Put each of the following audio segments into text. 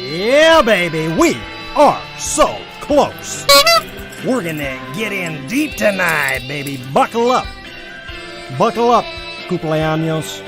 Yeah, baby, we are so close. We're gonna get in deep tonight, baby. Buckle up. Buckle up, cumpleaños.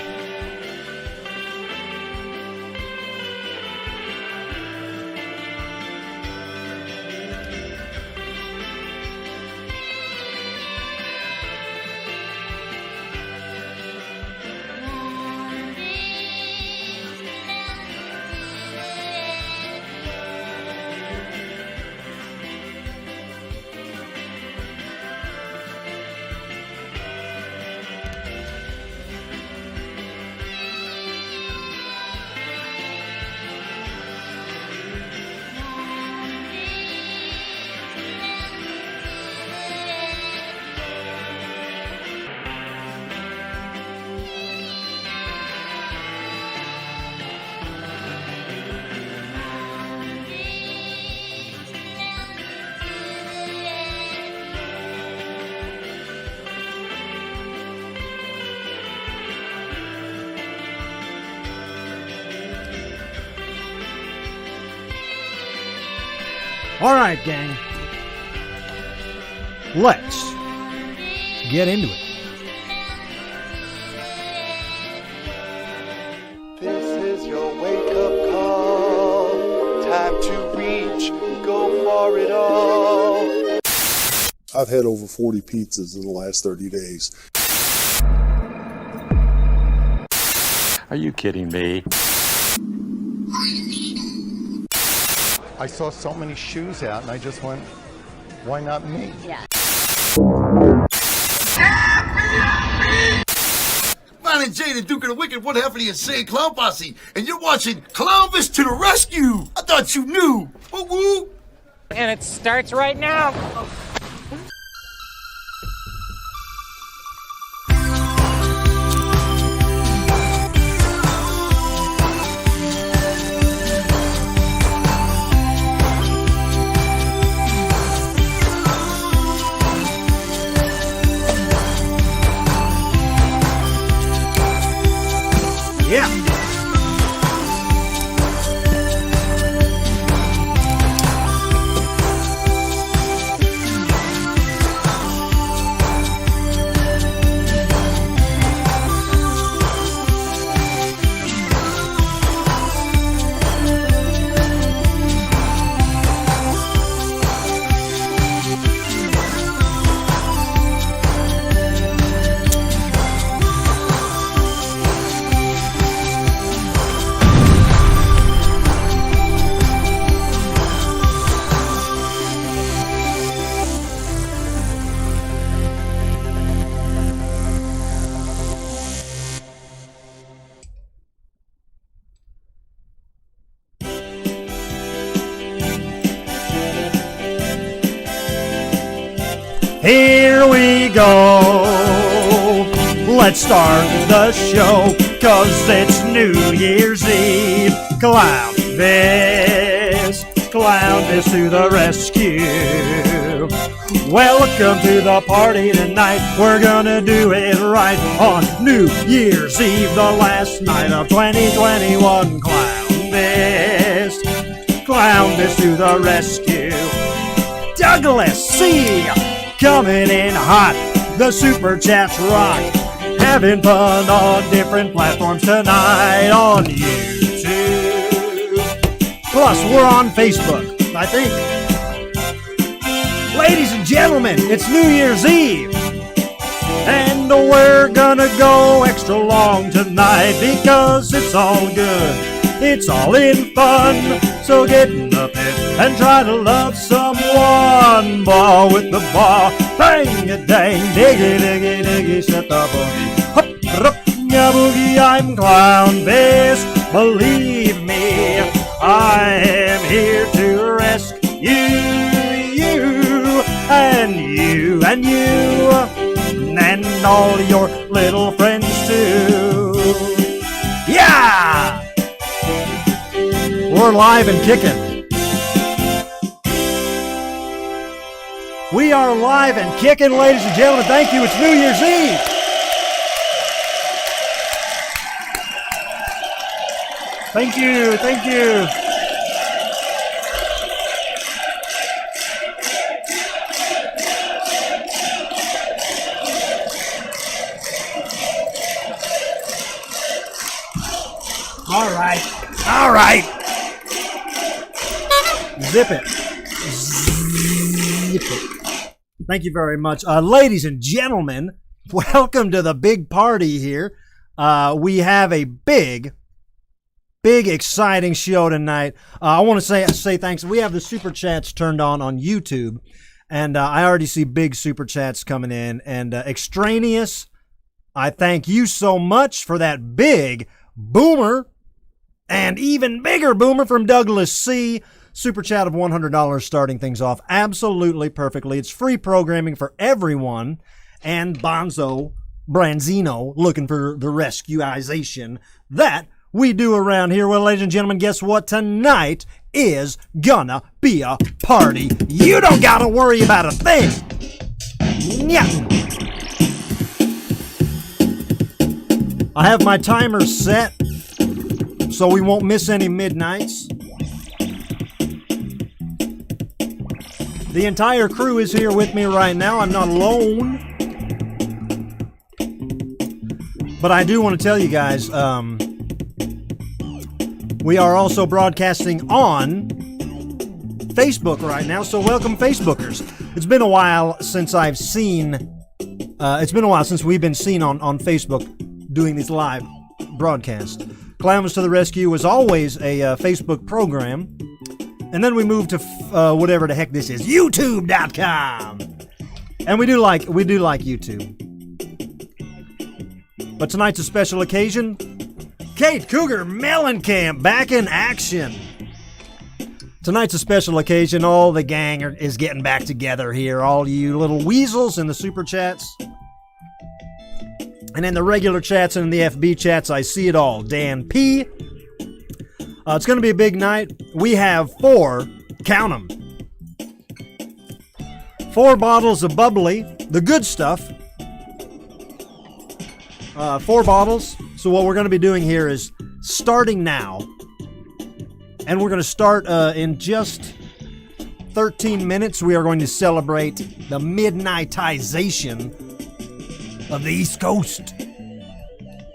All right, gang. Let's get into it. This is your wake-up call. Time to reach, go for it all. I've had over 40 pizzas in the last 30 days. Are you kidding me? I saw so many shoes out and I just went, why not me? Yeah. Ron and Jay, the Duke of the Wicked, one half of the Insane Clown Posse, and you're watching Clownvis to the Rescue! I thought you knew! Woo woo! And it starts right now. Yeah. Here we go. Let's start the show, 'cause it's New Year's Eve. Clownvis to the rescue. Welcome to the party tonight. We're gonna do it right on New Year's Eve, the last night of 2021. Clownvis to the rescue. Douglas C. coming in hot. The super chats rock. Having fun on different platforms tonight on YouTube. Plus, we're on Facebook, I think. Ladies and gentlemen, it's New Year's Eve. And we're gonna go extra long tonight because it's all good. It's all in fun. So get in the pit and try to love someone. Ball with the ball, bang a dang, diggy diggy diggy, set the boogie. Hup, rup, ya boogie, I'm Clownvis. Believe me, I am here to rescue you and you and you and all your little friends too. Yeah! We're live and kicking. We are live and kicking, ladies and gentlemen. Thank you. It's New Year's Eve. Thank you. Thank you. right. Zip it. Zip it. Thank you very much. Ladies and gentlemen, welcome to the big party here. We have a big, exciting show tonight. I want to say thanks. We have the super chats turned on YouTube, and I already see big super chats coming in. And Extraneous, I thank you so much for that big boomer, and even bigger boomer from Douglas C. Super chat of $100 starting things off absolutely perfectly. It's free programming for everyone. And Bonzo Branzino looking for the rescueization that we do around here. Well, ladies and gentlemen, guess what? Tonight is gonna be a party. You don't gotta worry about a thing. Yeah. I have my timer set so we won't miss any midnights. The entire crew is here with me right now. I'm not alone. But I do want to tell you guys, we are also broadcasting on Facebook right now, so welcome Facebookers. It's been a while since we've been seen on Facebook doing these live broadcasts. Clownvis to the Rescue was always a Facebook program, and then we moved to whatever the heck this is, YouTube.com. And we do like YouTube. But tonight's a special occasion. Kate Cougar Mellencamp back in action. Tonight's a special occasion. All the gang is getting back together here. All you little weasels in the super chats. And in the regular chats and in the FB chats, I see it all. Dan P. It's going to be a big night. We have 4, count them, 4 bottles of bubbly, the good stuff. 4 bottles. So what we're going to be doing here is starting now. And we're going to start in just 13 minutes. We are going to celebrate the midnightization of the East Coast.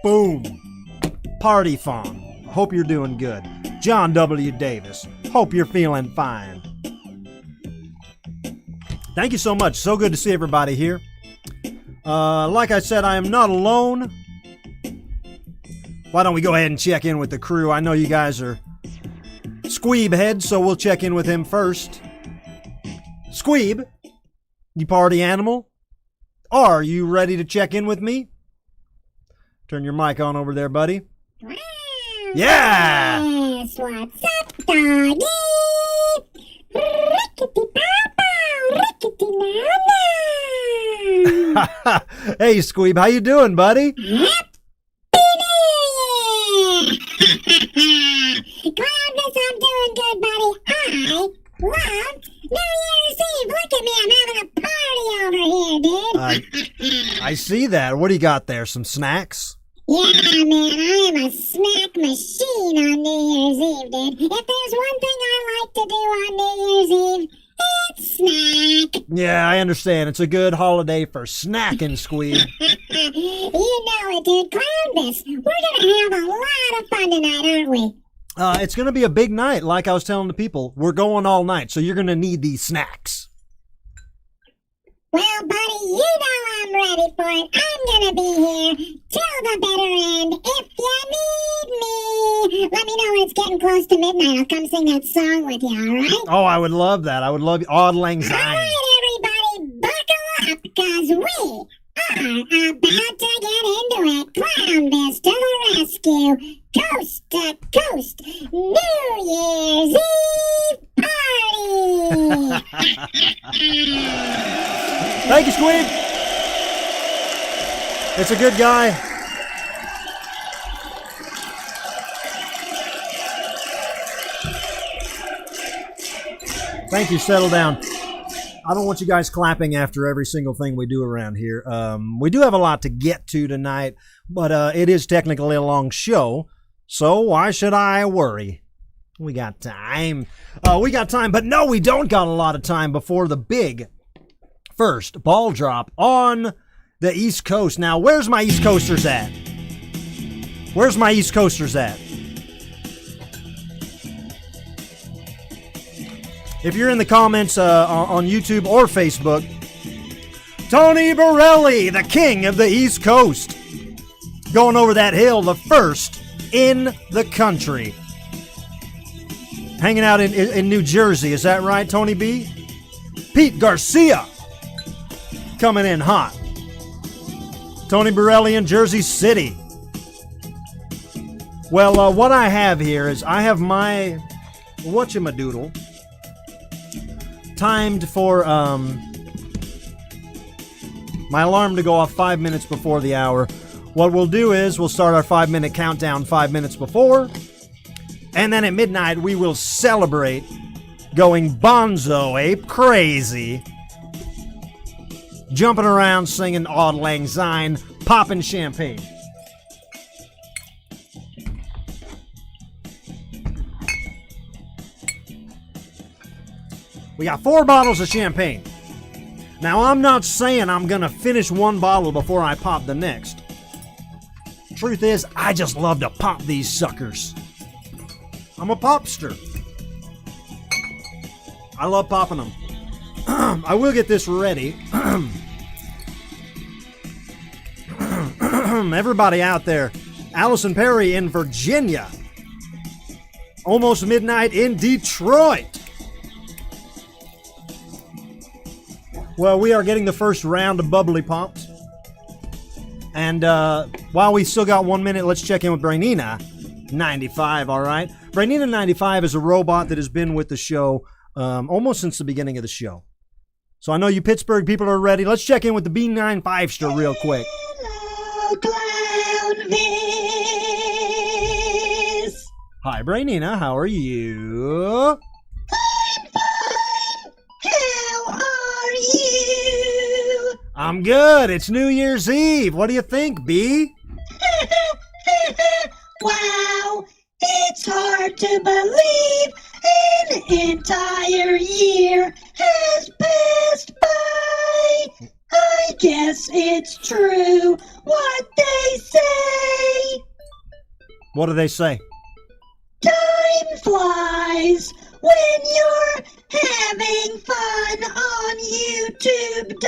Boom. Party fun. Hope you're doing good. John W. Davis. Hope you're feeling fine. Thank you so much. So good to see everybody here. Like I said, I am not alone. Why don't we go ahead and check in with the crew? I know you guys are Squeeb heads, so we'll check in with him first. Squeeb, you party animal, are you ready to check in with me? Turn your mic on over there, buddy. Yeah! Yes, what's up, doggy? Rickety-pow-pow, rickety-now-now. Hey, Squeeb, how you doing, buddy? Happy New Year! Clownvis, I'm doing good, buddy. I love New Year's Eve. Look at me, I'm having a party over here, dude. I see that. What do you got there? Some snacks? Yeah, man, I am a snack machine on New Year's Eve, dude. If there's one thing I like to do on New Year's Eve, it's snack. Yeah, I understand. It's a good holiday for snacking, Squeeb. You know it, dude. Clownvis, we're gonna have a lot of fun tonight, aren't we? It's gonna be a big night. Like I was telling the people, we're going all night, so you're gonna need these snacks. Well, buddy, you know I'm ready for it. I'm gonna be here till the bitter end. If you need me, let me know when it's getting close to midnight. I'll come sing that song with you, all right? Oh, I would love that. I would love Auld Lang Syne. All right, everybody, buckle up, because we are about to get into it. Clownvis to the rescue, coast to coast, New Year's Eve party. Thank you, Squeeb. It's a good guy. Thank you. Settle down. I don't want you guys clapping after every single thing we do around here. We do have a lot to get to tonight, but it is technically a long show, so why should I worry? We got time. But no, we don't got a lot of time before the big first ball drop on the East Coast. Now, where's my East Coasters at? If you're in the comments on YouTube or Facebook, Tony Borelli, the king of the East Coast, going over that hill, the first in the country. Hanging out in New Jersey, is that right, Tony B? Pete Garcia coming in hot. Tony Borelli in Jersey City. Well, what I have here is I have my whatchamadoodle timed for my alarm to go off 5 minutes before the hour. What we'll do is we'll start our 5-minute countdown 5 minutes before, and then at midnight we will celebrate going bonzo ape crazy, jumping around singing Auld Lang Syne, popping champagne. We got 4 bottles of champagne. Now, I'm not saying I'm going to finish one bottle before I pop the next. Truth is, I just love to pop these suckers. I'm a popster. I love popping them. I will get this ready. Everybody out there, Allison Perry in Virginia. Almost midnight in Detroit. Well, we are getting the first round of bubbly pops. And while we still got 1 minute, let's check in with Brainina 95, all right? Brainina 95 is a robot that has been with the show almost since the beginning of the show. So I know you Pittsburgh people are ready. Let's check in with the B95ster real quick. Hello, Clownvis. Hi, Brainina. How are you? How are you? I'm good. It's New Year's Eve. What do you think, B? Wow, it's hard to believe an entire year has passed by. I guess it's true what they say. What do they say? Time flies when you're having fun on YouTube.com.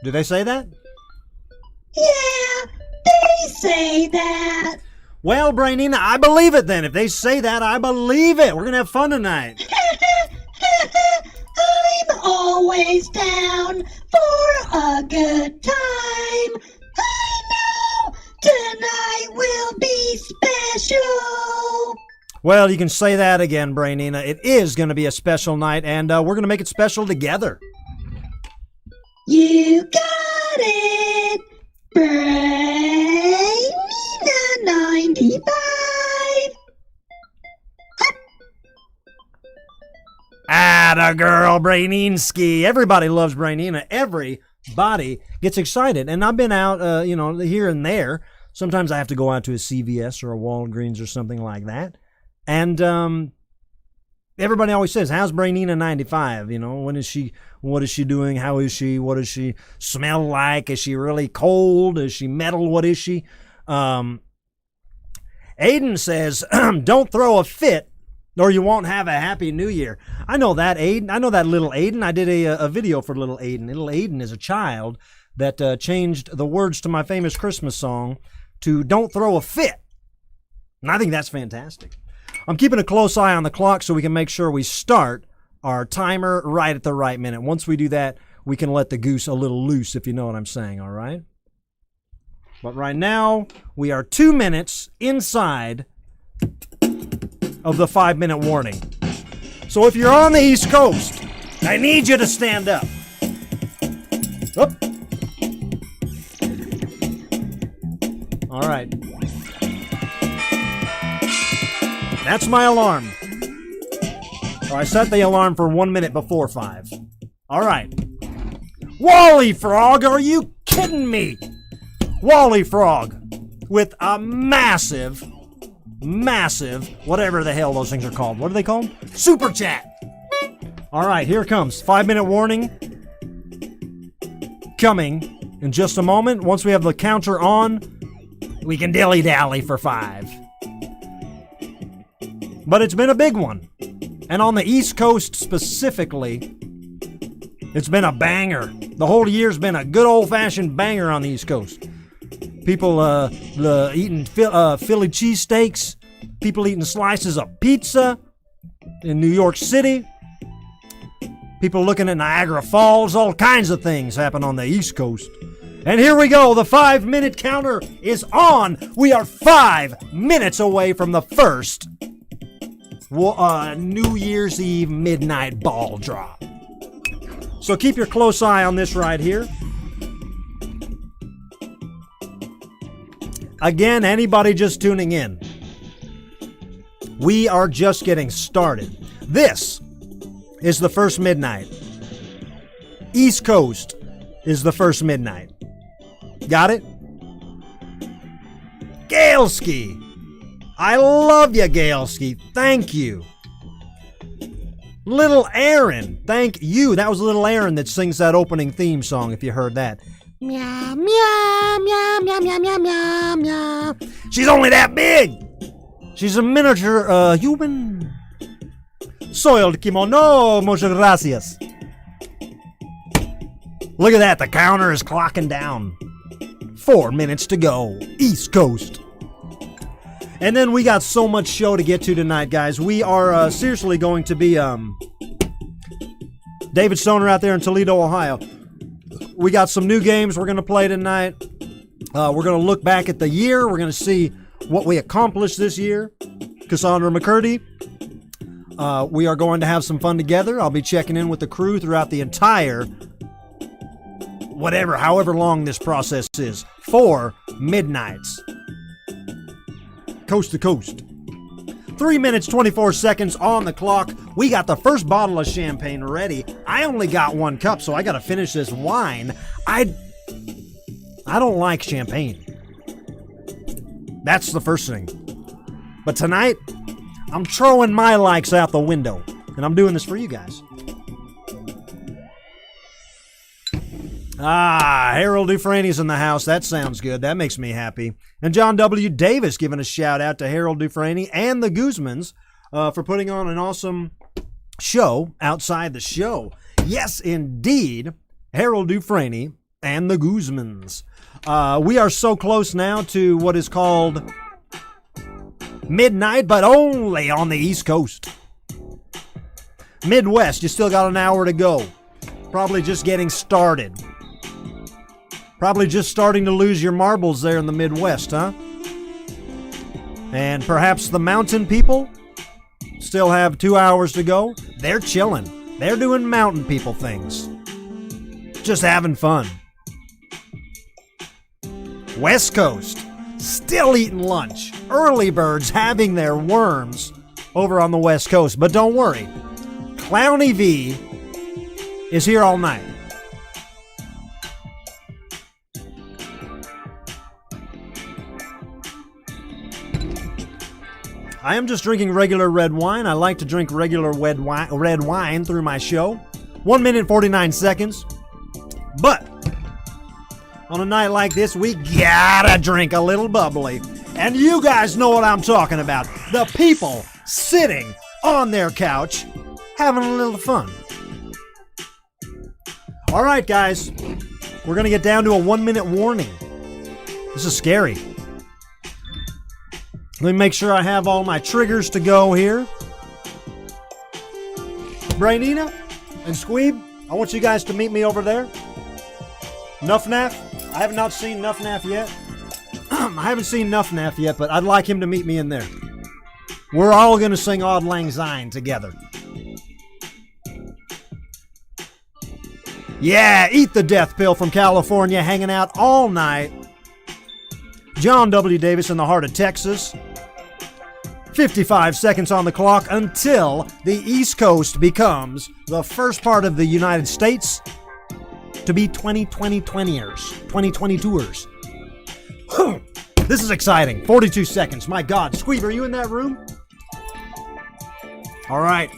Do they say that? Yeah, they say that. Well, Brainina, I believe it then. If they say that, I believe it. We're going to have fun tonight. I'm always down for a good time. I know tonight will be special. Well, you can say that again, Brainina. It is going to be a special night, and we're going to make it special together. You got it, Brainina 95. Atta girl, Braininski. Everybody loves Brainina. Everybody gets excited. And I've been out, here and there. Sometimes I have to go out to a CVS or a Walgreens or something like that. And everybody always says, how's Brainina 95? What is she doing? How is she? What does she smell like? Is she really cold? Is she metal? What is she? Aiden says, don't throw a fit or you won't have a happy new year. I know that, Aiden. I know that little Aiden. I did a video for little Aiden. Little Aiden is a child that changed the words to my famous Christmas song to don't throw a fit. And I think that's fantastic. I'm keeping a close eye on the clock so we can make sure we start our timer right at the right minute. Once we do that, we can let the goose a little loose, if you know what I'm saying, all right? But right now, we are 2 minutes inside of the 5-minute warning. So if you're on the East Coast, I need you to stand up. Up. All right. That's my alarm. So I set the alarm for 1 minute before 5. All right. Wally Frog, are you kidding me? Wally Frog with a massive, whatever the hell those things are called. What are they called? Super chat. All right, here it comes. 5-minute warning. Coming in just a moment. Once we have the counter on, we can dilly-dally for 5. But it's been a big one. And on the East Coast specifically, it's been a banger. The whole year's been a good old-fashioned banger on the East Coast. People eating Philly cheesesteaks. People eating slices of pizza in New York City. People looking at Niagara Falls. All kinds of things happen on the East Coast. And here we go. The 5-minute counter is on. We are 5 minutes away from the first New Year's Eve midnight ball drop. So keep your close eye on this right here. Again, anybody just tuning in, we are just getting started. This is the first midnight. East Coast is the first midnight. Got it? Galeski. I love you, Galeski. Thank you. Little Aaron. Thank you. That was Little Aaron that sings that opening theme song, if you heard that. Meow, meow, meow, meow, meow, meow, meow, meow. She's only that big. She's a miniature human. Soiled kimono, muchas gracias. Look at that. The counter is clocking down. 4 minutes to go. East Coast. And then we got so much show to get to tonight, guys. We are seriously going to be David Stoner out there in Toledo, Ohio. We got some new games we're going to play tonight. We're going to look back at the year. We're going to see what we accomplished this year. Cassandra McCurdy. We are going to have some fun together. I'll be checking in with the crew throughout the entire, however long this process is. 4 midnights. Coast to coast. 3 minutes, 24 seconds on the clock. We got the first bottle of champagne ready. I only got 1 cup, so I got to finish this wine. I don't like champagne. That's the first thing. But tonight, I'm throwing my likes out the window, and I'm doing this for you guys. Harold Dufresne's in the house. That sounds good. That makes me happy. And John W. Davis giving a shout out to Harold Dufresne and the Guzmans for putting on an awesome show outside the show. Yes, indeed, Harold Dufresne and the Guzmans. We are so close now to what is called midnight, but only on the East Coast. Midwest, you still got an hour to go. Probably just getting started. Probably just starting to lose your marbles there in the Midwest, huh? And perhaps the mountain people still have 2 hours to go. They're chilling. They're doing mountain people things. Just having fun. West Coast, still eating lunch. Early birds having their worms over on the West Coast. But don't worry, Clowny V is here all night. I am just drinking regular red wine. I like to drink regular red wine through my show. 1 minute, 49 seconds. But on a night like this, we gotta drink a little bubbly. And you guys know what I'm talking about. The people sitting on their couch having a little fun. All right, guys. We're going to get down to a 1 minute warning. This is scary. Let me make sure I have all my triggers to go here. Brainina and Squeeb, I want you guys to meet me over there. Nuffnaff, I have not seen Nuffnaff yet. I haven't seen Nuffnaff yet, but I'd like him to meet me in there. We're all going to sing Auld Lang Syne together. Yeah, Eat the Death Pill from California, hanging out all night. John W. Davis in the heart of Texas. 55 seconds on the clock until the East Coast becomes the first part of the United States to be 2022ers. This is exciting. 42 seconds. My God. Squeeb, are you in that room? All right.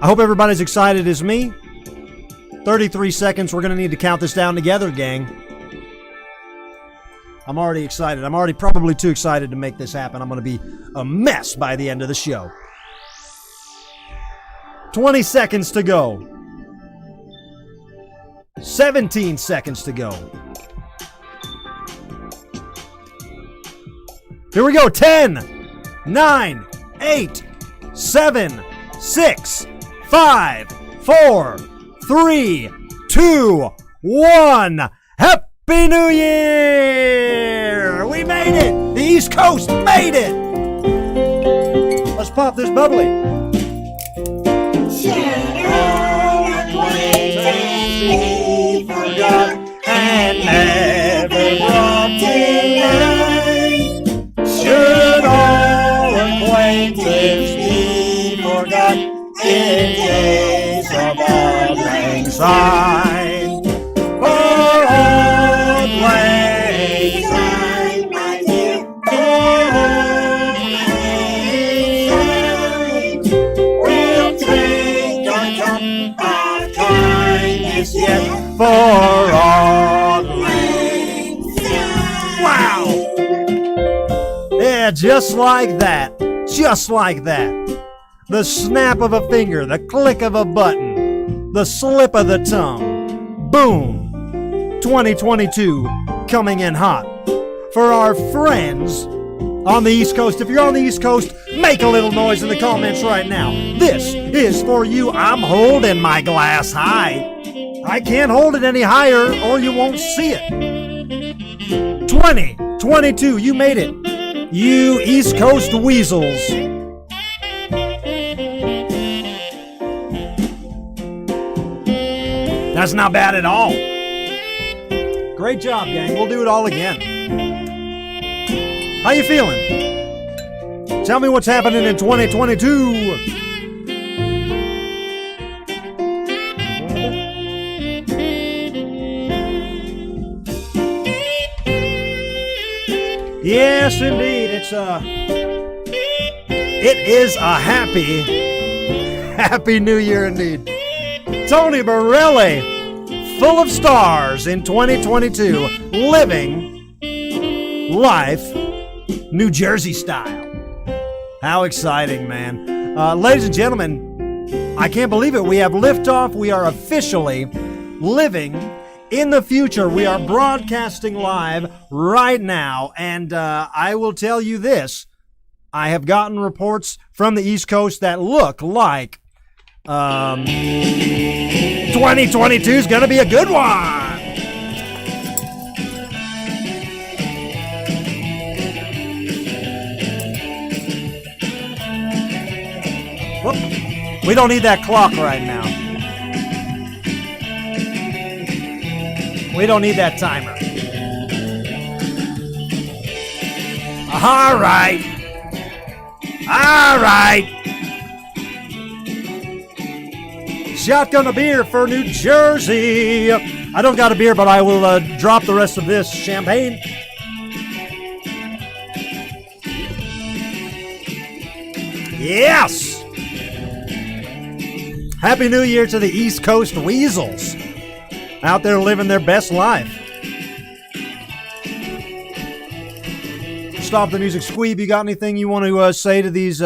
I hope everybody's excited as me. 33 seconds. We're going to need to count this down together, gang. I'm already excited. I'm already probably too excited to make this happen. I'm going to be a mess by the end of the show. 20 seconds to go. 17 seconds to go. Here we go. 10, 9, 8, 7, 6, 5, 4, 3, 2, 1. Happy New Year! We made it! The East Coast made it! Let's pop this bubbly. And never brought to mind. Should all acquaintance be forgot in days of Auld Lang Syne? For Auld Lang Syne, my dear, for Auld Lang Syne, we'll take our cup of kindness yet for Auld Lang Syne. Wow! Yeah, just like that. Just like that. The snap of a finger, the click of a button, the slip of the tongue. Boom! 2022 coming in hot. For our friends on the East Coast, if you're on the East Coast, make a little noise in the comments right now. This is for you. I'm holding my glass high. I can't hold it any higher or you won't see it. 2022, you made it. You East Coast weasels. That's not bad at all. Great job, gang. We'll do it all again. How you feeling? Tell me what's happening in 2022. Yes, indeed. It is a happy New Year indeed. Tony Borelli, full of stars in 2022, living life New Jersey style. How exciting, man. Ladies and gentlemen, I can't believe it. We have liftoff. We are officially living in the future. We are broadcasting live right now, and I will tell you this. I have gotten reports from the East Coast that look like 2022 is going to be a good one. Whoop. We don't need that clock right now. We don't need that timer. All right. All right. Shotgun a beer for New Jersey. I don't got a beer, but I will drop the rest of this champagne. Yes. Happy New Year to the East Coast Weasels. Out there living their best life. Stop the music. Squeeb, you got anything you want to say to these,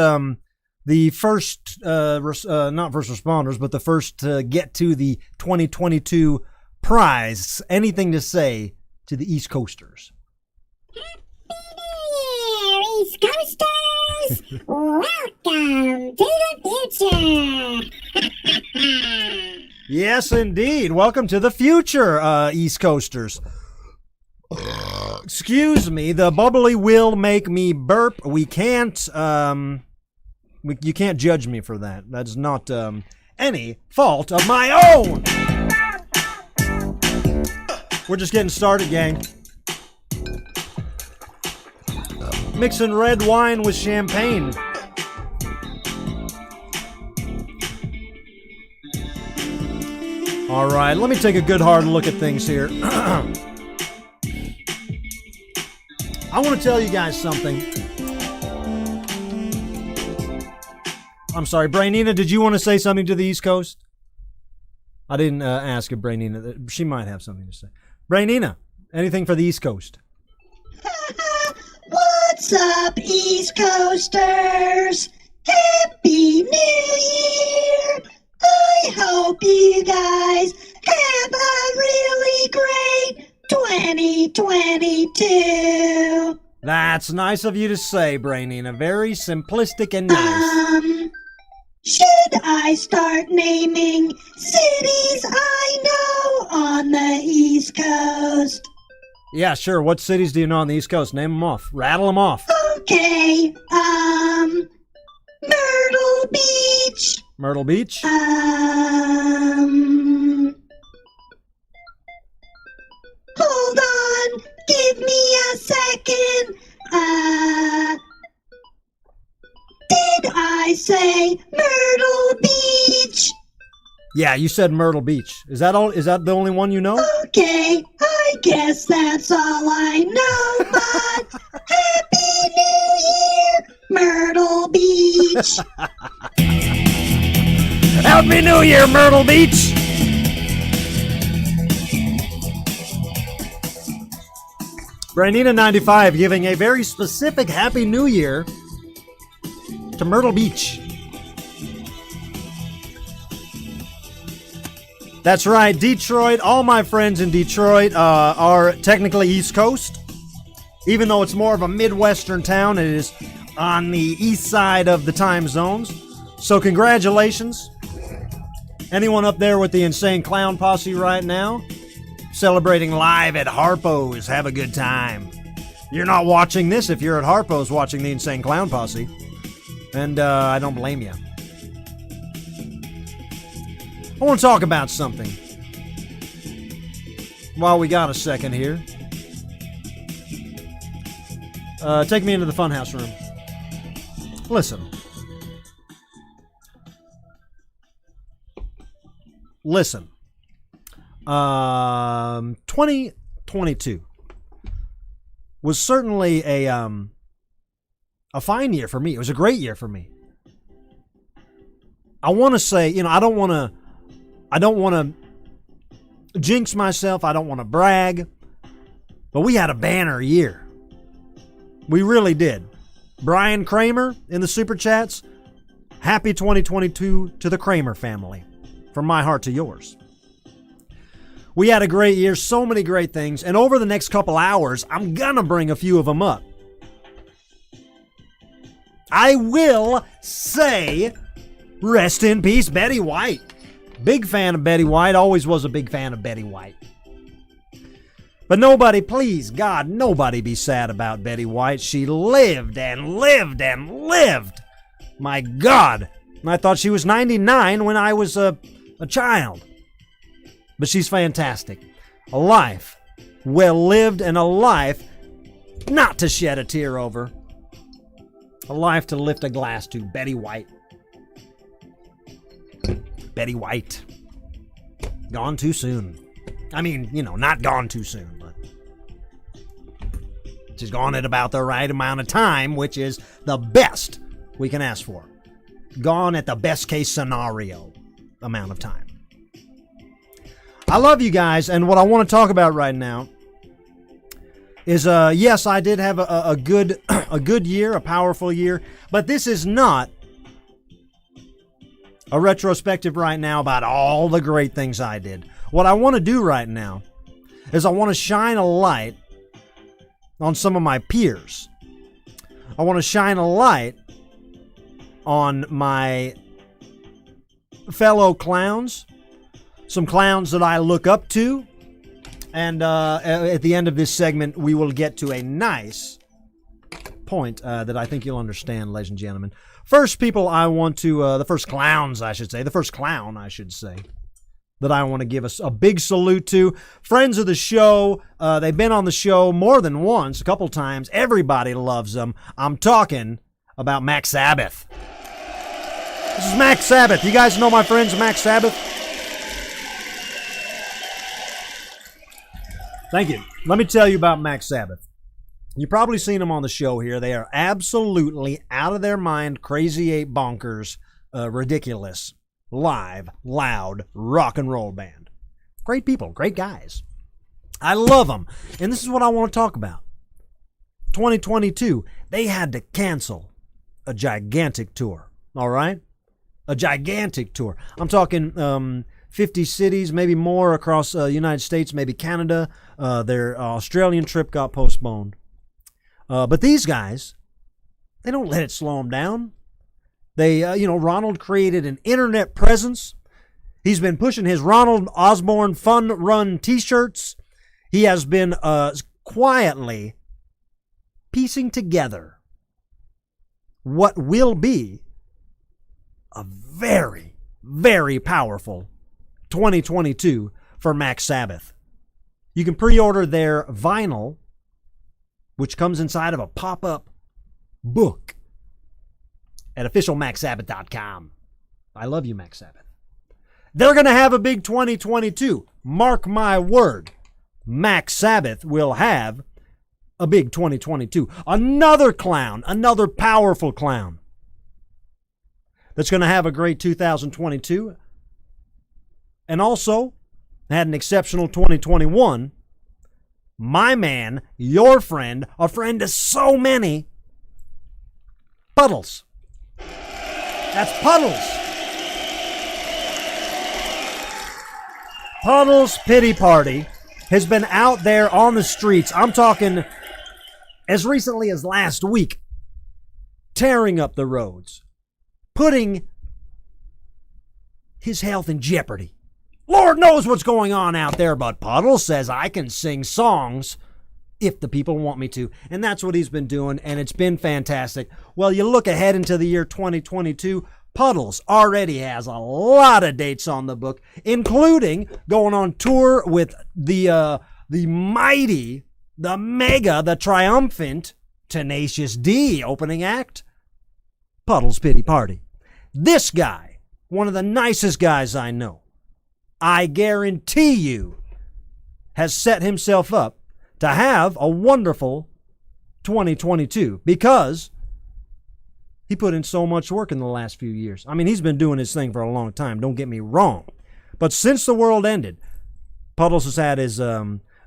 the first, not first responders, but the first to get to the 2022 prize? Anything to say to the East Coasters? Happy New Year, East Coasters! Welcome to the future! Yes, indeed. Welcome to the future, East Coasters. Excuse me, the bubbly will make me burp. We can't, you can't judge me for that. That's not any fault of my own. We're just getting started, gang. Mixing red wine with champagne. All right, let me take a good hard look at things here. I want to tell you guys something. I'm sorry, Brainina, did you want to say something to the East Coast? I didn't ask if Brainina, she might have something to say. Brainina, anything for the East Coast? What's up, East Coasters? Happy New Year! hope you guys have a really great 2022. That's nice of you to say, Brainina. Very simplistic and nice. Should I start naming cities I know on the East Coast? Yeah, sure. What cities do you know on the East Coast? Name them off. Rattle them off. Okay, Myrtle Beach. Myrtle Beach? Hold on, give me a second. Did I say Myrtle Beach? Yeah, you said Myrtle Beach. Is that all? Is that the only one you know? Okay, I guess that's all I know, but Happy New Year, Myrtle Beach. Happy New Year, Myrtle Beach! Brainina95 giving a very specific Happy New Year to Myrtle Beach. That's right, Detroit. All my friends in Detroit are technically East Coast. Even though it's more of a Midwestern town, it is on the east side of the time zones. So congratulations. Anyone up there with the Insane Clown Posse right now? Celebrating live at Harpo's. Have a good time. You're not watching this if you're at Harpo's watching the Insane Clown Posse. And I don't blame you. I want to talk about something. While we got a second here. Take me into the funhouse room. Listen. Listen. 2022 was certainly a fine year for me. It was a great year for me. I want to say, I don't want to jinx myself. I don't want to brag, but we had a banner year. We really did. Brian Kramer in the super chats. Happy 2022 to the Kramer family. From my heart to yours. We had a great year, so many great things, and over the next couple hours, I'm gonna bring a few of them up. I will say, rest in peace, Betty White. Big fan of Betty White, always was a big fan of Betty White. But nobody, please, God, nobody be sad about Betty White. She lived and lived and lived. My God. I thought she was 99 when I was a child. But she's fantastic. A life well lived and a life not to shed a tear over. A life to lift a glass to. Betty White. Betty White. Gone too soon. I mean, not gone too soon, but she's gone at about the right amount of time, which is the best we can ask for. Gone at the best case scenario amount of time. I love you guys, and what I want to talk about right now is, yes, I did have a good year, a powerful year, but this is not a retrospective right now about all the great things I did. What I want to do right now is I want to shine a light on some of my peers. I want to shine a light on my fellow clowns, some clowns that I look up to, and at the end of this segment, we will get to a nice point that I think you'll understand, ladies and gentlemen. First people I want to, the first clowns, I should say, the first clown, I should say, that I want to give us a big salute to. Friends of the show, they've been on the show more than once, a couple times. Everybody loves them. I'm talking about Mac Sabbath. This is Mac Sabbath. You guys know my friends Mac Sabbath? Thank you. Let me tell you about Mac Sabbath. You've probably seen them on the show here. They are absolutely out of their mind, crazy ape bonkers, ridiculous, live, loud, rock and roll band. Great people, great guys. I love them. And this is what I want to talk about. 2022, they had to cancel a gigantic tour, all right? A gigantic tour. I'm talking 50 cities, maybe more across the United States, maybe Canada. Their Australian trip got postponed. But these guys, they don't let it slow them down. They, Ronald created an internet presence. He's been pushing his Ronald Osborne Fun Run t-shirts. He has been quietly piecing together what will be a very, very powerful 2022 for Mac Sabbath. You can pre-order their vinyl, which comes inside of a pop-up book, at officialmacsabbath.com. I love you, Mac Sabbath. They're going to have a big 2022. Mark my word. Mac Sabbath will have a big 2022. Another clown, another powerful clown that's going to have a great 2022. And also had an exceptional 2021. My man, your friend, a friend to so many, Puddles. That's Puddles. Puddles Pity Party has been out there on the streets. I'm talking as recently as last week, tearing up the roads, putting his health in jeopardy. Lord knows what's going on out there, but Puddles says I can sing songs if the people want me to. And that's what he's been doing, and it's been fantastic. Well, you look ahead into the year 2022, Puddles already has a lot of dates on the book, including going on tour with the mighty, the mega, the triumphant Tenacious D opening act, Puddles Pity Party. This guy, one of the nicest guys I know, I guarantee you, has set himself up to have a wonderful 2022 because he put in so much work in the last few years. I mean, he's been doing his thing for a long time, don't get me wrong. But since the world ended, Puddles has had his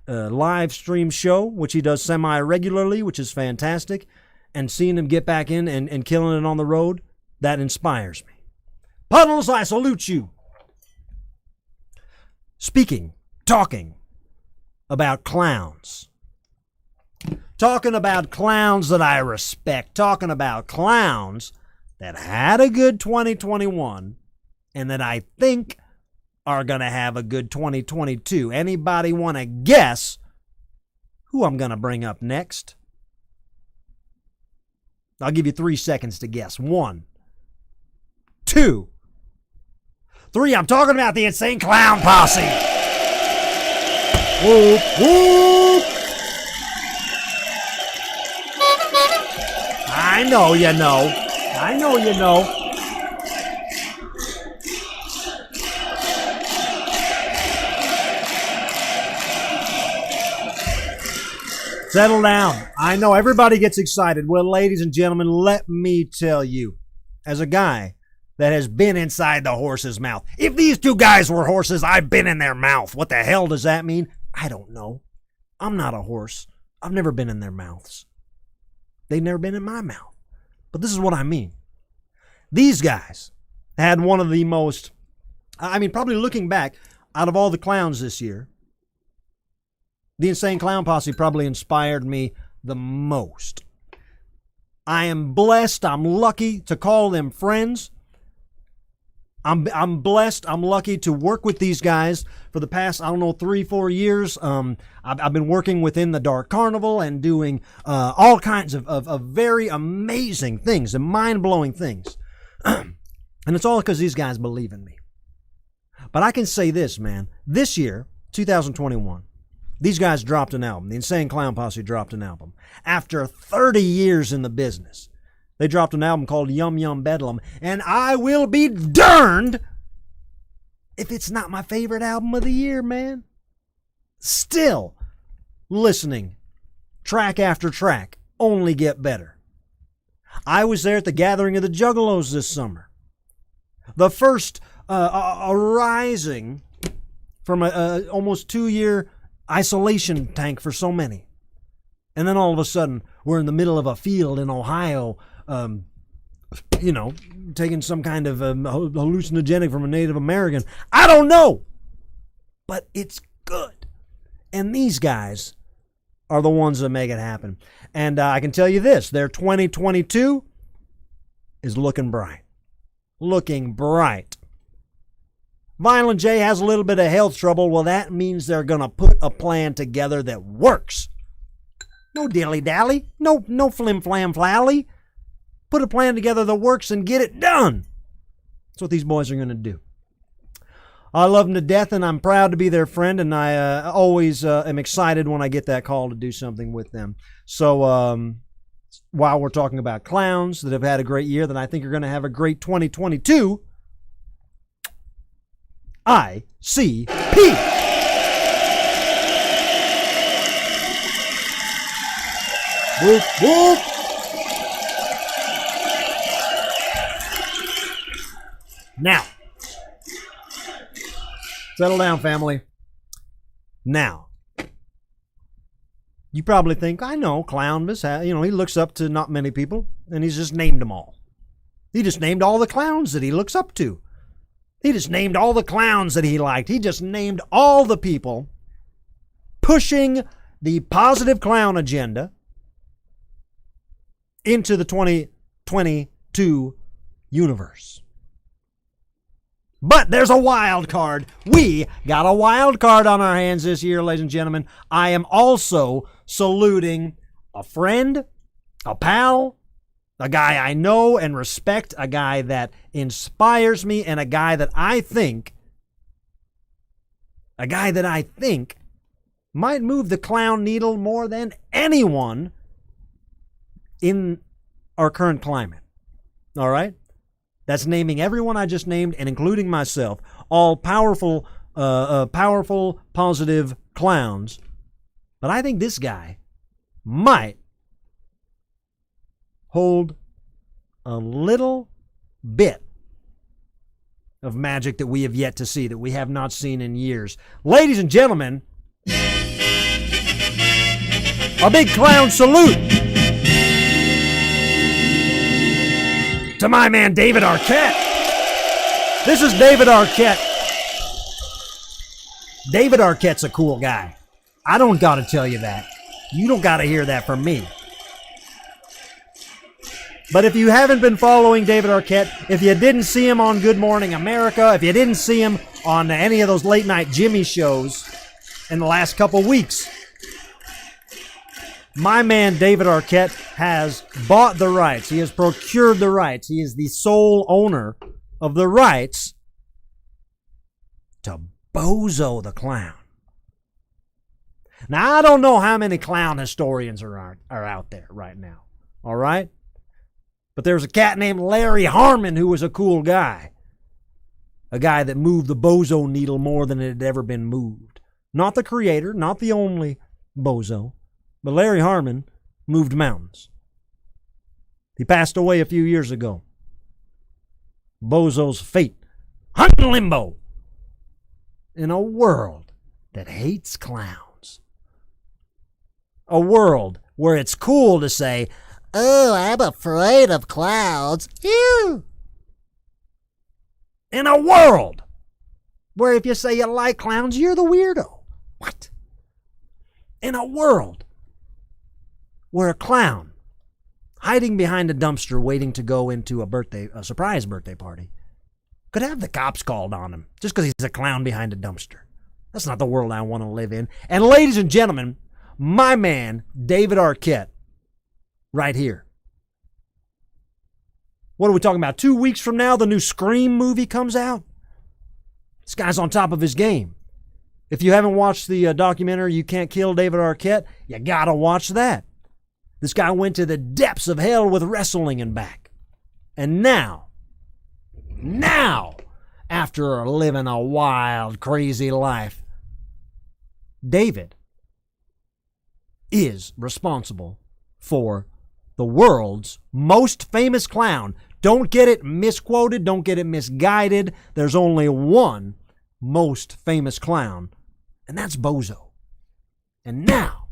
live stream show, which he does semi-regularly, which is fantastic. And seeing him get back in and killing it on the road, that inspires me. Puddles, I salute you. Talking about clowns. Talking about clowns that I respect. Talking about clowns that had a good 2021 and that I think are going to have a good 2022. Anybody want to guess who I'm going to bring up next? I'll give you 3 seconds to guess. 1, 2, 3. I'm talking about the Insane Clown Posse. Whoop, whoop. I know you know. I know you know. Settle down. I know everybody gets excited. Well, ladies and gentlemen, let me tell you, as a guy that has been inside the horse's mouth, if these two guys were horses, I've been in their mouth. What the hell does that mean? I don't know. I'm not a horse. I've never been in their mouths. They've never been in my mouth. But this is what I mean. These guys had one of the most, probably looking back, out of all the clowns this year, the Insane Clown Posse probably inspired me the most. I am blessed. I'm lucky to call them friends. I'm blessed. I'm lucky to work with these guys for the past, 3-4 years. I've been working within the Dark Carnival and doing all kinds of very amazing things and mind-blowing things. And it's all because these guys believe in me. But I can say this, man. This year, 2021, these guys dropped an album. The Insane Clown Posse dropped an album. After 30 years in the business, they dropped an album called Yum Yum Bedlam, and I will be darned if it's not my favorite album of the year, man. Still listening, track after track, only get better. I was there at the gathering of the Juggalos this summer. The first arising from a almost 2-year isolation tank for so many. And then all of a sudden, we're in the middle of a field in Ohio, taking some kind of hallucinogenic from a Native American. I don't know. But it's good. And these guys are the ones that make it happen. And I can tell you this, their 2022 is looking bright. Looking bright. Violent J has a little bit of health trouble. Well, that means they're going to put a plan together that works. No dilly-dally. No flim-flam-flally. Put a plan together that works and get it done. That's what these boys are going to do. I love them to death, and I'm proud to be their friend, and I always am excited when I get that call to do something with them. So while we're talking about clowns that have had a great year, that I think are going to have a great 2022, ICP. Whoop, whoop. Now, settle down, family. Now, you probably think, I know, Clownvis, he looks up to not many people, and he's just named them all. He just named all the clowns that he looks up to. He just named all the clowns that he liked. He just named all the people pushing the positive clown agenda into the 2022 universe. But there's a wild card. We got a wild card on our hands this year, ladies and gentlemen. I am also saluting a friend, a pal, a guy I know and respect, a guy that inspires me, and a guy that I think might move the clown needle more than anyone in our current climate. All right? That's naming everyone I just named and including myself, all powerful, positive clowns. But I think this guy might hold a little bit of magic that we have yet to see, that we have not seen in years. Ladies and gentlemen, a big clown salute to my man David Arquette. This is David Arquette. David Arquette's a cool guy. I don't gotta tell you that. You don't gotta hear that from me. But if you haven't been following David Arquette, if you didn't see him on Good Morning America, if you didn't see him on any of those late night Jimmy shows in the last couple weeks, my man David Arquette has bought the rights. He has procured the rights. He is the sole owner of the rights to Bozo the Clown. Now, I don't know how many clown historians are out there right now, all right? But there's a cat named Larry Harmon who was a cool guy. A guy that moved the Bozo needle more than it had ever been moved. Not the creator, not the only Bozo. But Larry Harmon moved mountains. He passed away a few years ago. Bozo's fate hung in limbo in a world that hates clowns. A world where it's cool to say, "Oh, I'm afraid of clowns." Ew. In a world where if you say you like clowns, you're the weirdo. What? In a world where a clown hiding behind a dumpster waiting to go into a surprise birthday party could have the cops called on him just because he's a clown behind a dumpster. That's not the world I want to live in. And ladies and gentlemen, my man, David Arquette, right here. What are we talking about? 2 weeks from now, the new Scream movie comes out? This guy's on top of his game. If you haven't watched the documentary, You Can't Kill David Arquette, you gotta watch that. This guy went to the depths of hell with wrestling and back. And now, after living a wild, crazy life, David is responsible for the world's most famous clown. Don't get it misquoted. Don't get it misguided. There's only one most famous clown, and that's Bozo. And now,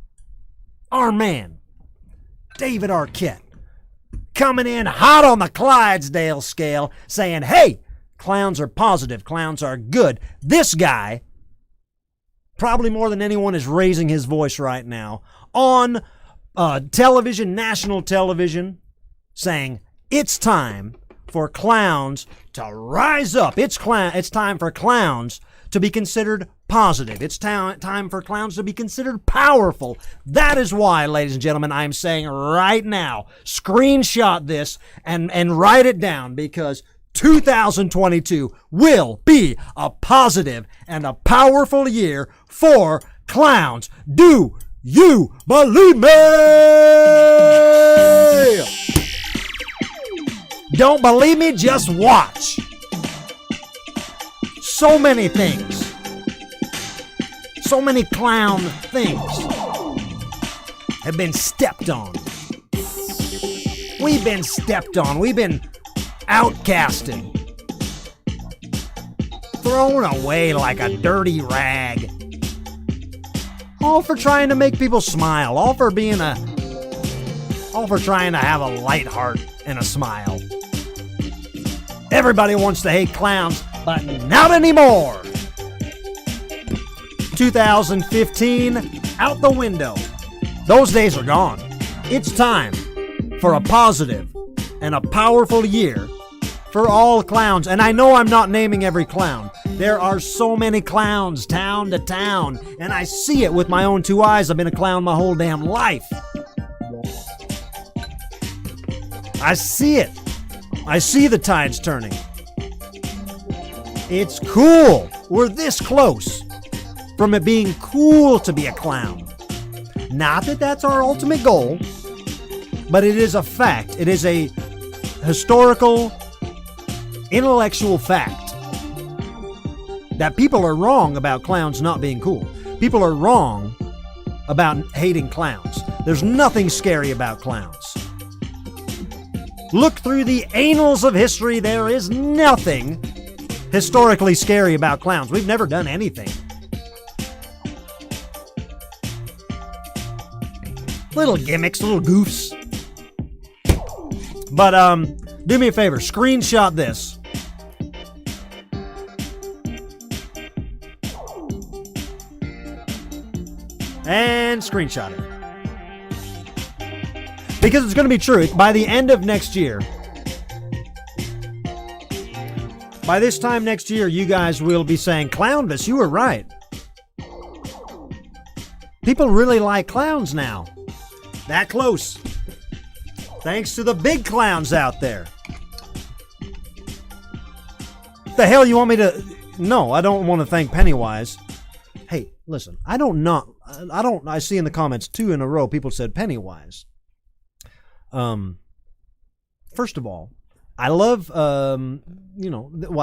our man, David Arquette, coming in hot on the Clydesdale scale, saying, hey, clowns are positive, clowns are good. This guy, probably more than anyone, is raising his voice right now on television, national television, saying it's time for clowns to rise up. It's time for clowns to be considered positive. It's time for clowns to be considered powerful. That is why, ladies and gentlemen, I'm saying right now, screenshot this and write it down, because 2022 will be a positive and a powerful year for clowns. Do you believe me? Don't believe me? Just watch. So many things. So many clown things have been stepped on. We've been stepped on. We've been outcasted. Thrown away like a dirty rag. All for trying to make people smile. All for trying to have a light heart and a smile. Everybody wants to hate clowns, but not anymore. 2015, out the window. Those days are gone. It's time for a positive and a powerful year for all clowns. And I know I'm not naming every clown. There are so many clowns, town to town, and I see it with my own two eyes. I've been a clown my whole damn life. I see it. I see the tides turning. It's cool. We're this close from it being cool to be a clown. Not that that's our ultimate goal, but it is a fact. It is a historical, intellectual fact that people are wrong about clowns not being cool. People are wrong about hating clowns. There's nothing scary about clowns. Look through the annals of history. There is nothing historically scary about clowns. We've never done anything. Little gimmicks, little goofs. But do me a favor, screenshot this. And screenshot it. Because it's going to be true. By the end of next year, by this time next year, you guys will be saying, Clownvis, you were right. People really like clowns now. That close. Thanks to the big clowns out there. The hell you want me to... No, I don't want to thank Pennywise. Hey, listen, I see in the comments 2 in a row people said Pennywise. First of all, I love, I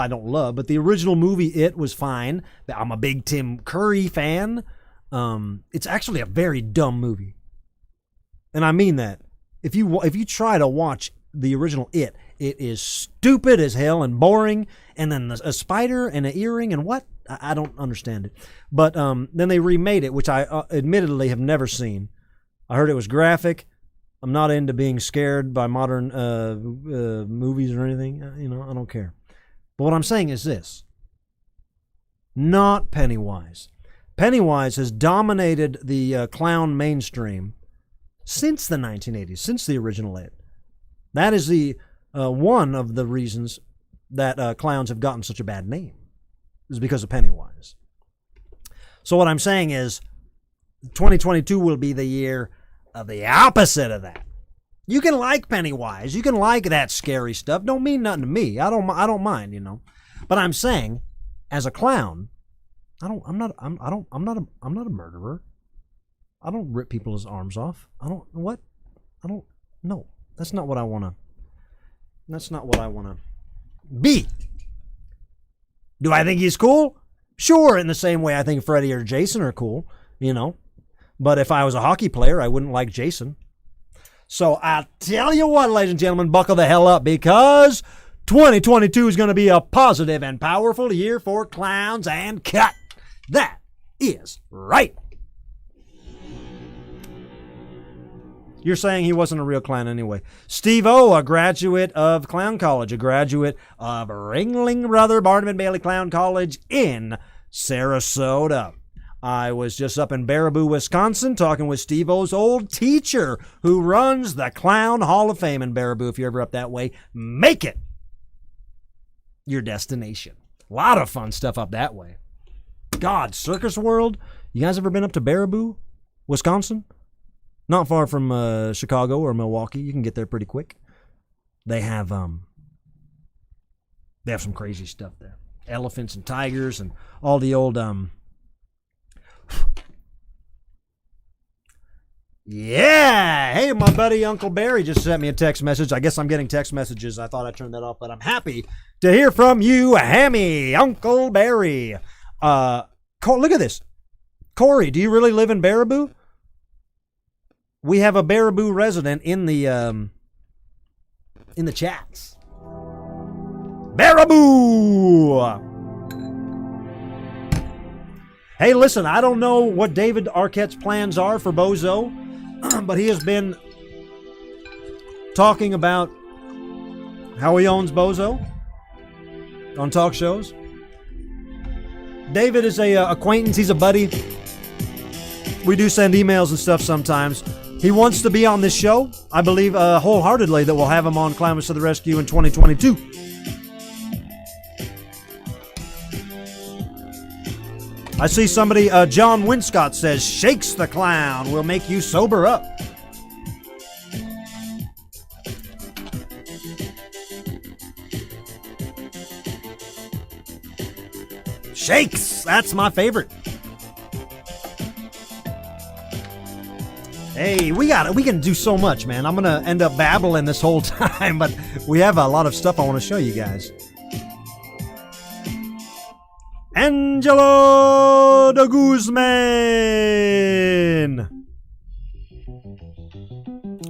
don't love, but the original movie It was fine. I'm a big Tim Curry fan. It's actually a very dumb movie. And I mean that. If you try to watch the original It is stupid as hell and boring. And then a spider and an earring and what? I don't understand it. But then they remade it, which I admittedly have never seen. I heard it was graphic. I'm not into being scared by modern movies or anything. I don't care. But what I'm saying is this. Not Pennywise. Pennywise has dominated the clown mainstream since the 1980s, since the original It. That is the one of the reasons that clowns have gotten such a bad name, is because of Pennywise. So what I'm saying is 2022 will be the year of the opposite of that. You can like Pennywise, you can like that scary stuff. Don't mean nothing to me. I don't mind, But I'm saying, as a clown, I'm not a murderer. I don't rip people's arms off. No. That's not what I want to be. Do I think he's cool? Sure, in the same way I think Freddy or Jason are cool, But if I was a hockey player, I wouldn't like Jason. So I tell you what, ladies and gentlemen, buckle the hell up, because 2022 is going to be a positive and powerful year for clowns and cut. That is right. You're saying he wasn't a real clown anyway. Steve-O, a graduate of Clown College, a graduate of Ringling Brother Barnum and Bailey Clown College in Sarasota. I was just up in Baraboo, Wisconsin, talking with Steve-O's old teacher who runs the Clown Hall of Fame in Baraboo. If you're ever up that way, make it your destination. A lot of fun stuff up that way. God, Circus World. You guys ever been up to Baraboo, Wisconsin? Not far from Chicago or Milwaukee. You can get there pretty quick. They have some crazy stuff there. Elephants and tigers and all the old Yeah! Hey, my buddy Uncle Barry just sent me a text message. I guess I'm getting text messages. I thought I turned that off, but I'm happy to hear from you, Hammy, Uncle Barry. Look at this. Corey, do you really live in Baraboo? We have a Baraboo resident in the chats. Baraboo! Hey, listen, I don't know what David Arquette's plans are for Bozo, but he has been talking about how he owns Bozo on talk shows. David is a acquaintance. He's a buddy. We do send emails and stuff sometimes. He wants to be on this show. I believe wholeheartedly that we'll have him on Clownvis to the Rescue in 2022. I see somebody, John Winscott says, Shakes the Clown will make you sober up. Shakes, that's my favorite. Hey, we can do so much, man. I'm gonna end up babbling this whole time, but we have a lot of stuff I want to show you guys. Angelo de Guzman.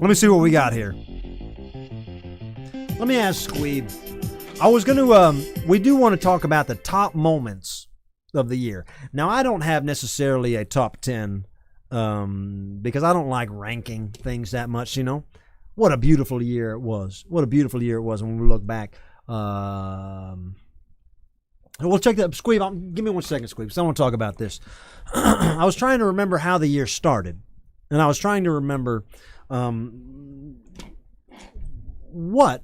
Let me see what we got here. Let me ask Squeeb. I was going to, we do want to talk about the top moments of the year. Now, I don't have necessarily a top 10 because I don't like ranking things that much, you know. What a beautiful year it was. What a beautiful year it was when we look back. We'll check that. Squeeb, give me 1 second, Squeeb, because I want to talk about this. I was trying to remember how the year started, and I was trying to remember what,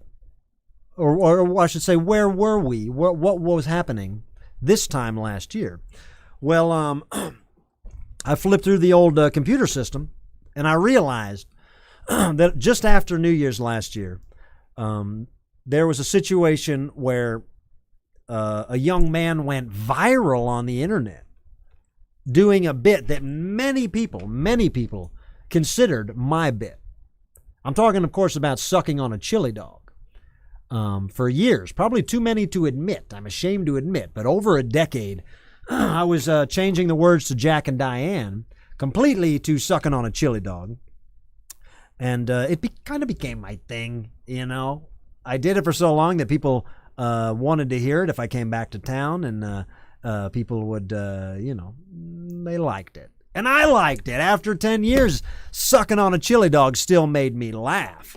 or I should say, where were we? What was happening this time last year? Well, I flipped through the old computer system, and I realized that just after New Year's last year, there was a situation where a young man went viral on the internet doing a bit that many people considered my bit. I'm talking, of course, about sucking on a chili dog. For years, probably too many to admit. I'm ashamed to admit, but over a decade, I was changing the words to Jack and Diane completely to sucking on a chili dog. And it kind of became my thing, you know. I did it for so long that people wanted to hear it if I came back to town, and people would, they liked it. And I liked it. After 10 years, sucking on a chili dog still made me laugh.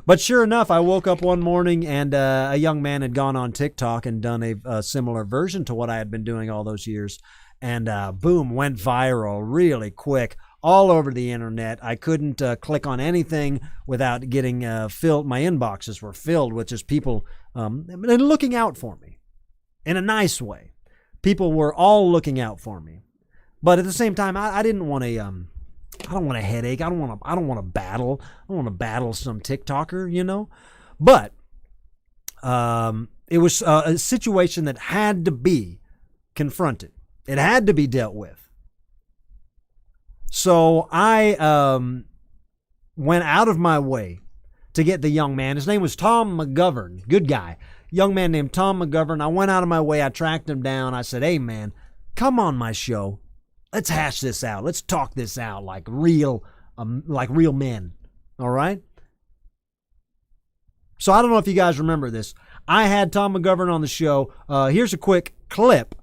But sure enough, I woke up one morning and a young man had gone on TikTok and done a similar version to what I had been doing all those years. And boom, went viral really quick. All over the internet. I couldn't click on anything without getting filled. My inboxes were filled with just people looking out for me in a nice way. People were all looking out for me, but at the same time, I didn't want a. I don't want a headache. I don't want to battle. I don't want to battle some TikToker, you know. But it was a situation that had to be confronted. It had to be dealt with. So I went out of my way to get the young man. His name was Tom McGovern. Good guy. Young man named Tom McGovern. I went out of my way. I tracked him down. I said, hey, man, come on my show. Let's hash this out. Let's talk this out like real men. All right? So I don't know if you guys remember this. I had Tom McGovern on the show. Here's a quick clip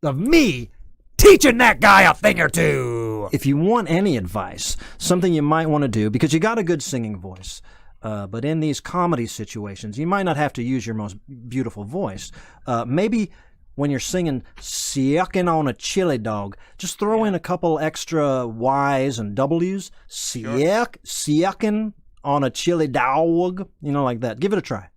of me teaching that guy a thing or two. if you want any advice, something you might want to do, because you got a good singing voice, but in these comedy situations, you might not have to use your most beautiful voice. Maybe when you're singing "Sucking on a Chili Dog," just throw in a couple extra Y's and W's. Sucking on a chili dog, like that. Give it a try.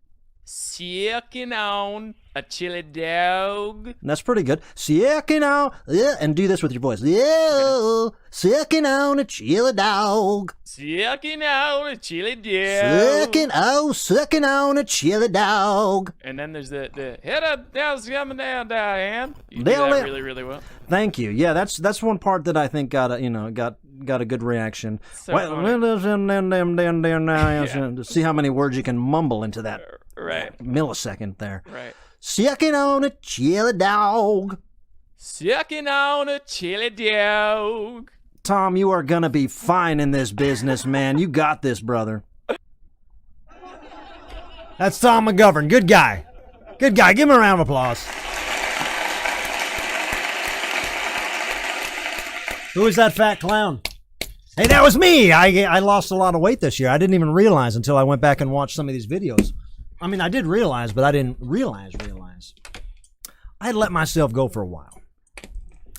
Sucking on a chili dog. That's pretty good. Sucking on, and do this with your voice. Yeah, sucking on a chili dog. Sucking on a chili dog. Sucking on a chili dog. And then there's the head up, down, coming down, Diane. You do that really, really well. Thank you. Yeah, that's one part that I think got a good reaction. So to see how many words you can mumble into that millisecond there. Right. Sucking on a chili dog. Sucking on a chili dog. Tom, you are gonna be fine in this business, man. You got this, brother. That's Tom McGovern. Good guy. Good guy. Give him a round of applause. Who is that fat clown? Hey, that was me. I lost a lot of weight this year. I didn't even realize until I went back and watched some of these videos. I mean, I did realize, but I didn't realize. I had let myself go for a while.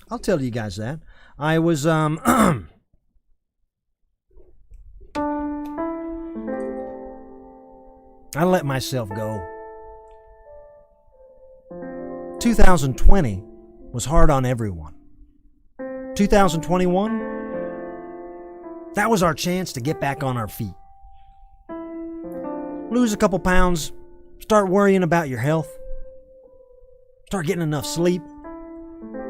I'll tell you guys that. I was, I let myself go. 2020 was hard on everyone. 2021, that was our chance to get back on our feet. Lose a couple pounds, start worrying about your health, start getting enough sleep,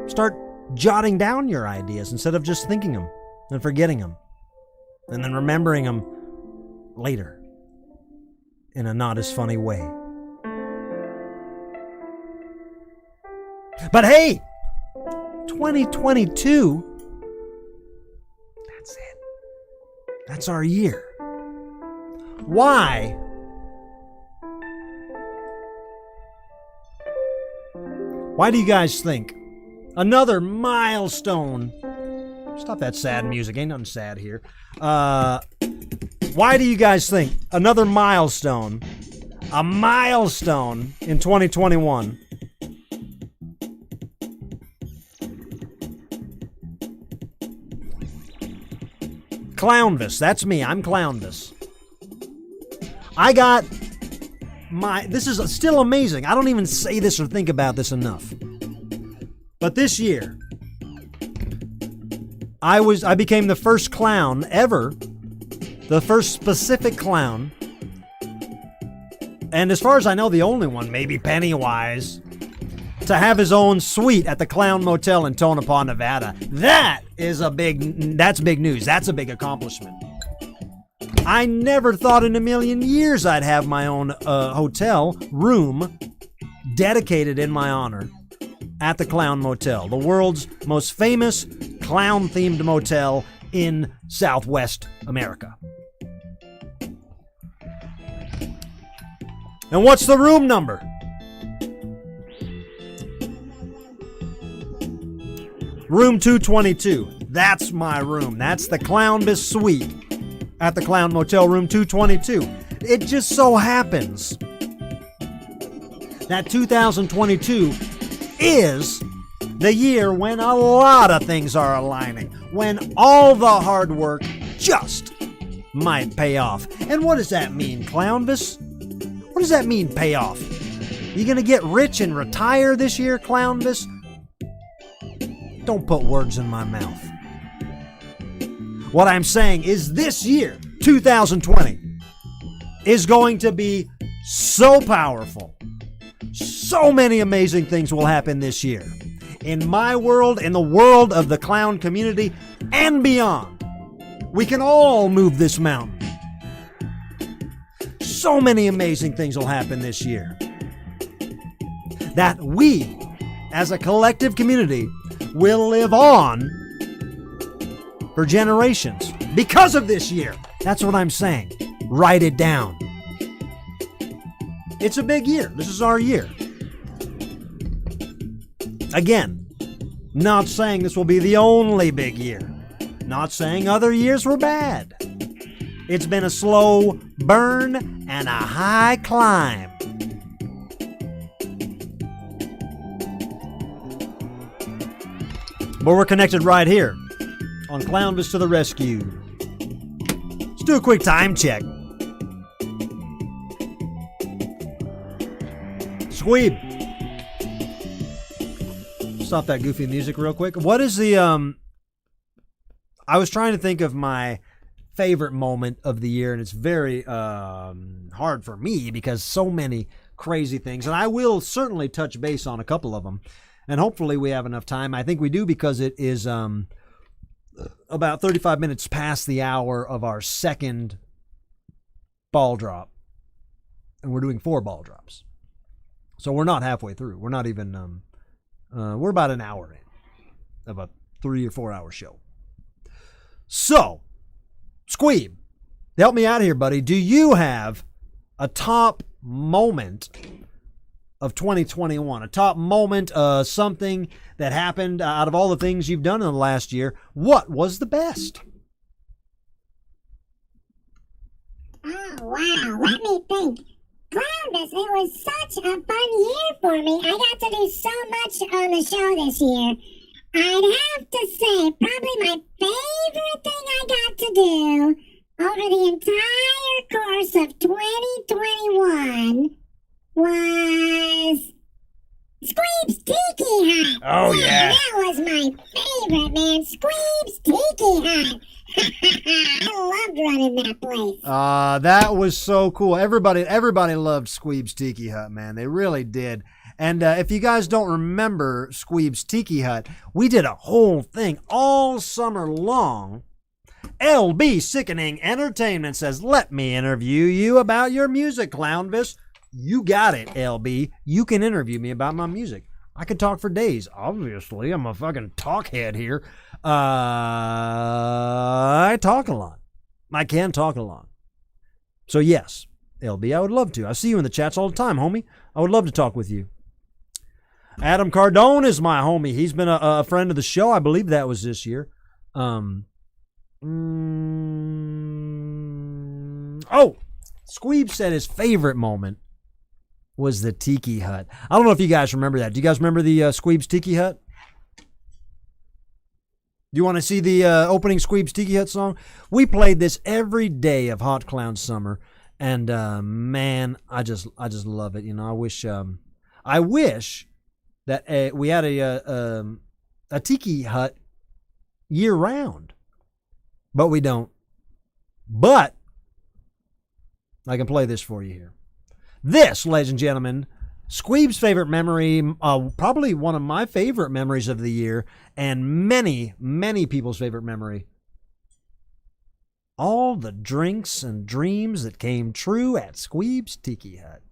start jotting down your ideas instead of just thinking them and forgetting them, and then remembering them later in a not as funny way. But hey, 2022, that's it. That's our year. Why? Why do you guys think another milestone? Stop that sad music. Ain't nothing sad here. Why do you guys think another milestone, a milestone in 2021? Clownvis. That's me. I'm Clownvis. I got this is still amazing. I don't even say this or think about this enough. But this year, I became the first clown ever, the first specific clown, and as far as I know, the only one, maybe Pennywise, to have his own suite at the Clown Motel in Tonopah, Nevada. That's big news. That's a big accomplishment. I never thought in a million years I'd have my own hotel room dedicated in my honor at the Clown Motel, the world's most famous clown-themed motel in Southwest America. And what's the room number? Room 222. That's my room. That's the Clownvis suite at the Clown Motel, room 222. It just so happens that 2022 is the year when a lot of things are aligning, when all the hard work just might pay off. And what does that mean, Clownvis? What does that mean, pay off? You gonna get rich and retire this year, Clownvis? Don't put words in my mouth. What I'm saying is this year, 2020, is going to be so powerful. So many amazing things will happen this year. In my world, in the world of the clown community, and beyond. We can all move this mountain. So many amazing things will happen this year that we, as a collective community, will live on for generations because of this year. That's what I'm saying. Write it down. It's a big year. This is our year. Again, not saying this will be the only big year. Not saying other years were bad. It's been a slow burn and a high climb. But we're connected right here on Clownvis to the rescue. Let's do a quick time check. Squeeb. Stop that goofy music real quick. What is the I was trying to think of my favorite moment of the year, and it's very hard for me because so many crazy things, and I will certainly touch base on a couple of them, and hopefully we have enough time. I think we do, because it is about 35 minutes past the hour of our second ball drop, and we're doing 4 ball drops, so we're not halfway through. We're not even we're about an hour in of a 3 or 4 hour show. So, Squeeb, help me out here, buddy. Do you have a top moment of 2021? A top moment, something that happened out of all the things you've done in the last year? What was the best? Oh, wow. Let me think. Clownvis, it was such a fun year for me. I got to do so much on the show this year. I'd have to say probably my favorite thing I got to do over the entire course of 2021 was Squeeb's Tiki Hut. Oh, yeah. That was my favorite, man. Squeeb's Tiki Hut. I loved running that place. That was so cool. Everybody loved Squeeb's Tiki Hut, man. They really did. And if you guys don't remember Squeeb's Tiki Hut, we did a whole thing all summer long. LB Sickening Entertainment says, let me interview you about your music, Clownvis. You got it, LB. You can interview me about my music. I could talk for days. Obviously, I'm a fucking talkhead here. I talk a lot. I can talk a lot. So yes, LB, I would love to. I see you in the chats all the time, homie. I would love to talk with you. Adam Cardone is my homie. He's been a friend of the show. I believe that was this year. Oh, Squeeb said his favorite moment was the Tiki Hut. I don't know if you guys remember that. Do you guys remember the Squeeb's Tiki Hut? Do you want to see the opening Squeeb's Tiki Hut song? We played this every day of Hot Clown Summer, and man, I just love it. You know, I wish that we had a Tiki Hut year round, but we don't. But I can play this for you here. This, ladies and gentlemen, Squeeb's favorite memory, probably one of my favorite memories of the year, and many, many people's favorite memory. All the drinks and dreams that came true at Squeeb's Tiki Hut.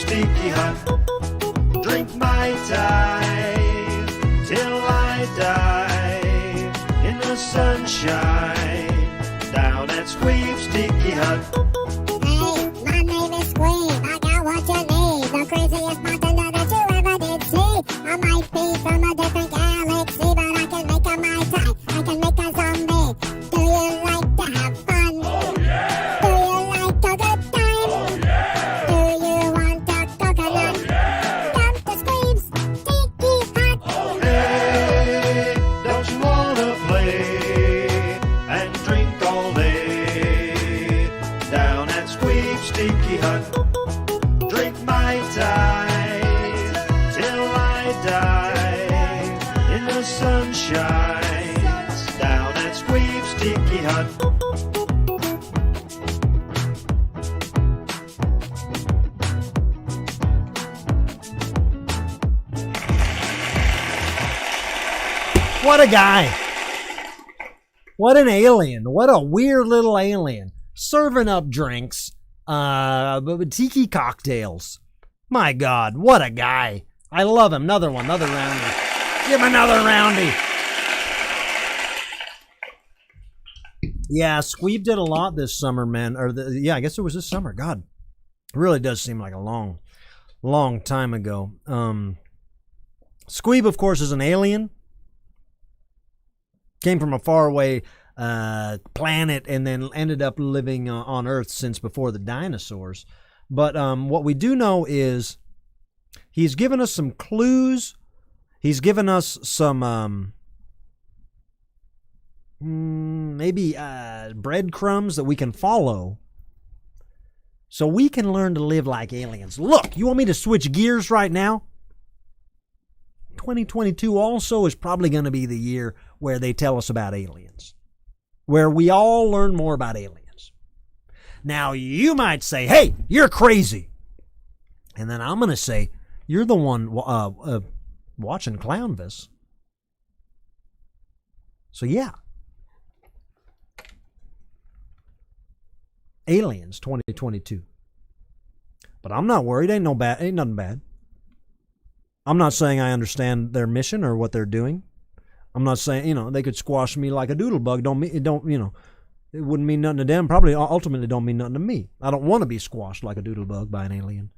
Tiki Hut, drink my time till I die in the sunshine down at Squeeb's Tiki Hut. Hey, my name is Squeeb. I got what you need. The craziest bartender that you ever did see. I might be from a different galaxy, but I can make a Mai Tai. I can make a zombie. Do you like to have fun? Oh yeah! Do you like a good time? Oh yeah! Do you want a coconut? Oh yeah! Come to Squeeb's Tiki Hut. Oh Hey, don't you wanna play and drink all day down at Squeeb's Tiki Hut? Drink my time till I die in the sunshine down at Squeeb's Tiki Hut. What a guy. What an alien. What a weird little alien. Serving up drinks, tiki cocktails. My God, what a guy. I love him. Another one, another roundy. Give him another roundy. Yeah, Squeeb did a lot this summer, man. I guess it was this summer. God, it really does seem like a long time ago. Squeeb, of course, is an alien. Came from a faraway planet and then ended up living on Earth since before the dinosaurs. But what we do know is he's given us some clues. He's given us some maybe breadcrumbs that we can follow so we can learn to live like aliens. Look, you want me to switch gears right now? 2022 also is probably going to be the year where they tell us about aliens, where we all learn more about aliens. Now, you might say, hey, you're crazy. And then I'm going to say, you're the one watching Clownvis. So, yeah. Aliens 2022. But I'm not worried. Ain't nothing bad. I'm not saying I understand their mission or what they're doing. I'm not saying, they could squash me like a doodle bug. It wouldn't mean nothing to them. Probably ultimately don't mean nothing to me. I don't want to be squashed like a doodle bug by an alien.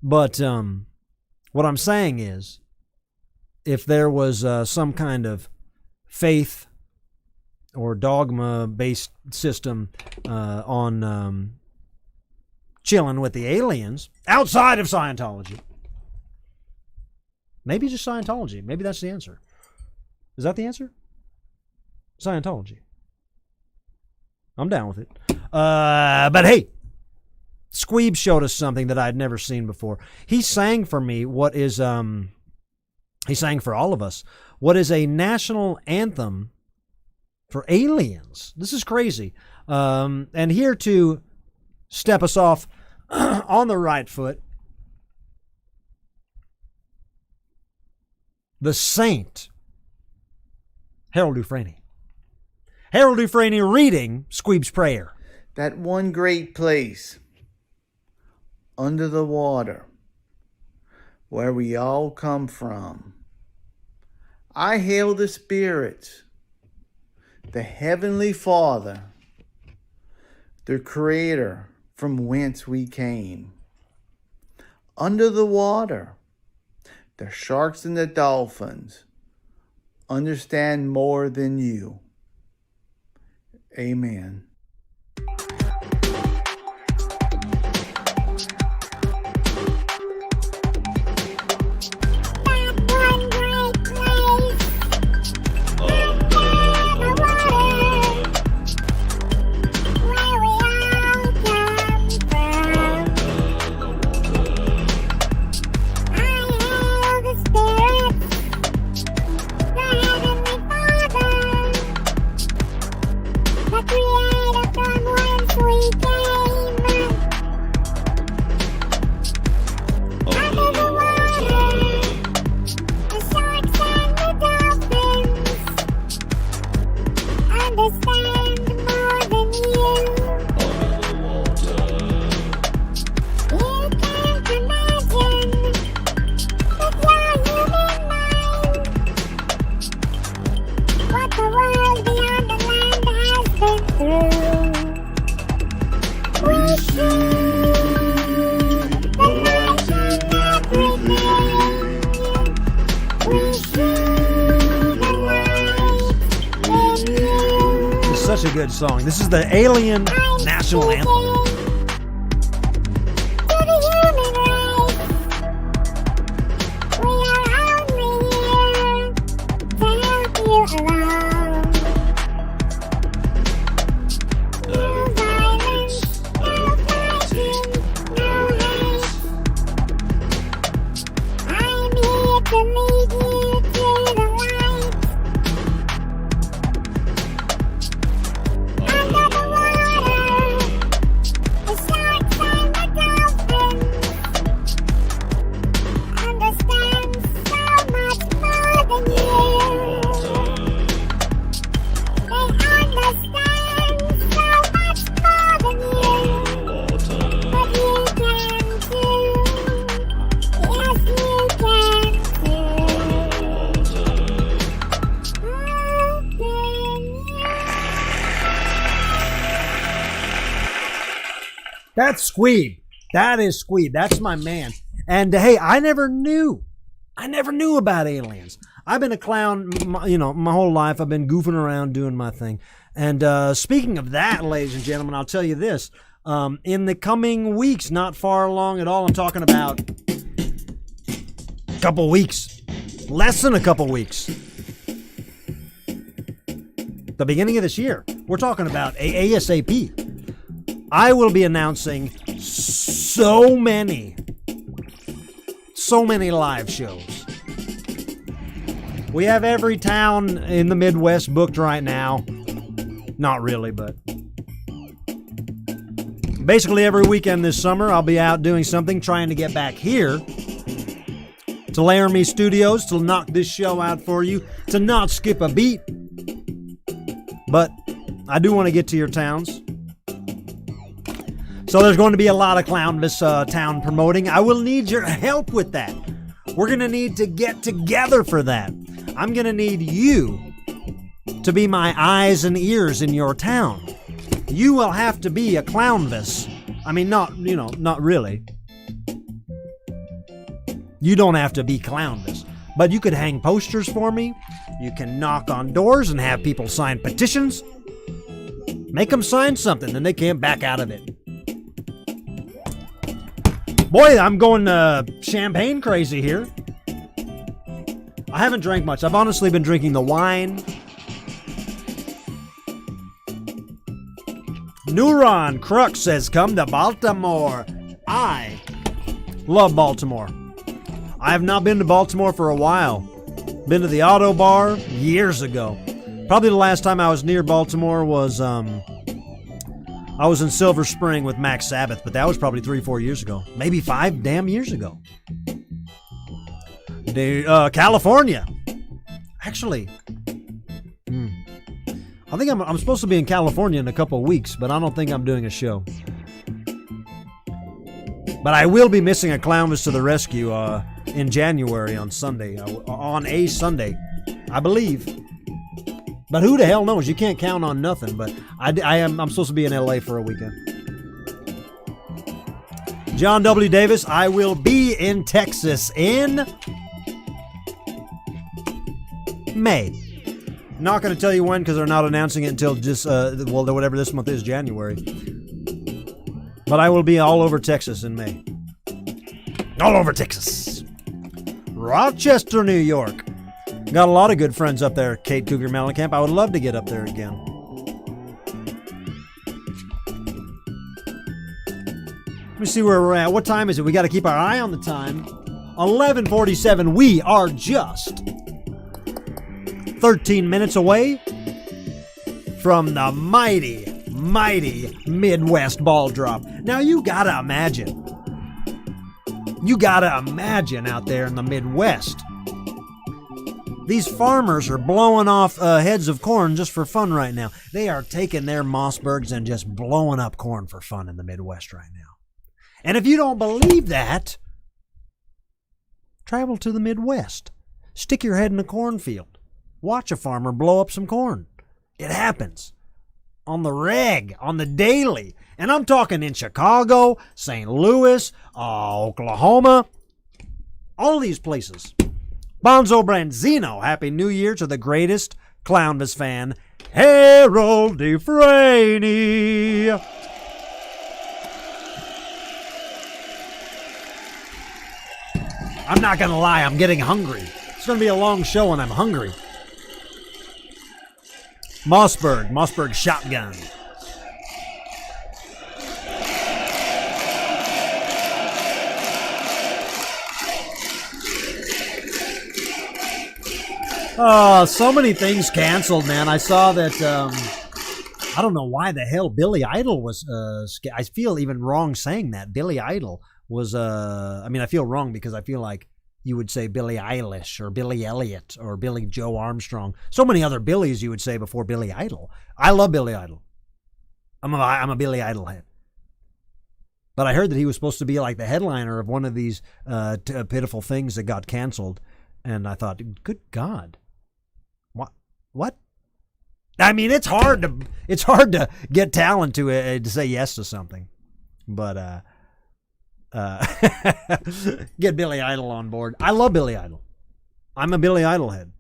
But what I'm saying is, if there was some kind of faith or dogma-based system on chilling with the aliens outside of Scientology, maybe just Scientology. Maybe that's the answer. Is that the answer? Scientology. I'm down with it. But hey, Squeeb showed us something that I'd never seen before. He sang for me what is, he sang for all of us, what is a national anthem for aliens. This is crazy. And here to step us off on the right foot, the Saint, Harold Dufresne. Harold Dufresne reading Squeeb's prayer. That one great place under the water where we all come from. I hail the spirits, the Heavenly Father, the Creator from whence we came. Under the water, the sharks and the dolphins understand more than you. Amen. Such a good song. This is the Alien National Anthem. That's Squeeb. That is Squeeb. That's my man. And hey, I never knew about aliens. I've been a clown, my whole life. I've been goofing around doing my thing. And speaking of that, ladies and gentlemen, I'll tell you this. In the coming weeks, not far along at all, I'm talking about a couple weeks. Less than a couple weeks. The beginning of this year. We're talking about ASAP. I will be announcing so many live shows. We have every town in the Midwest booked right now. Not really, but basically every weekend this summer I'll be out doing something, trying to get back here to Laramie Studios to knock this show out for you, to not skip a beat. But I do want to get to your towns. So there's going to be a lot of Clownvis town promoting. I will need your help with that. We're going to need to get together for that. I'm going to need you to be my eyes and ears in your town. You will have to be a Clownvis. I mean, not really. You don't have to be Clownvis. But you could hang posters for me. You can knock on doors and have people sign petitions. Make them sign something, then they can't back out of it. Boy, I'm going champagne crazy here. I haven't drank much. I've honestly been drinking the wine. Neuron Crux says, come to Baltimore. I love Baltimore. I have not been to Baltimore for a while. Been to the Auto Bar years ago. Probably the last time I was near Baltimore was, I was in Silver Spring with Max Sabbath, but that was probably 3-4 years ago. Maybe 5 damn years ago. California. Actually, I think I'm supposed to be in California in a couple of weeks, but I don't think I'm doing a show. But I will be missing a Clownvis to the Rescue in January on Sunday. On a Sunday, I believe. But who the hell knows? You can't count on nothing. But I'm supposed to be in LA for a weekend. John W. Davis, I will be in Texas in May. Not going to tell you when because they're not announcing it until just, whatever this month is, January. But I will be all over Texas in May. All over Texas. Rochester, New York. Got a lot of good friends up there, Kate Cougar Mellencamp. I would love to get up there again. Let me see where we're at. What time is it? We got to keep our eye on the time. 11:47. We are just 13 minutes away from the mighty, mighty Midwest ball drop. Now you gotta imagine. You gotta imagine out there in the Midwest. These farmers are blowing off heads of corn just for fun right now. They are taking their Mossbergs and just blowing up corn for fun in the Midwest right now. And if you don't believe that, travel to the Midwest. Stick your head in a cornfield. Watch a farmer blow up some corn. It happens. On the reg, on the daily. And I'm talking in Chicago, St. Louis, Oklahoma, all these places. Bonzo Branzino, Happy New Year to the greatest Clownvis fan, Harold Defraney. I'm not going to lie, I'm getting hungry. It's going to be a long show and I'm hungry. Mossberg shotgun. So many things canceled, man. I saw that, I don't know why the hell Billy Idol was, I feel even wrong saying that. Billy Idol was, I feel wrong because I feel like you would say Billie Eilish or Billy Elliot or Billy Joe Armstrong. So many other Billies you would say before Billy Idol. I love Billy Idol. I'm a Billy Idol head. But I heard that he was supposed to be like the headliner of one of these pitiful things that got canceled. And I thought, good God. What? I mean, it's hard to get talent to say yes to something. But get Billy Idol on board. I love Billy Idol. I'm a Billy Idol head.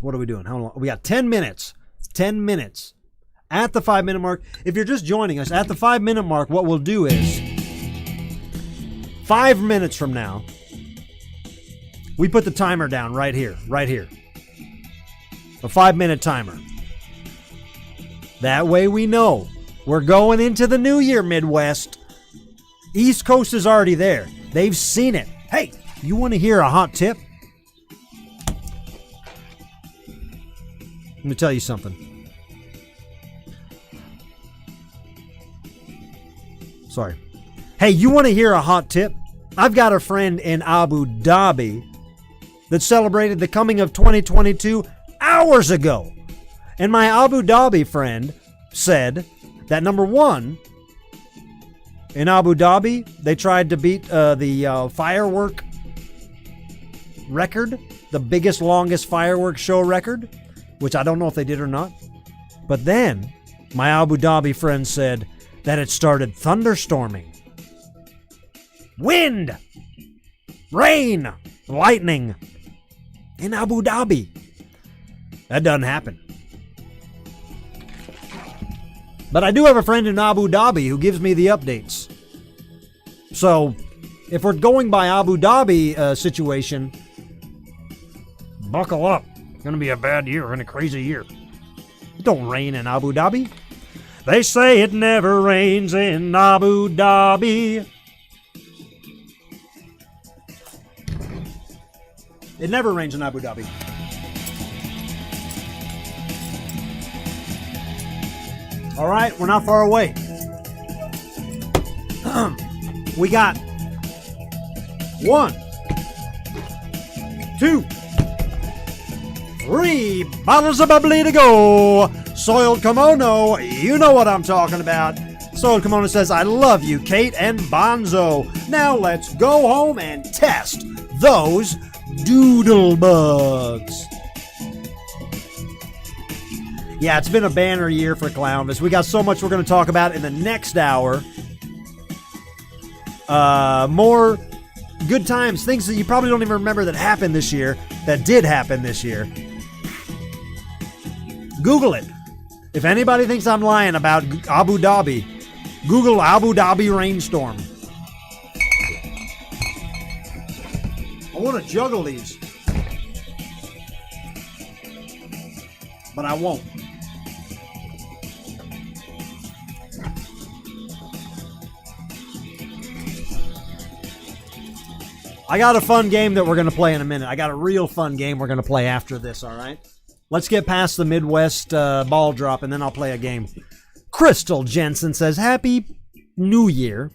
What are we doing? How long? We got 10 minutes. 10 minutes. At the 5-minute mark. If you're just joining us, at the 5-minute mark, what we'll do is 5 minutes from now, we put the timer down right here. Right here. A 5-minute timer. That way we know we're going into the new year, Midwest. East Coast is already there. They've seen it. Hey, you want to hear a hot tip? Let me tell you something. Sorry. Hey, you want to hear a hot tip? I've got a friend in Abu Dhabi that celebrated the coming of 2022 hours ago. And my Abu Dhabi friend said that number one, in Abu Dhabi, they tried to beat the firework record, the biggest, longest fireworks show record, which I don't know if they did or not. But then my Abu Dhabi friend said that it started thunderstorming. Wind, rain, lightning in Abu Dhabi. That doesn't happen. But I do have a friend in Abu Dhabi who gives me the updates. So, if we're going by Abu Dhabi situation, buckle up. It's going to be a bad year and a crazy year. It don't rain in Abu Dhabi. They say it never rains in Abu Dhabi. It never rains in Abu Dhabi. All right, we're not far away. We got 1, 2, 3 bottles of bubbly to go. Soiled Kimono, you know what I'm talking about. Soiled Kimono says, I love you, Kate and Bonzo. Now let's go home and test those doodle bugs. Yeah, it's been a banner year for Clownvis. We got so much we're going to talk about in the next hour. More good times, things that you probably don't even remember that happened this year, that did happen this year. Google it. If anybody thinks I'm lying about Abu Dhabi, Google Abu Dhabi rainstorm. I want to juggle these, but I won't. I got a fun game that we're going to play in a minute. I got a real fun game we're going to play after this, all right? Let's get past the Midwest ball drop, and then I'll play a game. Crystal Jensen says, Happy New Year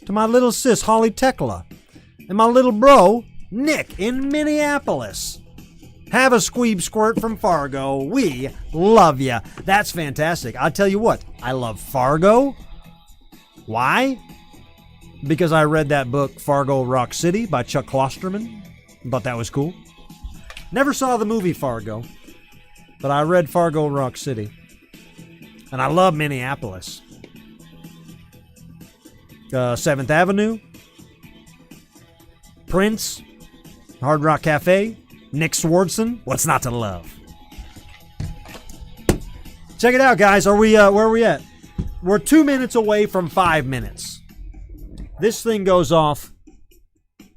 to my little sis, Holly Tekla, and my little bro, Nick, in Minneapolis. Have a squeeb squirt from Fargo. We love ya. That's fantastic. I'll tell you what, I love Fargo. Why? Because I read that book, Fargo Rock City, by Chuck Klosterman. Thought that was cool. Never saw the movie Fargo, but I read Fargo Rock City. And I love Minneapolis. 7th Avenue, Prince, Hard Rock Cafe, Nick Swardson. What's not to love? Check it out, guys. Where are we at? We're 2 minutes away from 5 minutes. This thing goes off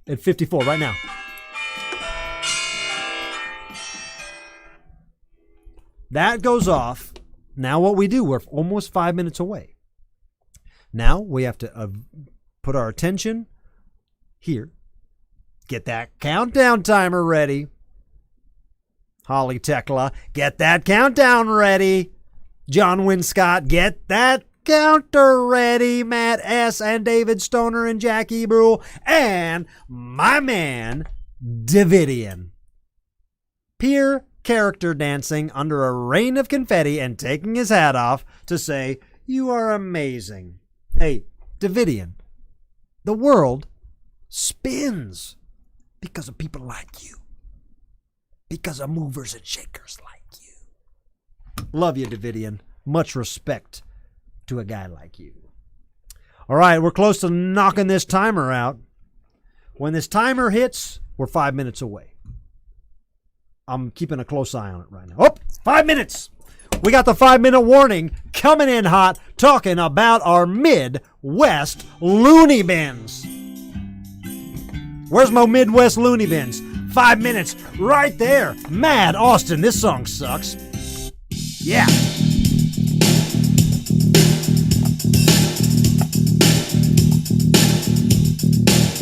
at 54 right now. That goes off. Now what we do, we're almost 5 minutes away. Now we have to put our attention here. Get that countdown timer ready. Holly Tekla, get that countdown ready. John Winscott, get that counter ready. Matt S. and David Stoner and Jackie Brule and my man Davidian. Pure character dancing under a rain of confetti and taking his hat off to say, you are amazing. Hey, Davidian, the world spins because of people like you. Because of movers and shakers like you. Love you, Davidian. Much respect to a guy like you. All right, we're close to knocking this timer out. When this timer hits, we're 5 minutes away. I'm keeping a close eye on it right now. Oh, 5 minutes. We got the 5-minute warning coming in hot, talking about our Midwest loony bins. Where's my Midwest loony bins? 5 minutes right there. Mad Austin, this song sucks. Yeah.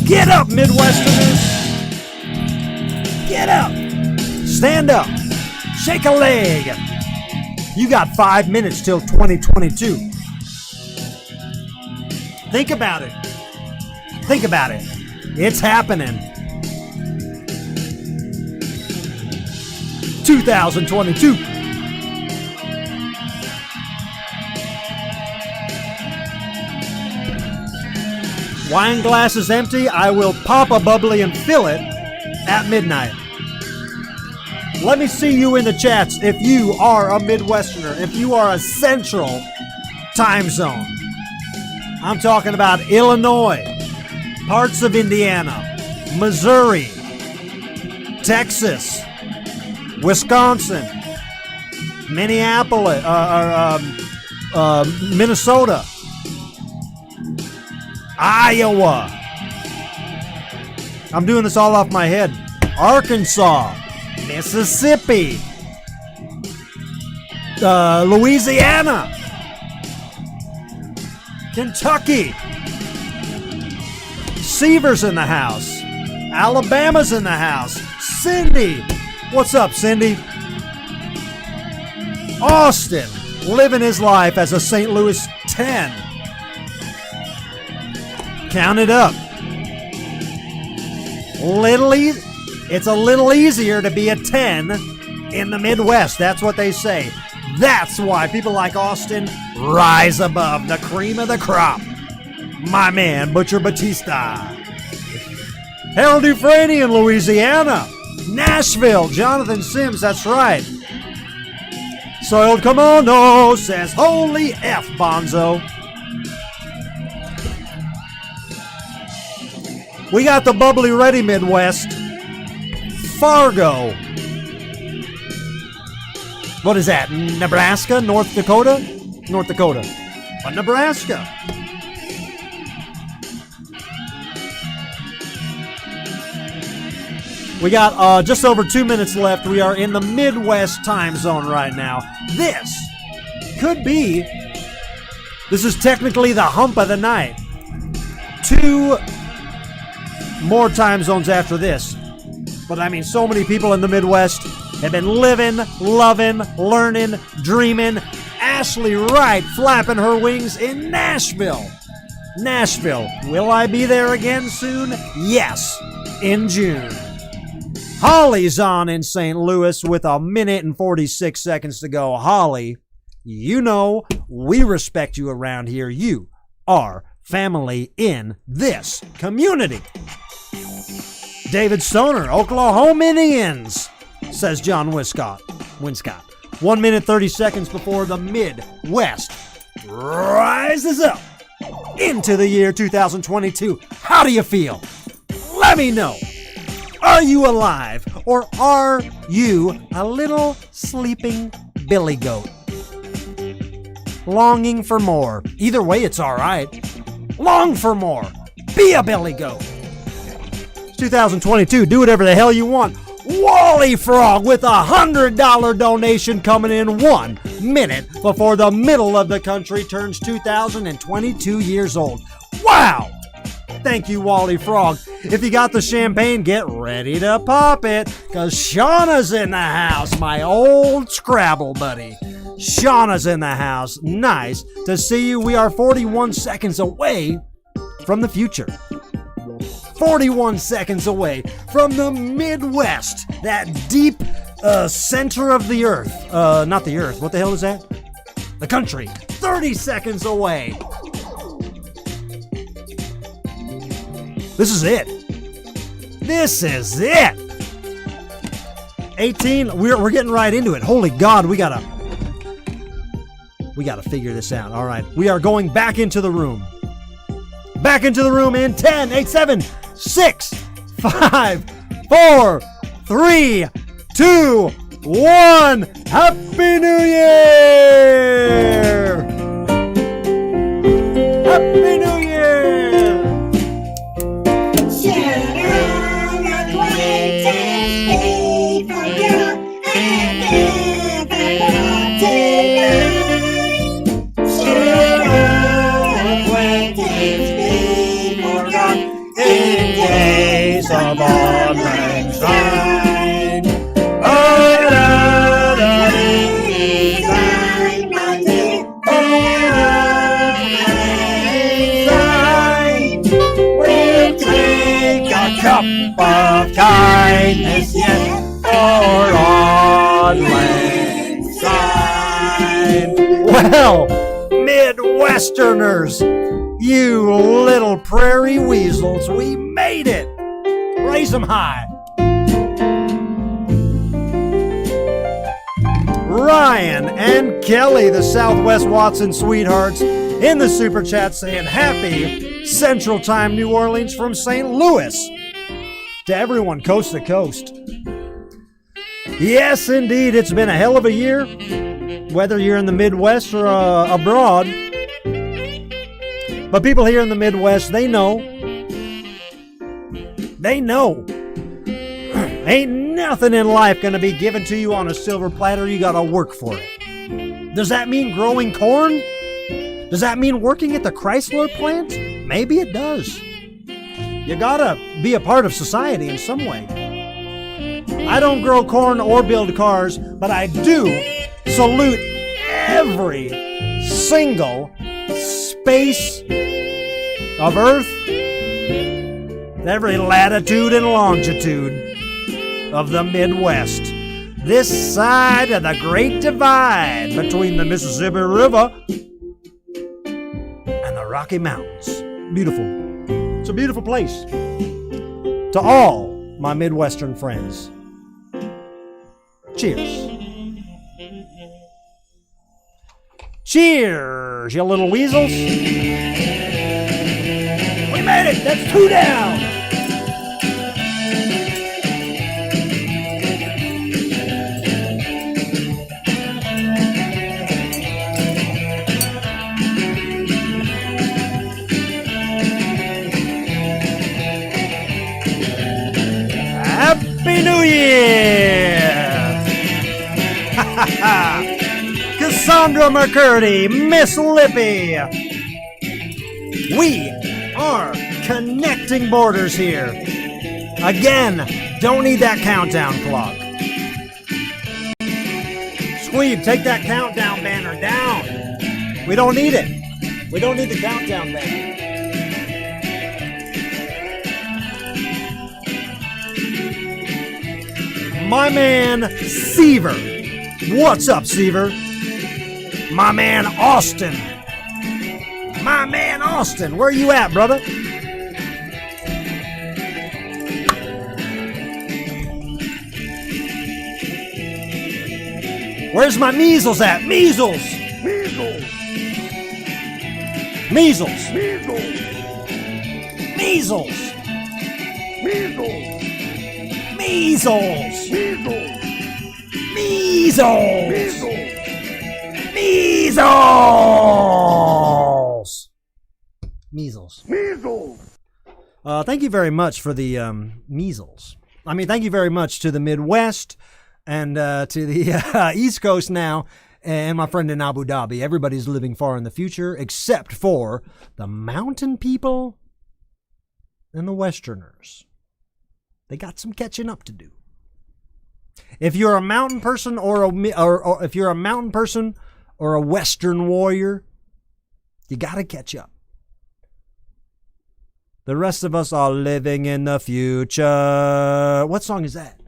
Get up, Midwesterners. Get up. Stand up. Shake a leg. You got 5 minutes till 2022. Think about it. Think about it. It's happening. 2022. Wine glass is empty. I will pop a bubbly and fill it at midnight. Let me see you in the chats if you are a Midwesterner, if you are a central time zone. I'm talking about Illinois, parts of Indiana, Missouri, Texas, Wisconsin, Minneapolis, Minnesota, Iowa. I'm doing this all off my head. Arkansas, Mississippi, Louisiana, Kentucky, Seaver's in the house, Alabama's in the house, Cindy, what's up, Cindy? Austin, living his life as a St. Louis 10. Count it up. It's a little easier to be a 10 in the Midwest. That's what they say. That's why people like Austin rise above the cream of the crop. My man, Butcher Batista. Harold Dufresne in Louisiana. Nashville, Jonathan Sims, that's right. Soiled Kimono says, holy F, Bonzo. We got the bubbly ready, Midwest. Fargo. What is that? Nebraska? North Dakota? North Dakota. But Nebraska. We got just over 2 minutes left. We are in the Midwest time zone right now. This is technically the hump of the night. 2 more time zones after this. But I mean, so many people in the Midwest have been living, loving, learning, dreaming. Ashley Wright flapping her wings in Nashville. Nashville. Will I be there again soon? Yes, in June. Holly's on in St. Louis with 1 minute and 46 seconds to go. Holly, you know we respect you around here. You are family in this community. David Stoner, Oklahoma Indians, says John Winscott. 1 minute 30 seconds before the Midwest rises up into the year 2022. How do you feel? Let me know. Are you alive, or are you a little sleeping billy goat? Longing for more. Either way, it's all right. Long for more. Be a billy goat. It's 2022. Do whatever the hell you want. Wally Frog with $100 donation coming in 1 minute before the middle of the country turns 2022 years old. Wow! Thank you, Wally Frog. If you got the champagne, get ready to pop it, because Shauna's in the house, my old Scrabble buddy. Shauna's in the house. Nice to see you. We are 41 seconds away from the future. 41 seconds away from the Midwest, that deep center of the earth. Not the earth. What the hell is that? The country. 30 seconds away. This is it. This is it. 18. We're getting right into it. Holy God, we got We got to figure this out. All right. We are going back into the room. Back into the room in 10, 8, 7, 6, 5, 4, 3, 2, 1. Happy New Year! Happy New Year! Should all acquaintance be forgot and never brought to mind? Should all acquaintance be forgot in days of Auld Lang Syne? Oh, Syne, my dear, we'll take a cup of kindness yet for Auld Lang Syne. Well, Midwesterners, you little prairie weasels, we made it. Raise them high. Ryan and Kelly, the Southwest Watson sweethearts, in the super chat saying happy Central Time New Orleans from St. Louis to everyone coast to coast. Yes, indeed, it's been a hell of a year, whether you're in the Midwest or abroad. But people here in the Midwest, they know. They know. Ain't nothing in life gonna be given to you on a silver platter. You gotta work for it. Does that mean growing corn? Does that mean working at the Chrysler plant? Maybe it does. You gotta be a part of society in some way. I don't grow corn or build cars, but I do salute every single space of Earth, every latitude and longitude of the Midwest. This side of the Great Divide between the Mississippi River and the Rocky Mountains. Beautiful. It's a beautiful place. To all my Midwestern friends, cheers. Cheers, you little weasels. We made it. That's 2 down. Happy New Year! Cassandra McCurdy, Miss Lippy. We are connecting borders here. Again, don't need that countdown clock. Squeeb, take that countdown banner down. We don't need it. We don't need the countdown banner. My man, Seaver. What's up, Seaver? My man, Austin. My man, Austin. Where you at, brother? Where's my measles at? Measles! Measles! Measles! Measles! Measles! Measles! Measles! Measles! Measles! Measles! Measles! Measles! Thank you very much for the measles. I mean, thank you very much to the Midwest and to the East Coast now, and my friend in Abu Dhabi. Everybody's living far in the future, except for the mountain people and the Westerners. They got some catching up to do. If you're a mountain person or if you're a mountain person or a Western warrior, you got to catch up. The rest of us are living in the future. What song is that?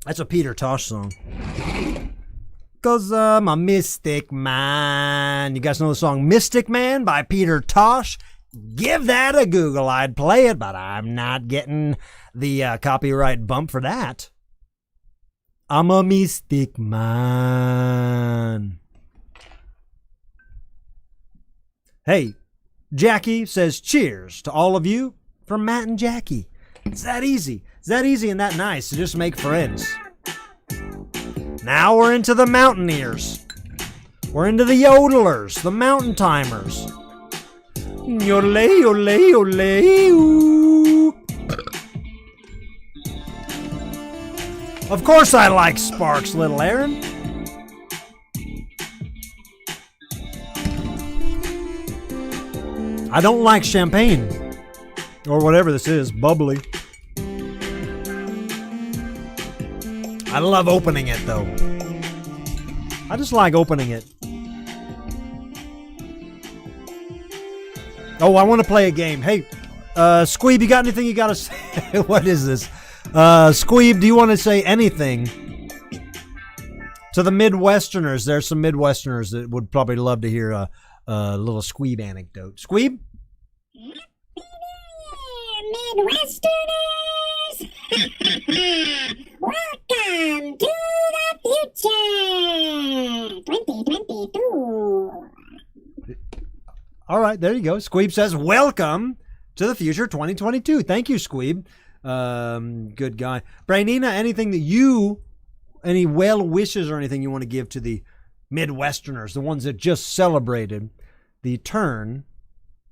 That's a Peter Tosh song. 'Cause I'm a mystic man. You guys know the song Mystic Man by Peter Tosh? Give that a Google. I'd play it, but I'm not getting the copyright bump for that. I'm a mystic man. Hey, Jackie says cheers to all of you from Matt and Jackie. It's that easy. It's that easy and that nice to just make friends. Now we're into the mountaineers. We're into the yodelers, the mountain timers. Yodel, yodel, yodel, ooh. Of course I like Sparks, little Aaron. I don't like champagne. Or whatever this is, bubbly. I love opening it, though. I just like opening it. Oh, I want to play a game. Hey, Squeeb, you got anything you got to say? What is this? Squeeb, do you want to say anything to the Midwesterners? There's some Midwesterners that would probably love to hear a little Squeeb anecdote. Squeeb? Midwesterners! Welcome to the future! 2022. All right, there you go. Squeeb says, welcome to the future 2022. Thank you, Squeeb. Good guy. Brainina, anything that any well wishes or anything you want to give to the Midwesterners, the ones that just celebrated the turn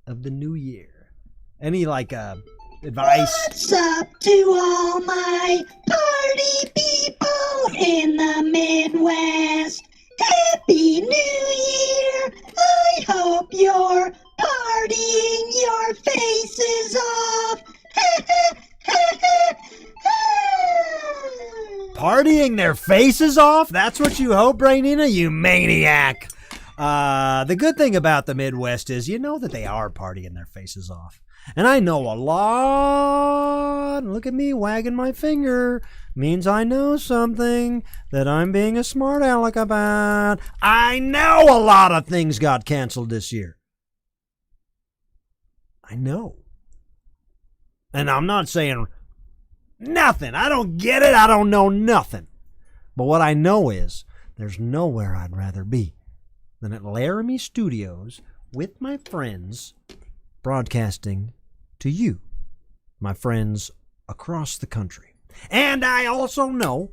of the new year? Any, advice? What's up to all my party people in the Midwest? Happy New Year! I hope you're partying your faces off! Partying their faces off? That's what you hope, Brainina, you maniac! The good thing about the Midwest is you know that they are partying their faces off. And I know a lot. Look at me wagging my finger. Means I know something that I'm being a smart aleck about. I know a lot of things got canceled this year. I know. And I'm not saying nothing. I don't get it. I don't know nothing. But what I know is there's nowhere I'd rather be than at Laramie Studios with my friends broadcasting to you, my friends across the country. And I also know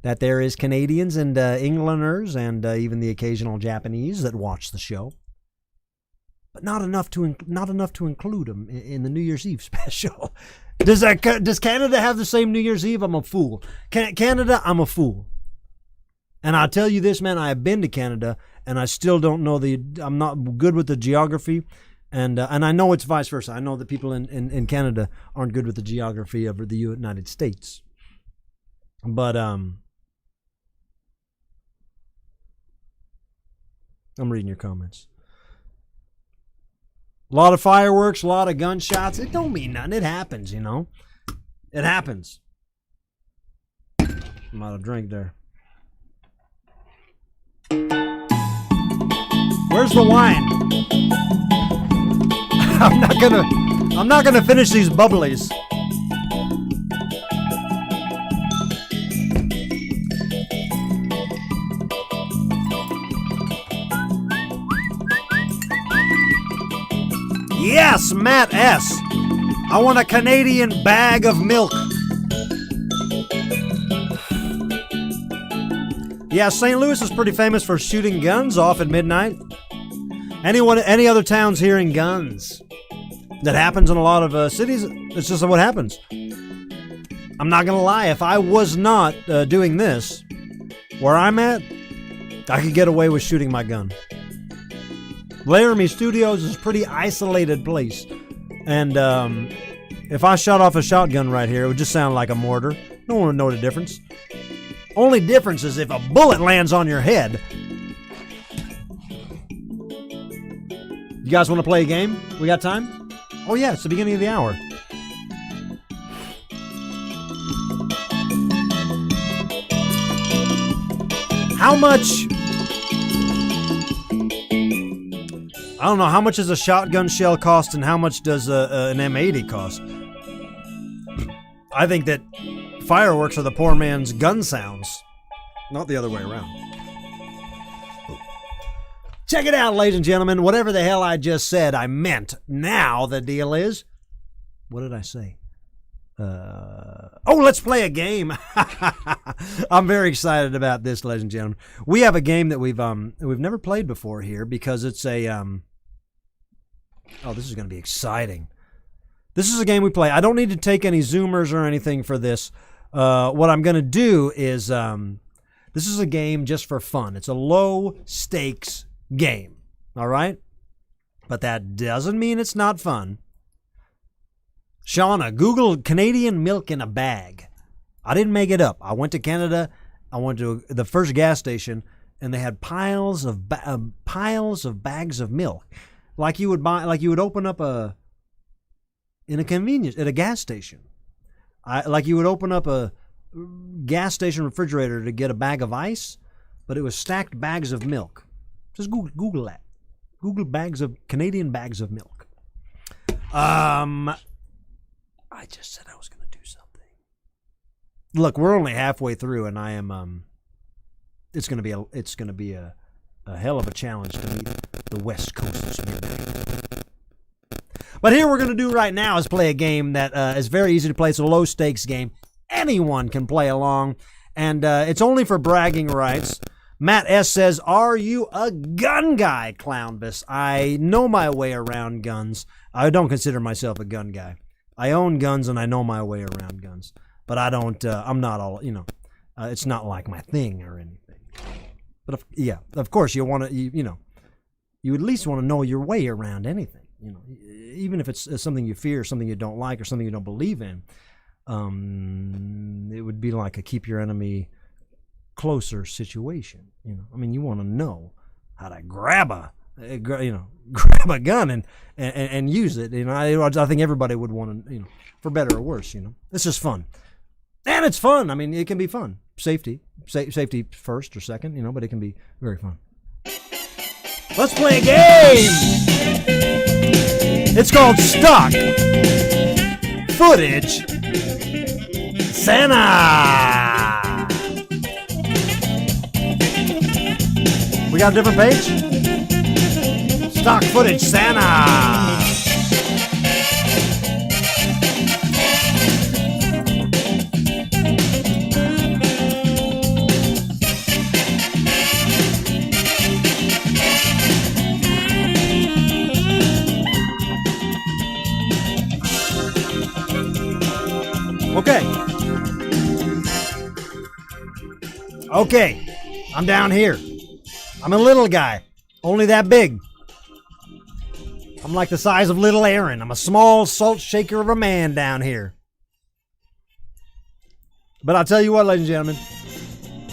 that there is Canadians and Englanders and even the occasional Japanese that watch the show, but not enough to include them in the New Year's Eve special. Does Canada have the same New Year's Eve? I'm a fool. Canada, I'm a fool. And I'll tell you this, man, I have been to Canada, and I still don't know I'm not good with the geography. And I know it's vice versa. I know that people in Canada aren't good with the geography of the United States. But I'm reading your comments. A lot of fireworks, a lot of gunshots. It don't mean nothing. It happens, you know. It happens. I'm out of drink there. Where's the wine? I'm not gonna finish these bubblies. Yes, Matt S. I want a Canadian bag of milk. Yeah, St. Louis is pretty famous for shooting guns off at midnight. Any other towns hearing guns? That happens in a lot of cities. It's just what happens. I'm not going to lie. If I was not doing this, where I'm at, I could get away with shooting my gun. Laramie Studios is a pretty isolated place. And if I shot off a shotgun right here, it would just sound like a mortar. No one would know the difference. Only difference is if a bullet lands on your head. You guys want to play a game? We got time? Oh yeah, it's the beginning of the hour. How much? I don't know. How much does a shotgun shell cost, and how much does an M80 cost? I think that fireworks are the poor man's gun sounds, not the other way around. Check it out, ladies and gentlemen. Whatever the hell I just said, I meant. Now the deal is, what did I say? Let's play a game. I'm very excited about this, ladies and gentlemen. We have a game that we've never played before here because it's a this is going to be exciting. This is a game we play. I don't need to take any Zoomers or anything for this. What I'm going to do is this is a game just for fun. It's a low stakes game. All right? But that doesn't mean it's not fun. Shauna, Google Canadian milk in a bag. I didn't make it up. I went to Canada. I went to the first gas station, and they had piles of bags of milk, like you would open up at a gas station. Like you would open up a gas station refrigerator to get a bag of ice, but it was stacked bags of milk. Just Google that. Google Canadian bags of milk. I just said I was going to do something. Look, we're only halfway through, and I am. It's going to be a hell of a challenge to meet the West Coast's midnight. But here we're going to do right now is play a game that is very easy to play. It's a low stakes game. Anyone can play along, and it's only for bragging rights. Matt S. says, "Are you a gun guy, Clownvis?" I know my way around guns. I don't consider myself a gun guy. I own guns and I know my way around guns, but I don't. I'm not all. It's not like my thing or anything. But of course, you want to. You at least want to know your way around anything. Even if it's something you fear, something you don't like, or something you don't believe in. It would be like a keep your enemy closer situation. You want to know how to grab a gun and use it. I think everybody would want to, for better or worse. It's just fun, and it's fun. It can be fun. Safety first or second, but it can be very fun. Let's play a game. It's called Stock Footage Santa. We got a different page? Stock Footage Santa. Okay, I'm down here. I'm a little guy, only that big. I'm like the size of little Aaron. I'm a small salt shaker of a man down here. But I'll tell you what, ladies and gentlemen.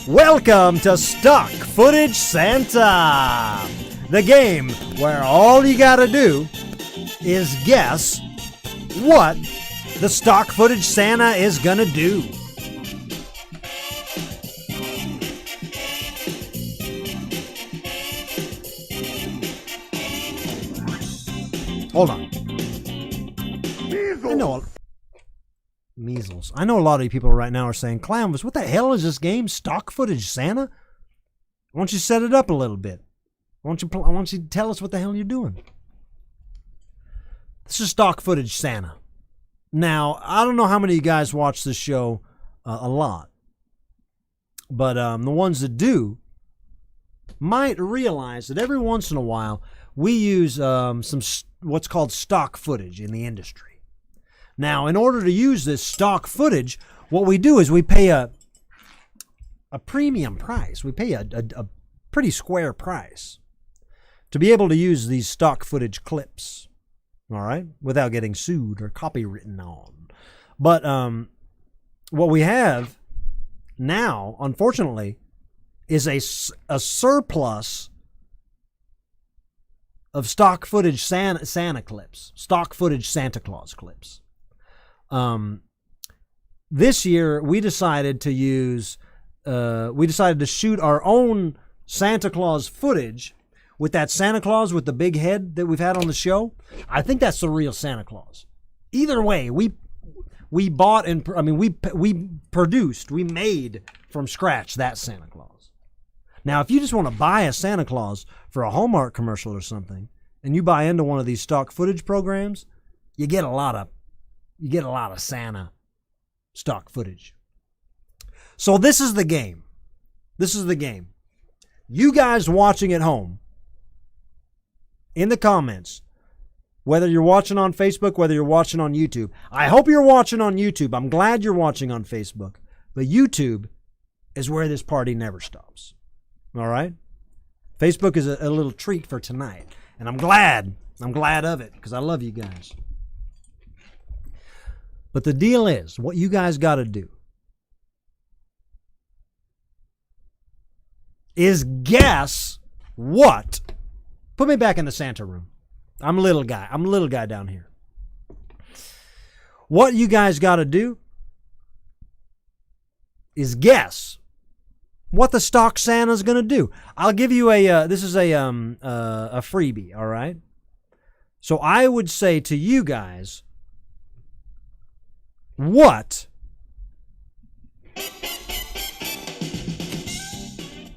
Welcome to Stock Footage Santa, the game where all you gotta do is guess what the stock footage Santa is gonna do. Hold on. Measles. I know a lot of you people right now are saying, Clownvis, what the hell is this game? Stock Footage Santa? Why don't you set it up a little bit? Why don't you tell us what the hell you're doing? This is Stock Footage Santa. Now, I don't know how many of you guys watch this show a lot. But the ones that do might realize that every once in a while we use what's called stock footage in the industry. Now, in order to use this stock footage, what we do is we pay a premium price. We pay a pretty square price to be able to use these stock footage clips, all right, without getting sued or copywritten on. But what we have now, unfortunately, is a surplus of stock footage Santa clips, stock footage Santa Claus clips. This year we decided to shoot our own Santa Claus footage with that Santa Claus with the big head that we've had on the show. I think that's the real Santa Claus. Either way, we bought we made from scratch that Santa Claus. Now, if you just want to buy a Santa Claus for a Hallmark commercial or something, and you buy into one of these stock footage programs, you get a lot of Santa stock footage. So this is the game. This is the game. You guys watching at home, in the comments, whether you're watching on Facebook, whether you're watching on YouTube. I hope you're watching on YouTube. I'm glad you're watching on Facebook. But YouTube is where this party never stops. All right? Facebook is a little treat for tonight. And I'm glad of it because I love you guys. But the deal is, what you guys got to do is guess what. Put me back in the Santa room. I'm a little guy. I'm a little guy down here. What you guys got to do is guess what the stock Santa's going to do. I'll give you this is a freebie, all right? So I would say to you guys, what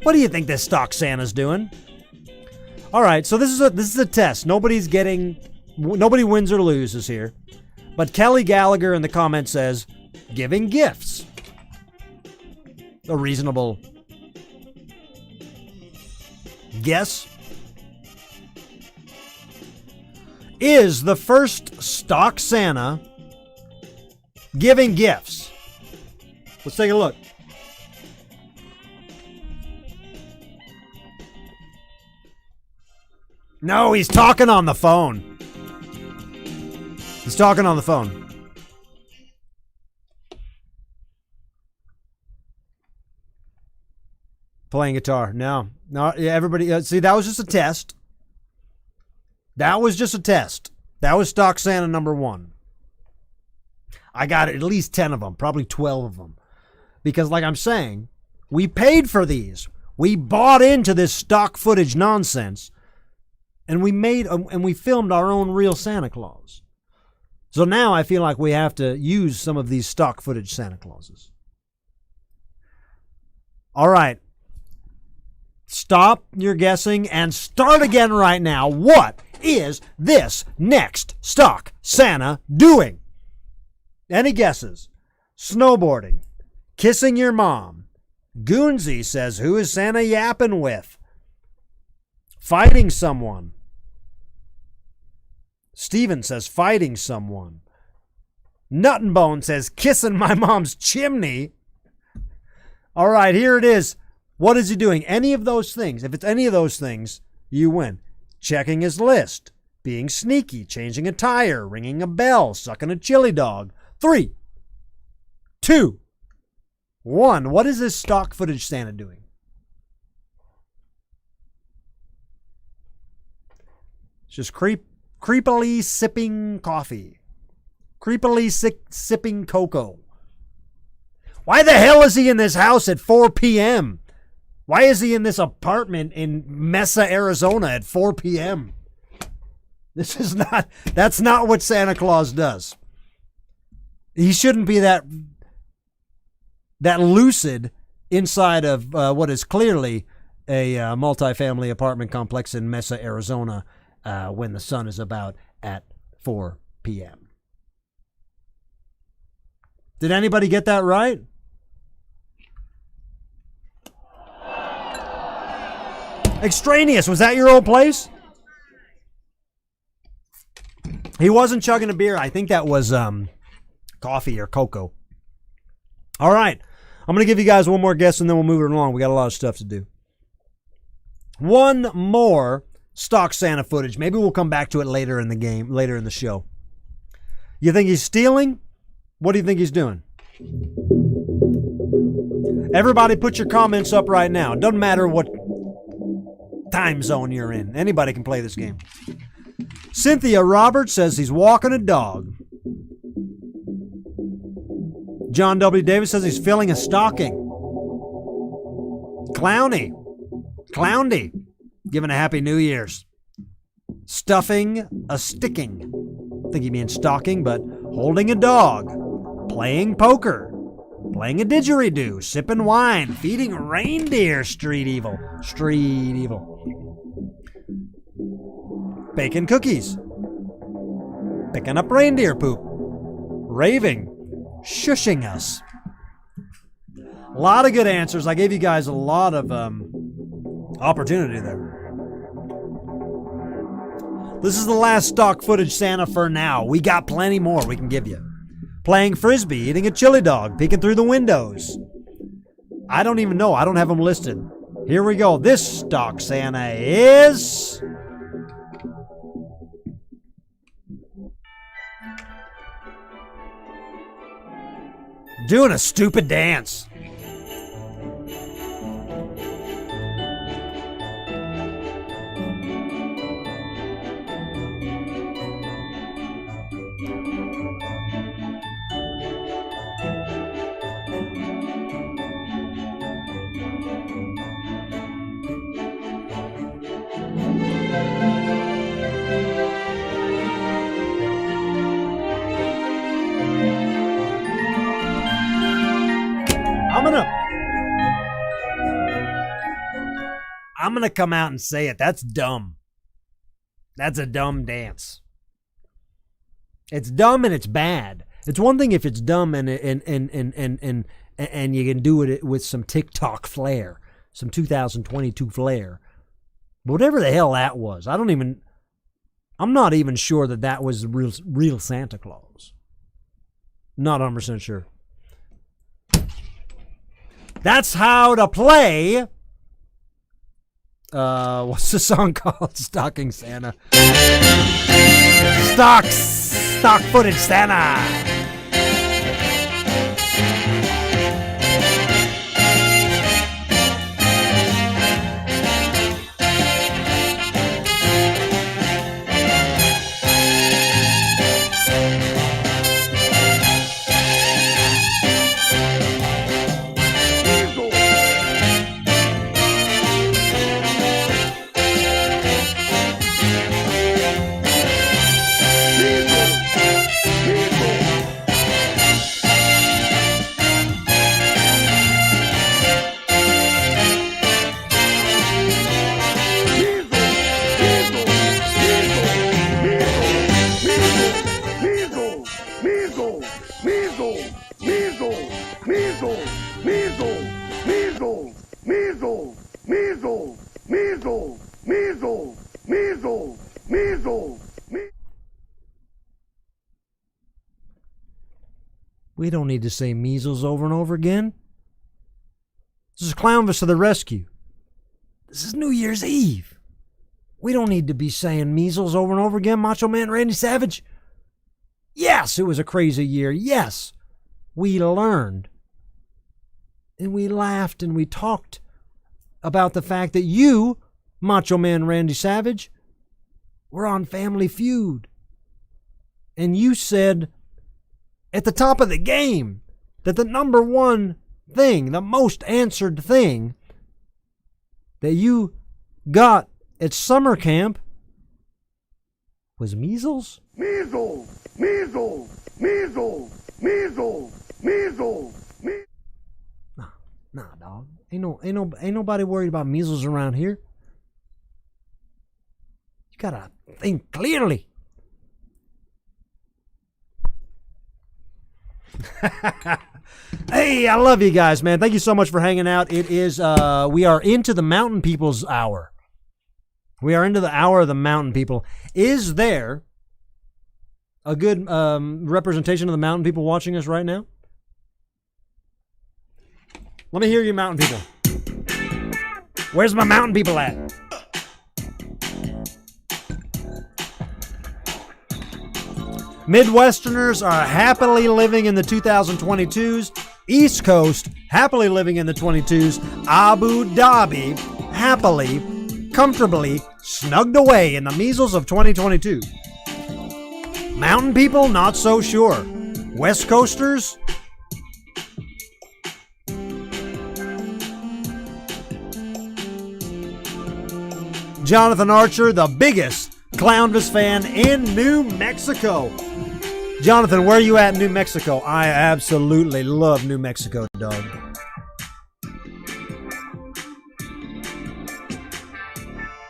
do you think this stock Santa's doing? All right, so this is a test. Nobody wins or loses here. But Kelly Gallagher in the comments says, giving gifts. A reasonable guess. Is the first stock Santa giving gifts? Let's take a look. No, he's talking on the phone. He's talking on the phone. Playing guitar. No, everybody. See, that was just a test. That was just a test. That was stock Santa number 1. I got at least 10 of them, probably 12 of them. Because like I'm saying, we paid for these. We bought into this stock footage nonsense. And we filmed our own real Santa Claus. So now I feel like we have to use some of these stock footage Santa Clauses. All right. Stop your guessing and start again right now. What is this next stock Santa doing? Any guesses? Snowboarding. Kissing your mom. Goonsy says, who is Santa yapping with? Fighting someone. Steven says, fighting someone. Nut and Bone says, kissing my mom's chimney. All right, here it is. What is he doing? Any of those things. If it's any of those things, you win. Checking his list. Being sneaky. Changing a tire. Ringing a bell. Sucking a chili dog. 3, 2, 1. What is this stock footage Santa doing? It's just creepily sipping coffee. Creepily sipping cocoa. Why the hell is he in this house at 4 p.m.? Why is he in this apartment in Mesa, Arizona at 4 p.m.? That's not what Santa Claus does. He shouldn't be that lucid inside of what is clearly a multifamily apartment complex in Mesa, Arizona, when the sun is about at 4 p.m. Did anybody get that right? Extraneous, was that your old place? He wasn't chugging a beer. I think that was coffee or cocoa. All right. I'm going to give you guys one more guess and then we'll move it along. We got a lot of stuff to do. One more stock Santa footage. Maybe we'll come back to it later in the game, later in the show. You think he's stealing? What do you think he's doing? Everybody put your comments up right now. It doesn't matter what time zone you're in. Anybody can play this game. Cynthia Roberts says he's walking a dog. John W. Davis says he's filling a stocking. Clowndy, giving a Happy New Year's. Stuffing a sticking. I think he means stocking, but holding a dog. Playing poker. Playing a didgeridoo, sipping wine, feeding reindeer, street evil. Street evil. Baking cookies. Picking up reindeer poop. Raving. Shushing us. A lot of good answers. I gave you guys a lot of opportunity there. This is the last stock footage Santa for now. We got plenty more we can give you. Playing frisbee, eating a chili dog, peeking through the windows. I don't even know. I don't have them listed. Here we go. This stock Santa is... doing a stupid dance. I'm gonna come out and say it. That's dumb. That's a dumb dance. It's dumb and it's bad. It's one thing if it's dumb and you can do it with some TikTok flair, some 2022 flair. But whatever the hell that was, I'm not even sure that was real Santa Claus. Not 100% sure. That's how to play. What's the song called? Stocking Santa. Stock footage Santa. We don't need to say measles over and over again. This is Clownvis to the rescue. This is New Year's Eve. We don't need to be saying measles over and over again, Macho Man Randy Savage. Yes, it was a crazy year. Yes, we learned. And we laughed and we talked about the fact that you, Macho Man Randy Savage, were on Family Feud. And you said at the top of the game that the number one thing, the most answered thing that you got at summer camp was measles? Measles! Measles! Measles! Measles! Measles! Nah, dog. Ain't nobody worried about measles around here. You gotta think clearly. Hey, I love you guys, man. Thank you so much for hanging out. It is, we are into the mountain people's hour. We are into the hour of the mountain people. Is there a good representation of the mountain people watching us right now? Let me hear you, mountain people. Where's my mountain people at? Midwesterners are happily living in the 2022s. East Coast, happily living in the 22s. Abu Dhabi, happily, comfortably, snugged away in the measles of 2022. Mountain people, not so sure. West Coasters, Jonathan Archer, the biggest Clownvis fan in New Mexico. Jonathan, where are you at in New Mexico? I absolutely love New Mexico, dog.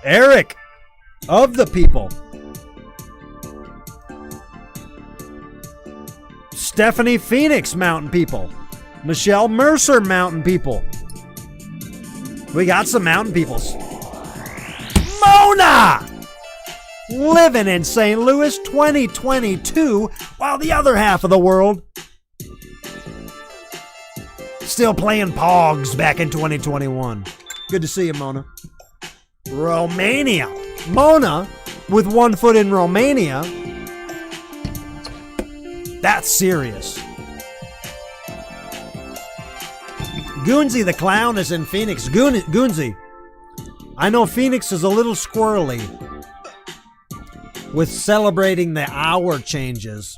Eric, of the people. Stephanie Phoenix, mountain people. Michelle Mercer, mountain people. We got some mountain peoples. Mona! Living in St. Louis 2022, while the other half of the world still playing Pogs back in 2021. Good to see you, Mona. Romania. Mona, with one foot in Romania. That's serious. Goonsy the Clown is in Phoenix. Goonsy, I know Phoenix is a little squirrely with celebrating the hour changes.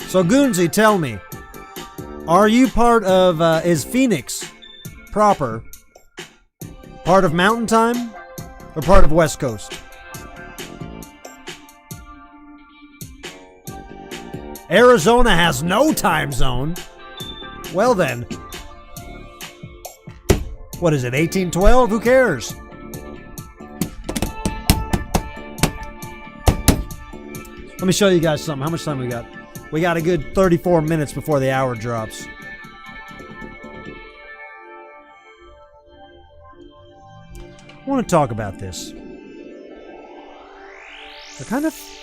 So Goonsy, tell me, are you part of, is Phoenix proper part of Mountain Time or part of West Coast? Arizona has no time zone. Well then, what is it, 1812? Who cares? Let me show you guys something. How much time we got? We got a good 34 minutes before the hour drops. I want to talk about this. It's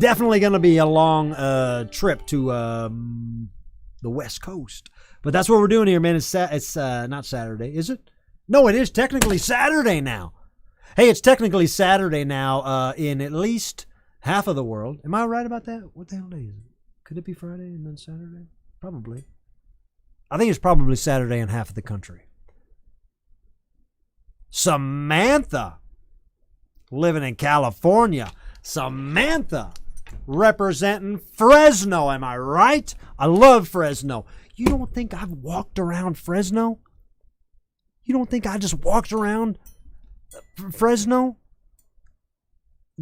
definitely going to be a long trip to the West Coast. But that's what we're doing here, man. It's not Saturday, is it? No, it is technically Saturday now. Hey, it's technically Saturday now in at least half of the world. Am I right about that? What the hell day is it? Could it be Friday and then Saturday? Probably. I think it's probably Saturday in half of the country. Samantha, living in California. Samantha, representing Fresno. Am I right? I love Fresno. You don't think I've walked around Fresno? You don't think I just walked around Fresno?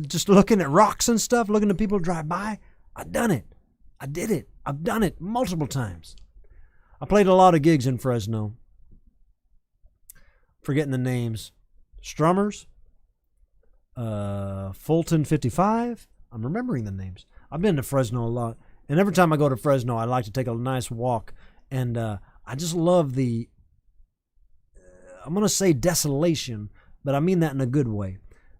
Just looking at rocks and stuff, looking at people drive by? I've done it. I did it. I've done it multiple times. I played a lot of gigs in Fresno. Forgetting the names. Strummers. Fulton 55. I'm remembering the names. I've been to Fresno a lot. And every time I go to Fresno, I like to take a nice walk. And I just love the, I'm going to say desolation, but I mean that in a good way.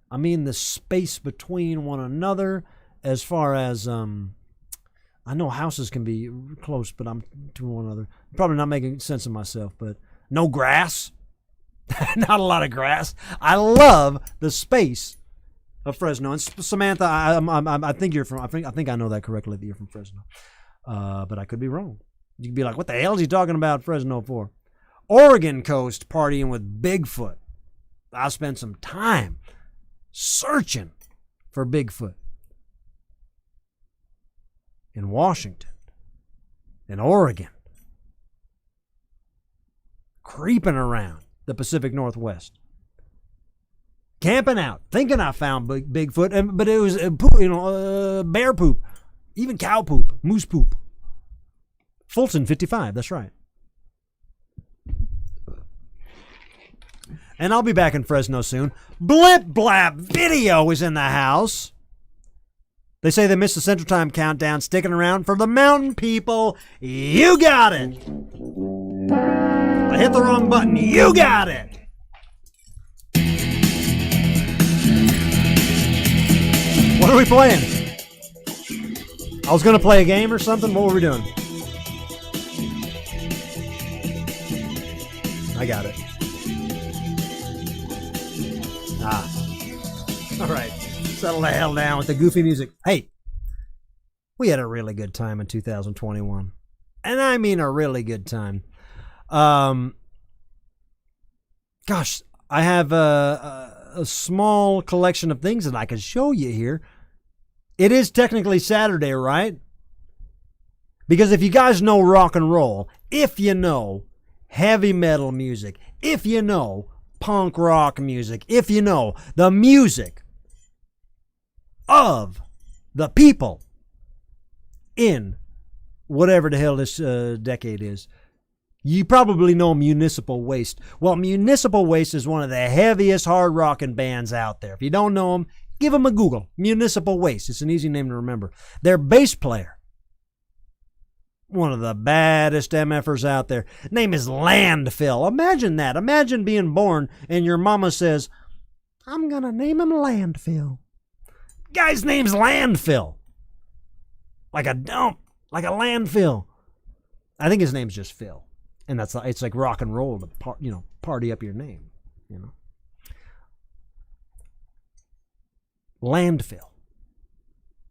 I mean the space between one another as far as, I know houses can be close, but I'm to one another. Probably not making sense of myself, but no grass. Not a lot of grass. I love the space of Fresno. And Samantha, I think you're from. I think I know that correctly. That you're from Fresno, but I could be wrong. You could be like, "What the hell is he talking about Fresno for?" Oregon coast partying with Bigfoot. I spent some time searching for Bigfoot in Washington, in Oregon, creeping around the Pacific Northwest, camping out, thinking I found Bigfoot, but it was bear poop, even cow poop, moose poop. Fulton 55, that's right. And I'll be back in Fresno soon. Blip Blap Video is in the house. They say they missed the Central Time countdown, sticking around for the mountain people. You got it. I hit the wrong button. You got it. What are we playing? I was going to play a game or something. What were we doing? I got it. All right. Settle the hell down with the goofy music. Hey, we had a really good time in 2021. And I mean a really good time. Gosh, I have a small collection of things that I can show you here. It is technically Saturday, right? Because if you guys know rock and roll, if you know heavy metal music, if you know punk rock music, if you know the music of the people in whatever the hell this decade is. You probably know Municipal Waste. Well, Municipal Waste is one of the heaviest hard rocking bands out there. If you don't know them, give them a Google. Municipal Waste. It's an easy name to remember. Their bass player, one of the baddest MFers out there, name is Landfill. Imagine that. Imagine being born and your mama says, I'm going to name him Landfill. Guy's name's Landfill. Like a dump. Like a landfill. I think his name's just Phil. And it's like rock and roll to party up your name, you know. Landfill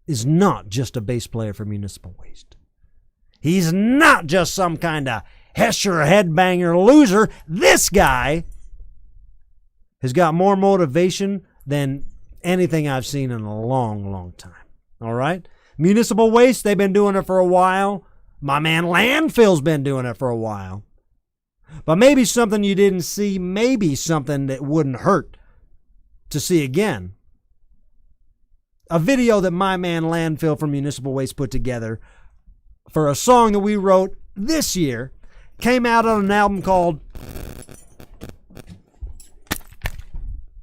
is not just a bass player for Municipal Waste. He's not just some kind of Hesher headbanger loser. This guy has got more motivation than anything I've seen in a long, long time. All right? Municipal Waste, they've been doing it for a while. My man Landfill's been doing it for a while. But maybe something you didn't see, maybe something that wouldn't hurt to see again. A video that my man Landfill from Municipal Waste put together for a song that we wrote this year, came out on an album called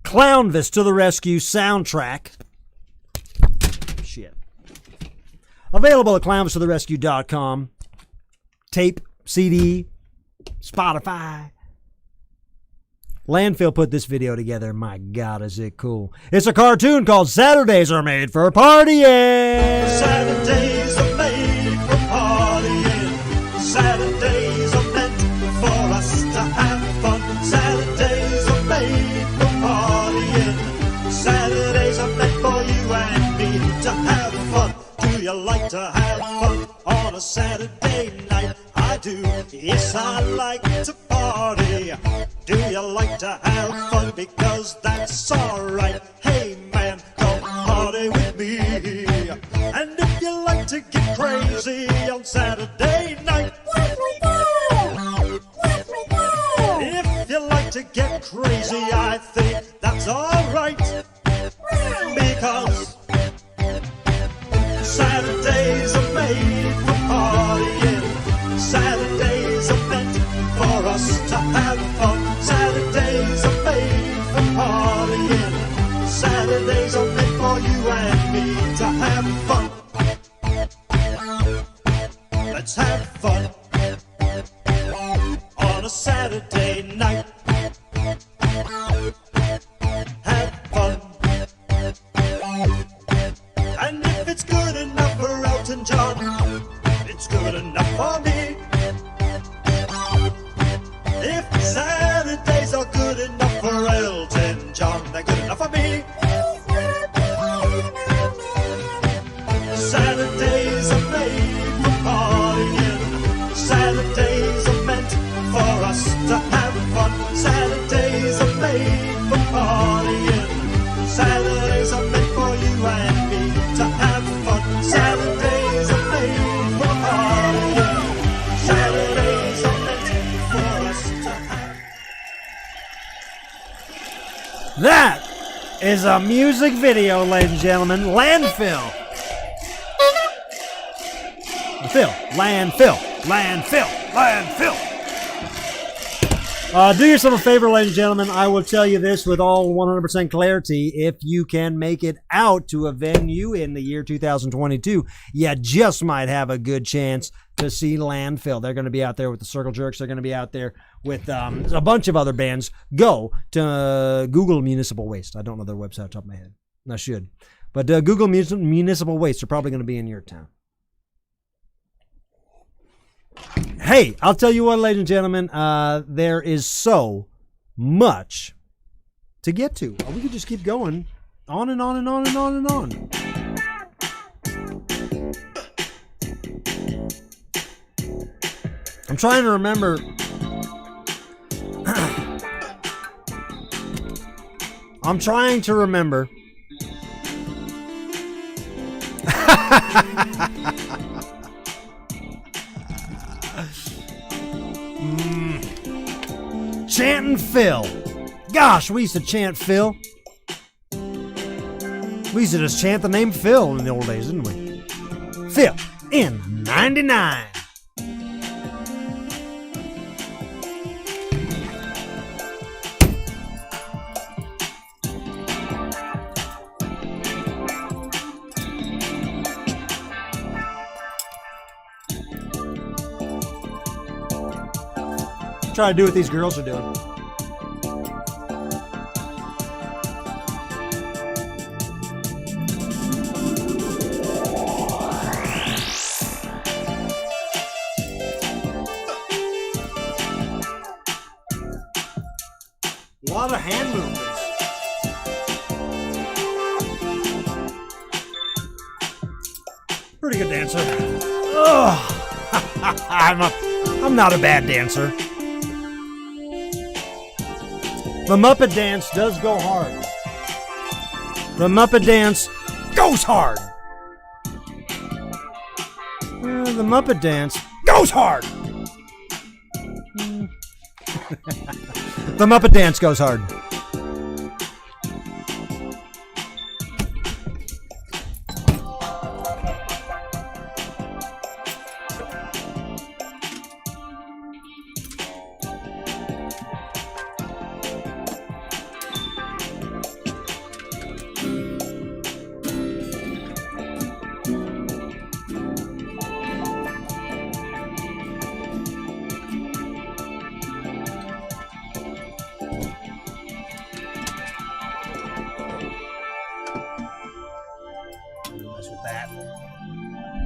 Clownvis to the Rescue Soundtrack. Shit. Available at clownvistotherescue.com. Tape, CD, Spotify. Landfill put this video together. My God, is it cool. It's a cartoon called Saturdays Are Made for Partying. Saturdays are made for partying. Saturdays are meant for us to have fun. Saturdays are made for partying. Saturdays are meant for you and me to have fun. Do you like to have fun on a Saturday night? I do. Yes, I like to party. Do you like to have fun? Because that's alright. Hey man, come party with me. And if you like to get crazy on Saturday night, what we do? What we do? If you like to get crazy, I think that's alright. Because Saturdays are made for partying. Saturdays are meant for us to have fun. Saturdays are made for partying. Saturdays are meant for you and me to have fun. Let's have fun on a Saturday night. Have fun. And if it's good enough for Elton John, it's good enough for me. If Saturdays are good enough for Elton John, they're good enough for me. Saturdays are made for partying. Saturdays are meant for us to have fun. Saturdays are made for partying. Saturdays are meant for you and me to have fun. Saturdays are made for partying. Saturdays are meant for us to have. That is a music video, ladies and gentlemen. Landfill. Landfill. Do yourself a favor, ladies and gentlemen. I will tell you this with all 100% clarity. If you can make it out to a venue in the year 2022, you just might have a good chance to see Landfill. They're going to be out there with the Circle Jerks. They're going to be out there with a bunch of other bands. Go to Google Municipal Waste. I don't know their website off the top of my head. I should. But Google Municipal Waste. They're probably going to be in your town. Hey, I'll tell you what, ladies and gentlemen, there is so much to get to. We could just keep going on and on and on and on and on. I'm trying to remember. I'm trying to remember. Chanting Phil. Gosh, we used to chant Phil. We used to just chant the name Phil in the old days, didn't we? Phil in 99. Try to do what these girls are doing. A lot of hand movements. Pretty good dancer. Ugh. I'm not a bad dancer. The Muppet Dance does go hard. The Muppet Dance goes hard. The Muppet Dance goes hard. The Muppet Dance goes hard.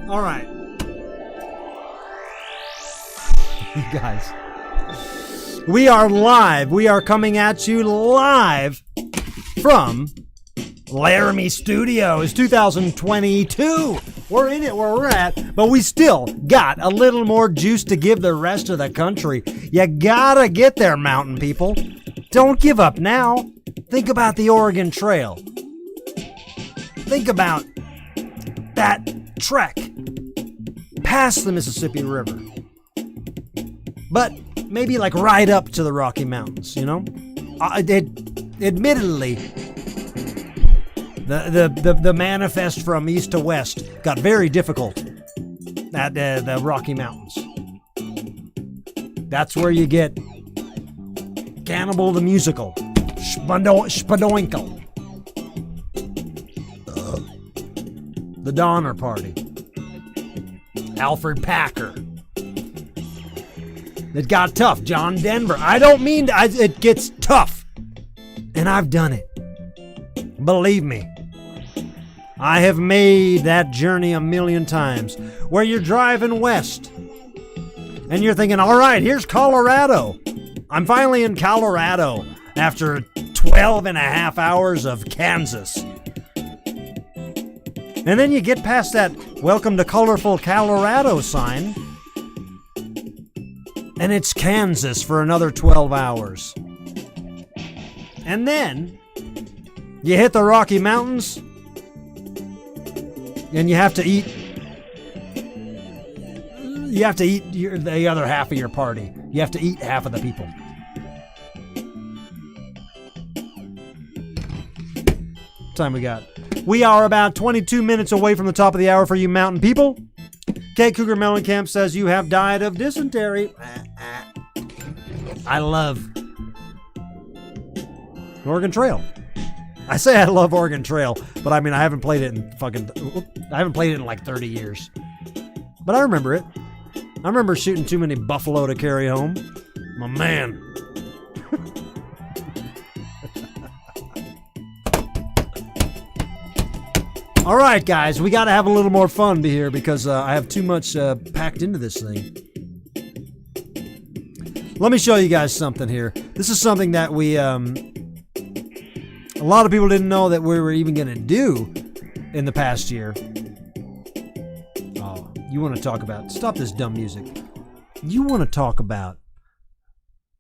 All right. You guys. We are live. We are coming at you live from Laramie Studios 2022. We're in it where we're at, but we still got a little more juice to give the rest of the country. You gotta get there, mountain people. Don't give up now. Think about the Oregon Trail. Think about that trek past the Mississippi River, but maybe like right up to the Rocky Mountains, you know? Admittedly, the manifest from east to west got very difficult at the Rocky Mountains. That's where you get Cannibal the Musical, Spadoinkle, the Donner Party, Alfred Packer. It got tough. John Denver. I don't mean it gets tough. And I've done it. Believe me. I have made that journey a million times. Where you're driving west. And you're thinking, all right, here's Colorado. I'm finally in Colorado after 12 and a half hours of Kansas. And then you get past that welcome to colorful Colorado sign, and it's Kansas for another 12 hours. And then you hit the Rocky Mountains, and you have to eat the other half of your party. You have to eat half of the people. What time we got? We are about 22 minutes away from the top of the hour for you mountain people. Kate Cougar Mellencamp says you have died of dysentery. I love Oregon Trail. I say I love Oregon Trail, but I mean I haven't played it in like 30 years. But I remember it. I remember shooting too many buffalo to carry home. My man. All right, guys, we got to have a little more fun here because I have too much packed into this thing. Let me show you guys something here. This is something that we, a lot of people didn't know that we were even going to do in the past year. Oh, you want to talk about, stop this dumb music. You want to talk about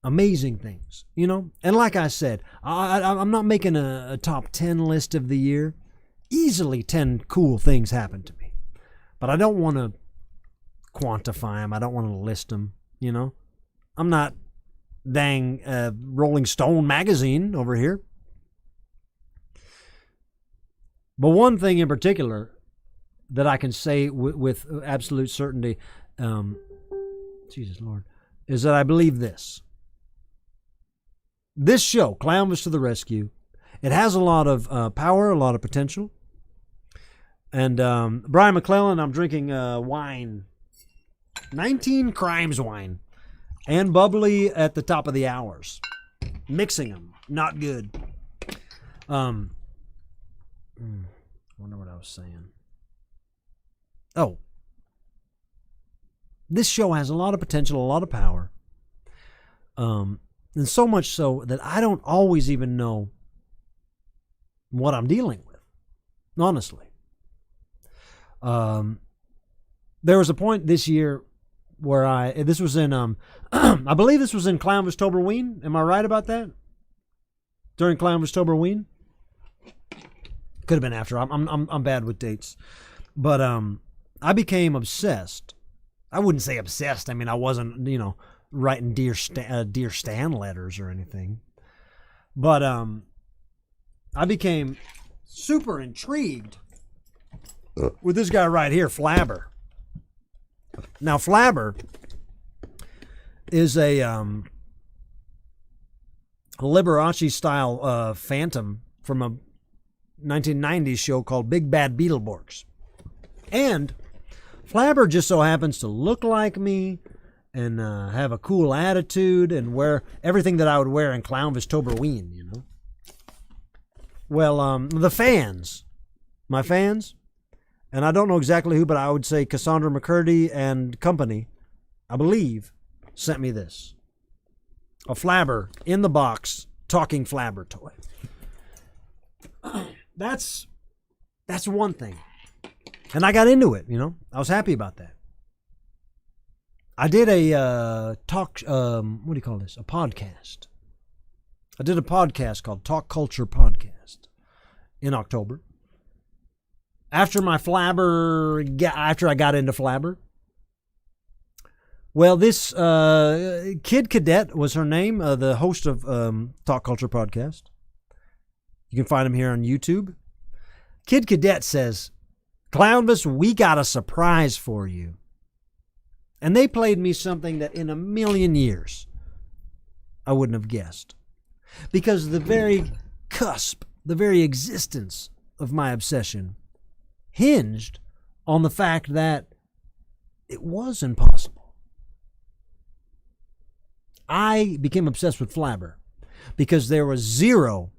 amazing things, you know? And like I said, I'm not making a top 10 list of the year. Easily 10 cool things happened to me. But I don't want to quantify them. I don't want to list them, you know? I'm not dang Rolling Stone magazine over here. But one thing in particular that I can say with absolute certainty, Jesus Lord, is that I believe this. This show, Clownvis to the Rescue, it has a lot of power, a lot of potential. And Brian McClellan, I'm drinking wine, 19 Crimes wine, and bubbly at the top of the hours. Mixing them, not good. Wonder what I was saying. Oh. This show has a lot of potential, a lot of power. And so much so that I don't always even know what I'm dealing with, honestly. There was a point this year where this was in, I believe this was in Clownvis Toberween. Am I right about that? During Clownvis Toberween? Could have been after. I'm bad with dates. But I became obsessed. I wouldn't say obsessed. I mean, I wasn't, writing Dear Stan letters or anything. But I became super intrigued with this guy right here, Flabber. Now, Flabber is a Liberace-style phantom from a 1990s show called Big Bad Beetleborgs. And Flabber just so happens to look like me and have a cool attitude and wear everything that I would wear in Clownvis Toberween, Well, the fans, my fans, and I don't know exactly who, but I would say Cassandra McCurdy and company, I believe, sent me this. A Flabber in the box, talking Flabber toy. That's one thing. And I got into it, I was happy about that. I did a talk, what do you call this? A podcast. I did a podcast called Talk Culture Podcast in October. After I got into Flabber. Well, this Kid Cadet was her name, the host of Talk Culture Podcast. You can find him here on YouTube. Kid Cadet says, Clownvis, we got a surprise for you. And they played me something that in a million years I wouldn't have guessed. Because the very cusp, the very existence of my obsession hinged on the fact that it was impossible. I became obsessed with Flabber because there was zero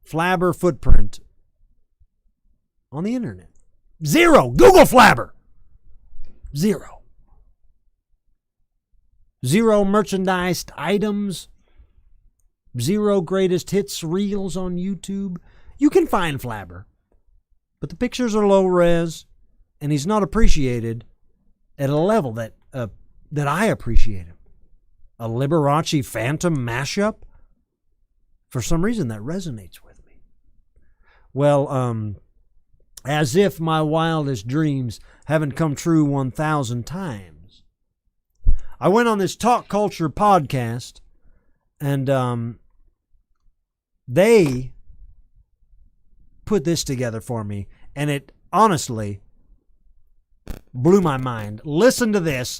Flabber footprint on the internet. Zero. Google Flabber. Zero. Zero merchandised items. Zero greatest hits reels on YouTube. You can find Flabber, but the pictures are low res, and he's not appreciated at a level that I appreciate him. A Liberace Phantom mashup? For some reason, that resonates with me. Well, as if my wildest dreams haven't come true 1,000 times, I went on this Talk Culture podcast, and they put this together for me, and it honestly blew my mind. Listen to this.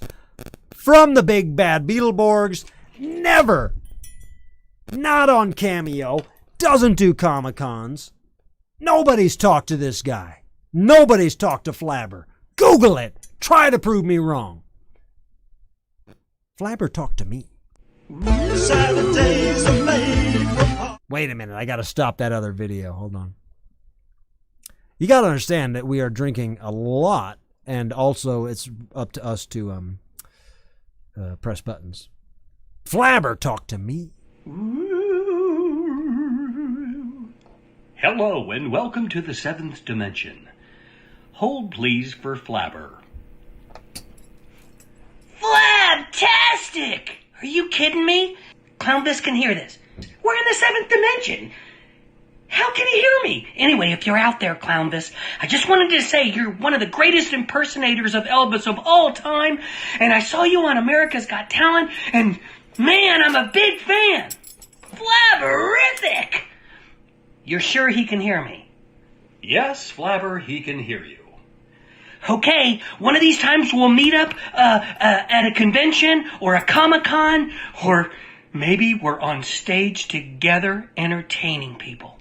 From the Big Bad Beetleborgs, never, not on Cameo, doesn't do Comic-Cons. Nobody's talked to this guy. Nobody's talked to Flabber. Google it. Try to prove me wrong. Flabber talked to me. Saturdays are made for... Wait a minute. I got to stop that other video. Hold on. You got to understand that we are drinking a lot, and also it's up to us to press buttons. Flabber talked to me. Hello and welcome to the 7th dimension. Hold please for Flabber. Flabtastic! Are you kidding me? Clownvis can hear this. We're in the 7th dimension. How can he hear me? Anyway, if you're out there, Clownvis, I just wanted to say you're one of the greatest impersonators of Elvis of all time, and I saw you on America's Got Talent, and man, I'm a big fan. Flabberific! You're sure he can hear me? Yes, Flabber, he can hear you. Okay, one of these times we'll meet up at a convention or a Comic-Con, or maybe we're on stage together entertaining people.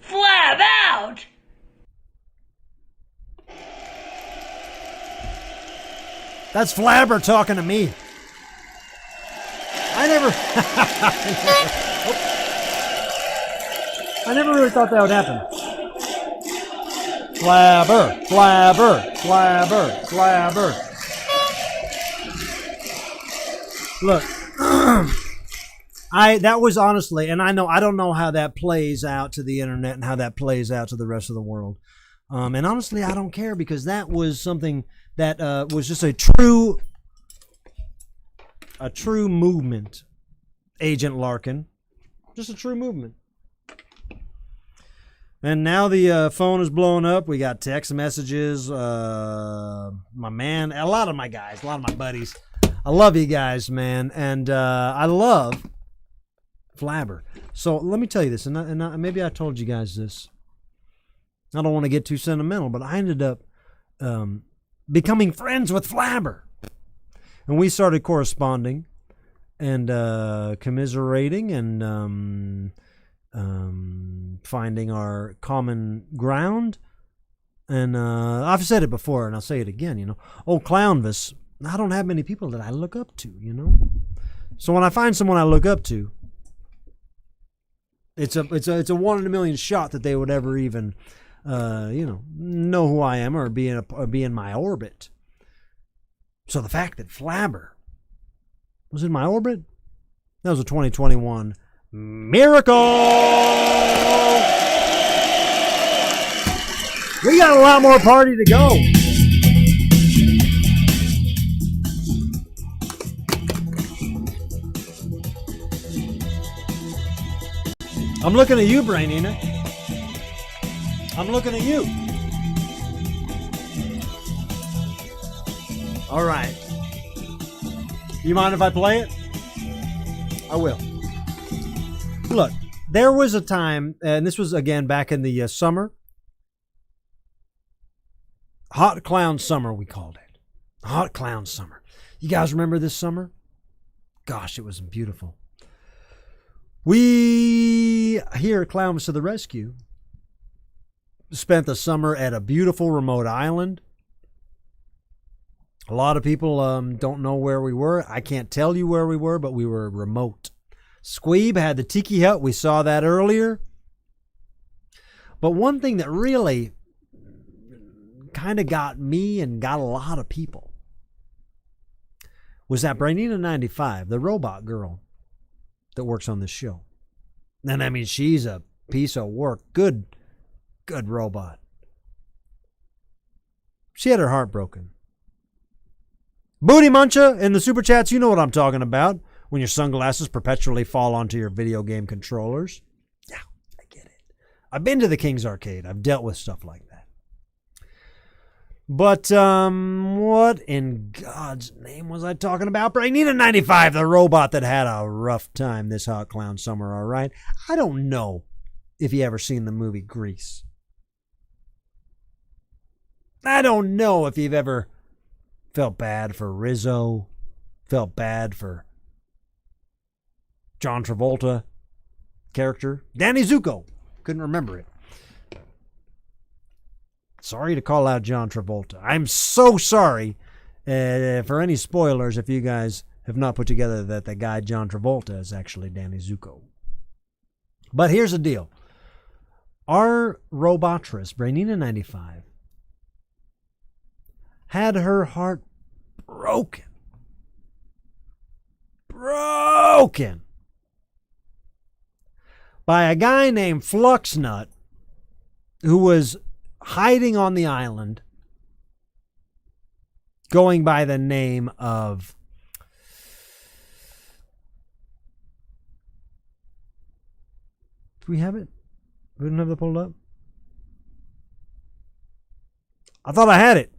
Flab out! That's Flabber talking to me. I never really thought that would happen. Flabber, Flabber, Flabber, Flabber. Look, that was honestly, and I don't know how that plays out to the internet and how that plays out to the rest of the world. And honestly, I don't care, because that was something that was just a true movement. Agent Larkin, just a true movement. And now the phone is blowing up. We got text messages. My man, a lot of my guys, a lot of my buddies. I love you guys, man, and I love Flabber. So let me tell you this, and maybe I told you guys this. I don't want to get too sentimental, but I ended up becoming friends with Flabber, and we started corresponding and commiserating and finding our common ground. And I've said it before, and I'll say it again. Old Clownvis, I don't have many people that I look up to. So when I find someone I look up to, it's a 1 in a million shot that they would ever even know who I am or be in my orbit. So the fact that Flabber was in my orbit, that was a 2021 miracle. We got a lot more party to go. I'm looking at you, Brainina. I'm looking at you. All right. You mind if I play it? I will. Look, there was a time, and this was again back in the summer. Hot Clown Summer, we called it. Hot Clown Summer. You guys remember this summer? Gosh, it was beautiful. We, here at Clownvis to the Rescue, spent the summer at a beautiful remote island. A lot of people don't know where we were. I can't tell you where we were, but we were remote. Squeeb had the tiki hut. We saw that earlier. But one thing that really kind of got me and got a lot of people was that Brainina 95, the robot girl that works on this show. And I mean, she's a piece of work. Good robot. She had her heart broken. Booty Muncha in the Super Chats, you know what I'm talking about. When your sunglasses perpetually fall onto your video game controllers. Yeah, I get it. I've been to the King's Arcade. I've dealt with stuff like that. But what in God's name was I talking about? Brainina 95, the robot that had a rough time this hot clown summer, all right? I don't know if you ever seen the movie Grease. I don't know if you've ever felt bad for Rizzo, felt bad for John Travolta character. Danny Zuko. Couldn't remember it. Sorry to call out John Travolta. I'm so sorry for any spoilers if you guys have not put together that the guy John Travolta is actually Danny Zuko. But here's the deal. Our robotress, Brainina 95, had her heart broken. Broken. By a guy named Fluxnut, who was hiding on the island, going by the name of do we have it? We didn't have it pulled up? I thought I had it.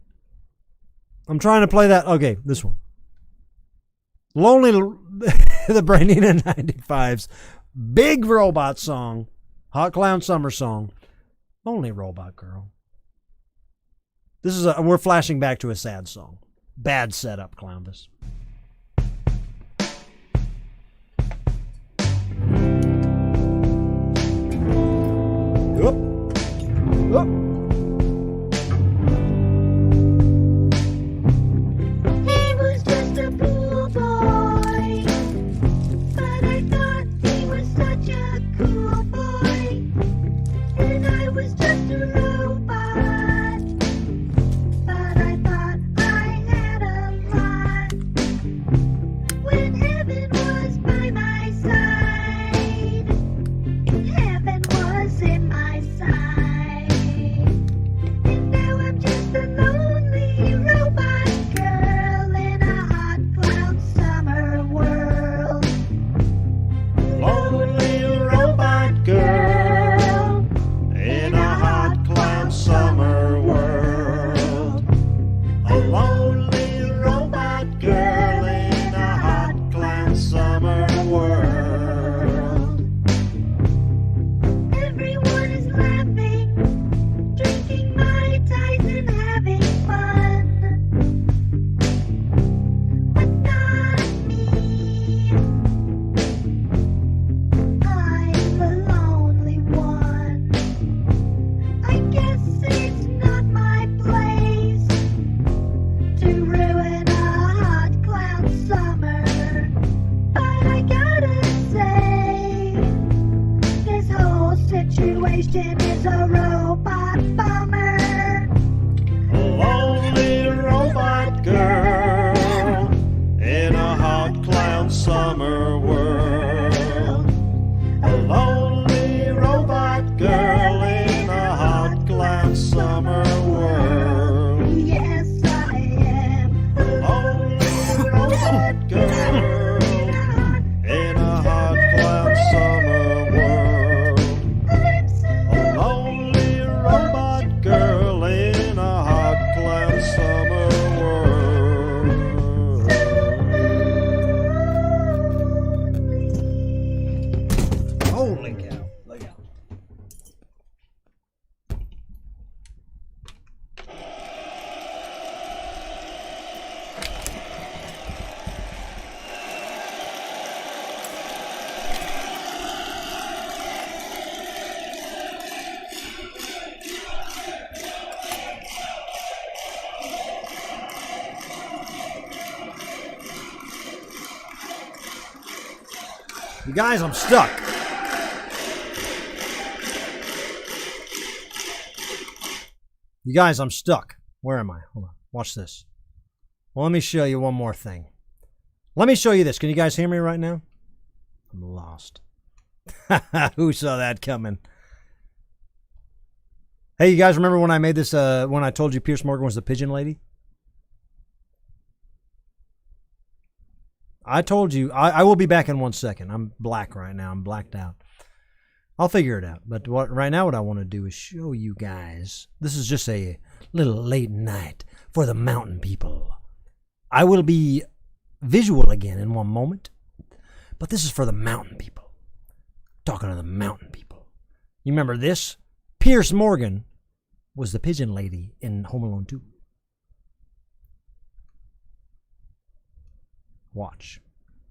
I'm trying to play that. Okay, this one. Lonely, the Brainina 95's big robot song, Hot Clown Summer song, Lonely Robot Girl. This is we're flashing back to a sad song. Bad setup, Clownvis. Whoop. Whoop. He was just a pool boy, but I thought he was such a cool boy. And I was just a robot, but I thought I had a lot. When heaven was by my side, heaven was in my side. And now I'm just a lonely robot girl in a hot cloud summer world. Lonely robot girl in a hot cloud summer world. A lonely robot girl in a hot cloud summer world. Everyone is laughing, drinking Mai Tais and having fun. But not me. I'm the lonely one. I guess it's not my place to ruin a hot cloud summer. But I gotta say, this whole situation is a robot bummer. A lonely robot girl in a hot cloud summer world. A lonely robot girl in a hot cloud summer world. Yes, I am. A lonely robot girl in a hot cloud summer world. I'm so A lonely robot girl in a hot cloud summer world. Holy cow. Look out. You guys, I'm stuck. You guys, I'm stuck. Where am I? Hold on. Watch this. Well, let me show you one more thing. Let me show you this. Can you guys hear me right now? I'm lost. Who saw that coming? Hey, you guys remember when I made this, when I told you Pierce Morgan was the pigeon lady? I told you, I will be back in 1 second. I'm black right now. I'm blacked out. I'll figure it out. But right now what I want to do is show you guys. This is just a little late night for the mountain people. I will be visual again in one moment. But this is for the mountain people. Talking to the mountain people. You remember this? Pierce Morgan was the pigeon lady in Home Alone 2. Watch.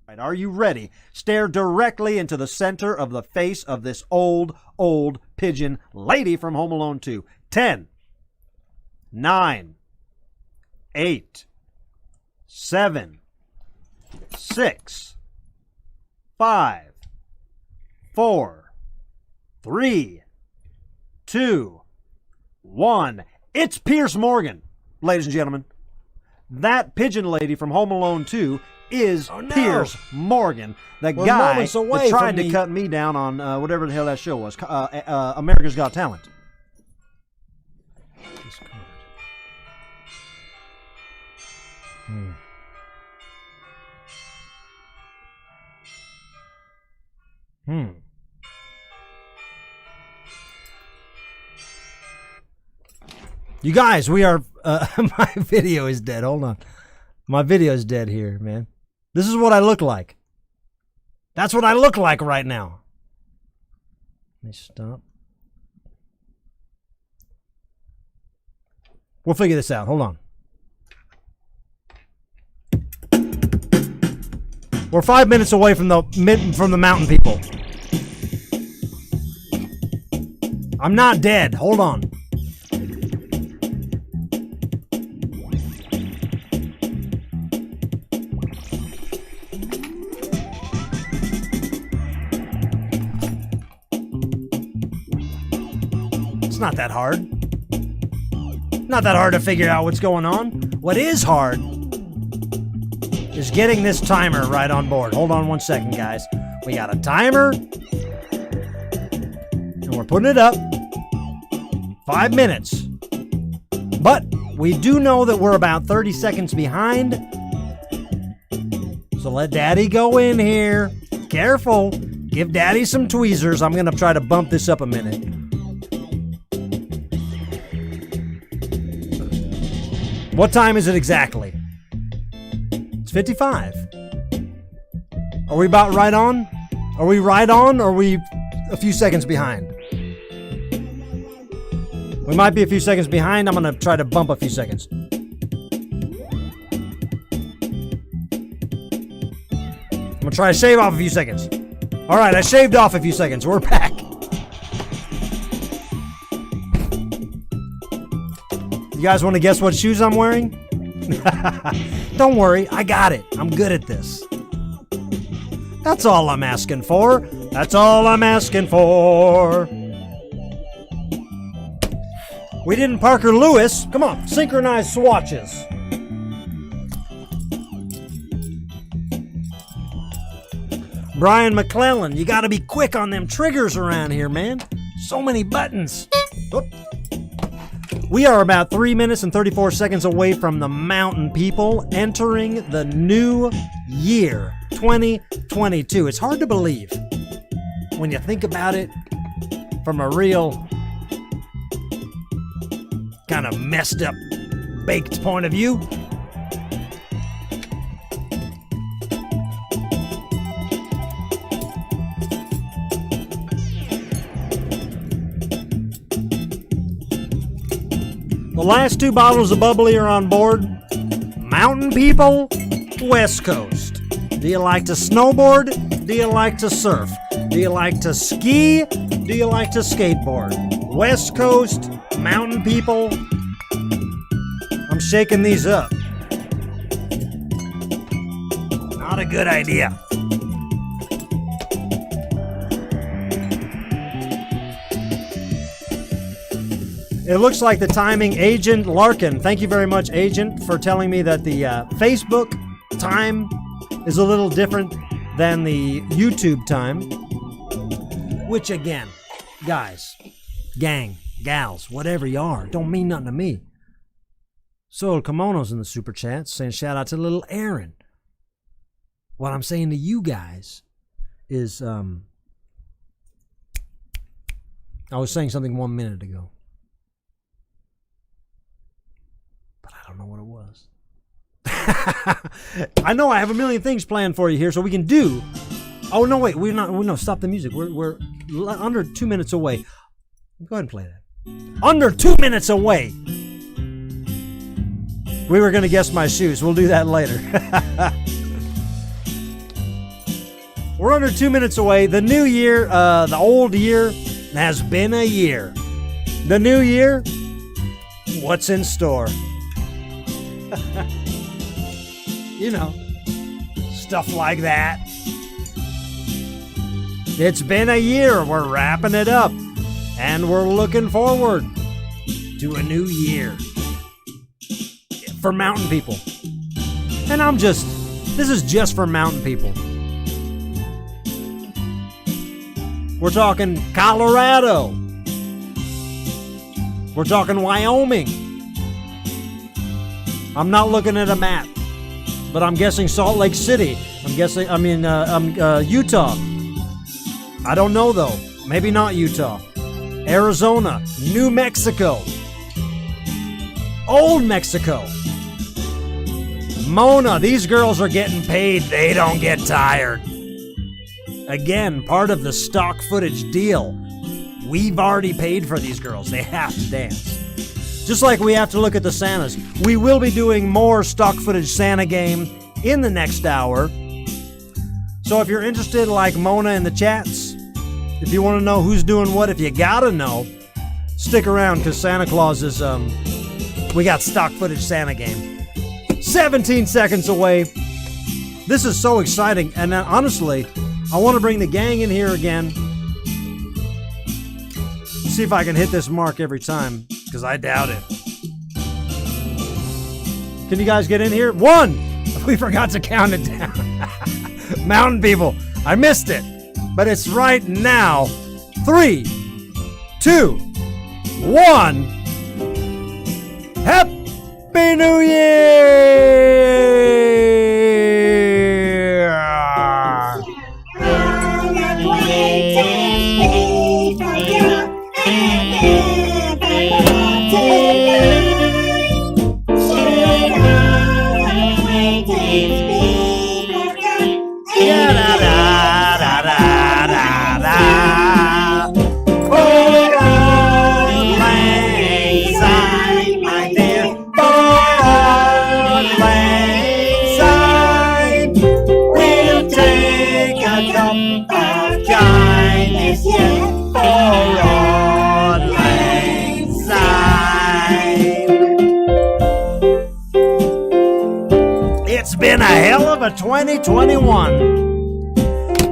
All right, are you ready? Stare directly into the center of the face of this old pigeon lady from Home Alone 2. 10, 9, 8, 7, 6, 5, 4, 3, 2, 1. It's Pierce Morgan, ladies and gentlemen. That pigeon lady from Home Alone 2 is Pierce Morgan, the guy that tried to cut me down on whatever the hell that show was, America's Got Talent. This card. You guys, we are, my video is dead. Hold on. My video is dead here, man. This is what I look like. That's what I look like right now. Let me stop. We'll figure this out. Hold on. We're 5 minutes away from the mountain people. I'm not dead. Hold on. It's not that hard. Not that hard to figure out what's going on. What is hard is getting this timer right on board. Hold on 1 second, guys. We got a timer, and we're putting it up. 5 minutes. But we do know that we're about 30 seconds behind. So let Daddy go in here. Careful. Give Daddy some tweezers. I'm going to try to bump this up a minute. What time is it exactly? It's 55. Are we about right on? Are we right on, or are we a few seconds behind? We might be a few seconds behind. I'm going to try to bump a few seconds. I'm going to try to shave off a few seconds. All right, I shaved off a few seconds. We're back. You guys want to guess what shoes I'm wearing? Don't worry, I got it. I'm good at this. That's all I'm asking for. That's all I'm asking for. We didn't Parker Lewis. Come on, synchronized swatches. Brian McClellan, you gotta be quick on them triggers around here, man. So many buttons. Oop. We are about 3 minutes and 34 seconds away from the mountain people entering the new year, 2022. It's hard to believe when you think about it from a real kind of messed up, baked point of view. The last 2 bottles of bubbly are on board. Mountain people, West Coast. Do you like to snowboard? Do you like to surf? Do you like to ski? Do you like to skateboard? West Coast, mountain people. I'm shaking these up. Not a good idea. It looks like the timing, Agent Larkin. Thank you very much, Agent, for telling me that the Facebook time is a little different than the YouTube time. Which, again, guys, gang, gals, whatever you are, don't mean nothing to me. Soul Kimono's in the super chat saying shout out to little Aaron. What I'm saying to you guys is, I was saying something 1 minute ago. I don't know what it was. I know I have a million things planned for you here, so we can do. Oh no, wait, we're not. No, stop the music. We're under 2 minutes away. Go ahead and play that. Under 2 minutes away. We were gonna guess my shoes. We'll do that later. We're under 2 minutes away. The new year, the old year, has been a year. The new year, what's in store? You know, stuff like that. It's been a year. We're wrapping it up. And we're looking forward to a new year. For mountain people. And this is just for mountain people. We're talking Colorado. We're talking Wyoming. I'm not looking at a map, but I'm guessing Salt Lake City. Utah. I don't know though. Maybe not Utah. Arizona, New Mexico, Old Mexico. Mona, these girls are getting paid. They don't get tired. Again, part of the stock footage deal. We've already paid for these girls. They have to dance. Just like we have to look at the Santas. We will be doing more stock footage Santa game in the next hour. So if you're interested, like Mona in the chats, if you want to know who's doing what, if you gotta know, stick around because Santa Claus is, we got stock footage Santa game. 17 seconds away. This is so exciting. And honestly, I want to bring the gang in here again. See if I can hit this mark every time, because I doubt it. Can you guys get in here? 1! We forgot to count it down. Mountain people, I missed it. But it's right now. 3, 2, 1. Happy New Year! It's been a hell of a 2021,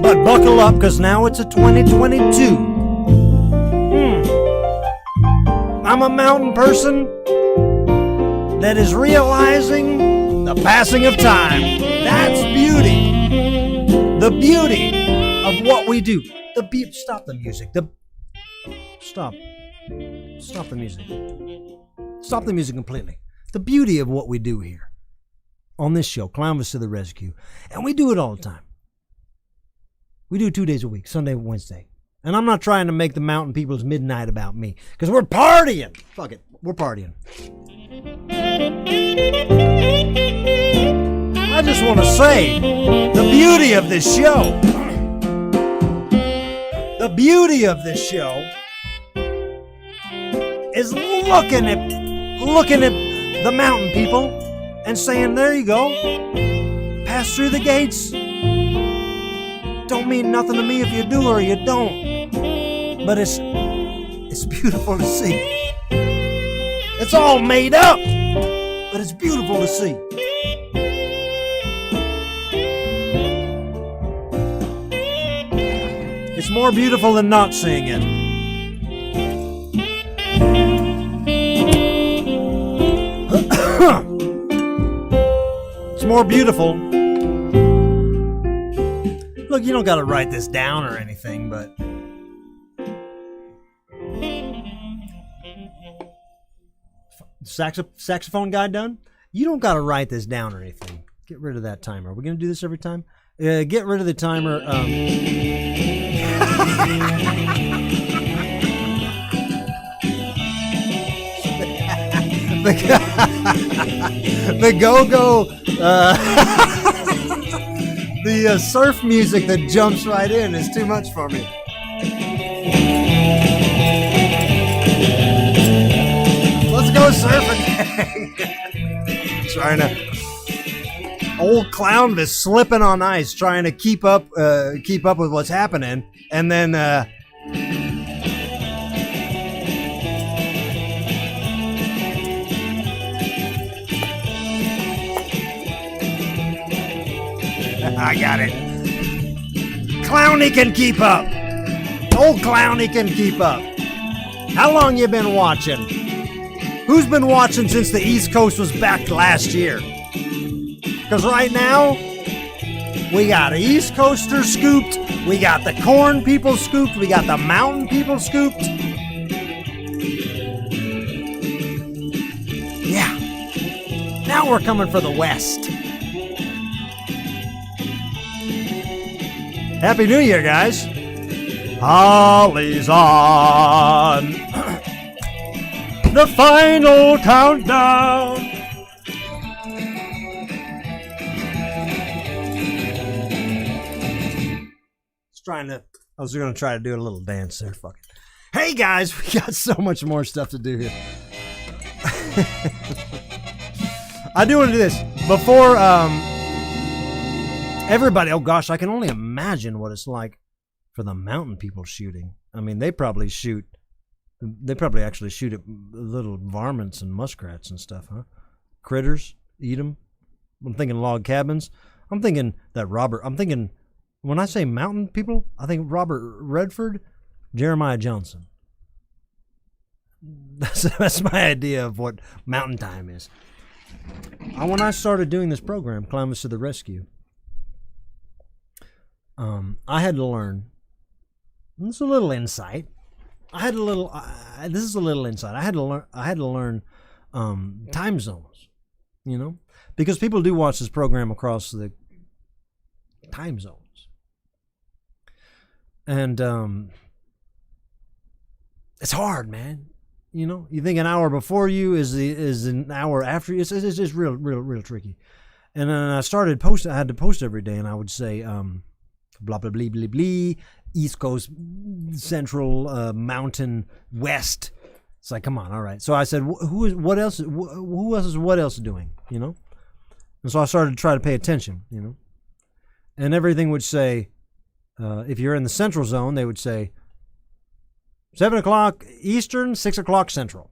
but buckle up because now it's a 2022. I'm a mountain person that is realizing the passing of time. That's beauty. The beauty of what we do. Stop the music. Stop the music. Stop the music completely. The beauty of what we do here on this show, Clownvis to the rescue. And we do it all the time. We do it 2 days a week, Sunday and Wednesday. And I'm not trying to make the mountain people's midnight about me, because we're partying. Fuck it, we're partying. I just want to say, the beauty of this show, is looking at the mountain people and saying, there you go, pass through the gates. Don't mean nothing to me if you do or you don't, but it's beautiful to see. It's all made up, but it's beautiful to see. It's more beautiful than not seeing it. It's more beautiful. Look, you don't got to write this down or anything, but saxophone guy done? You don't got to write this down or anything. Get rid of that timer. Are we going to do this every time? Get rid of the timer. The go-go, the surf music that jumps right in is too much for me. Let's go surfing. Trying to, old Clownvis slipping on ice, trying to keep up with what's happening, and then I got it. Clowny can keep up. Old Clowny can keep up. How long you been watching? Who's been watching since the East Coast was back last year? Because right now, we got East Coasters scooped, we got the corn people scooped, we got the mountain people scooped. Yeah. Now we're coming for the West. Happy New Year, guys. Holly's on. The final countdown. I was going to try to do a little dance there. Fuck it. Hey, guys, we got so much more stuff to do here. I do want to do this before everybody. Oh gosh, I can only imagine what it's like for the mountain people shooting. I mean, they probably actually shoot at little varmints and muskrats and stuff, huh? Critters, eat them. I'm thinking log cabins. I'm thinking when I say mountain people, I think Robert Redford, Jeremiah Johnson. That's my idea of what mountain time is. When I started doing this program, Clownvis to the Rescue, I had to learn. This is a little insight. This is a little insight. I had to learn time zones, because people do watch this program across the time zones, and it's hard, man. You think an hour before you is an hour after you. It's just real tricky. And then I started posting. I had to post every day, and I would say blah blah blah blah blah. East Coast, Central, Mountain, West. It's like, come on, all right. So I said, who else is doing? And so I started to try to pay attention. And everything would say, if you're in the Central Zone, they would say 7 o'clock Eastern, 6 o'clock Central.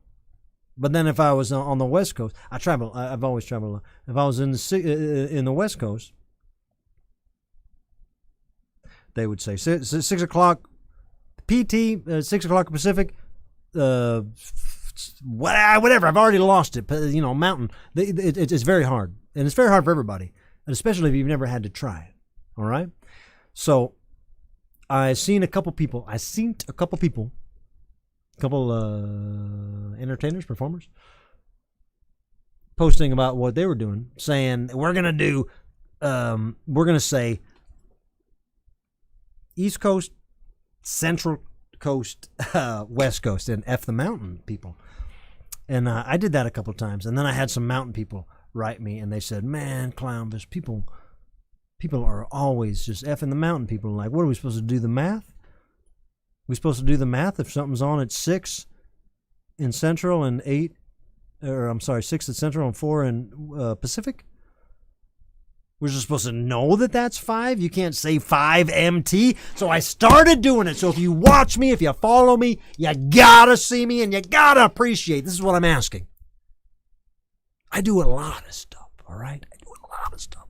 But then if I was on the West Coast, I've always traveled. If I was in the West Coast, they would say 6 o'clock PT, 6 o'clock Pacific, whatever. I've already lost it. Mountain. It's very hard, and it's very hard for everybody, and especially if you've never had to try it. All right. So I seen a couple people. Entertainers, performers, posting about what they were doing, saying we're gonna say East Coast, Central Coast, West Coast, and F the mountain people. And I did that a couple of times, and then I had some mountain people write me, and they said, "Man, Clownvis, people are always just effing the mountain people. Like, what are we supposed to do? The math? We supposed to do the math if something's on at 6 in Central and 6 at Central and 4 in Pacific? We're just supposed to know that that's 5? You can't say 5 MT. So I started doing it. So if you watch me, if you follow me, you gotta see me and you gotta appreciate. This is what I'm asking. I do a lot of stuff, all right? I do a lot of stuff.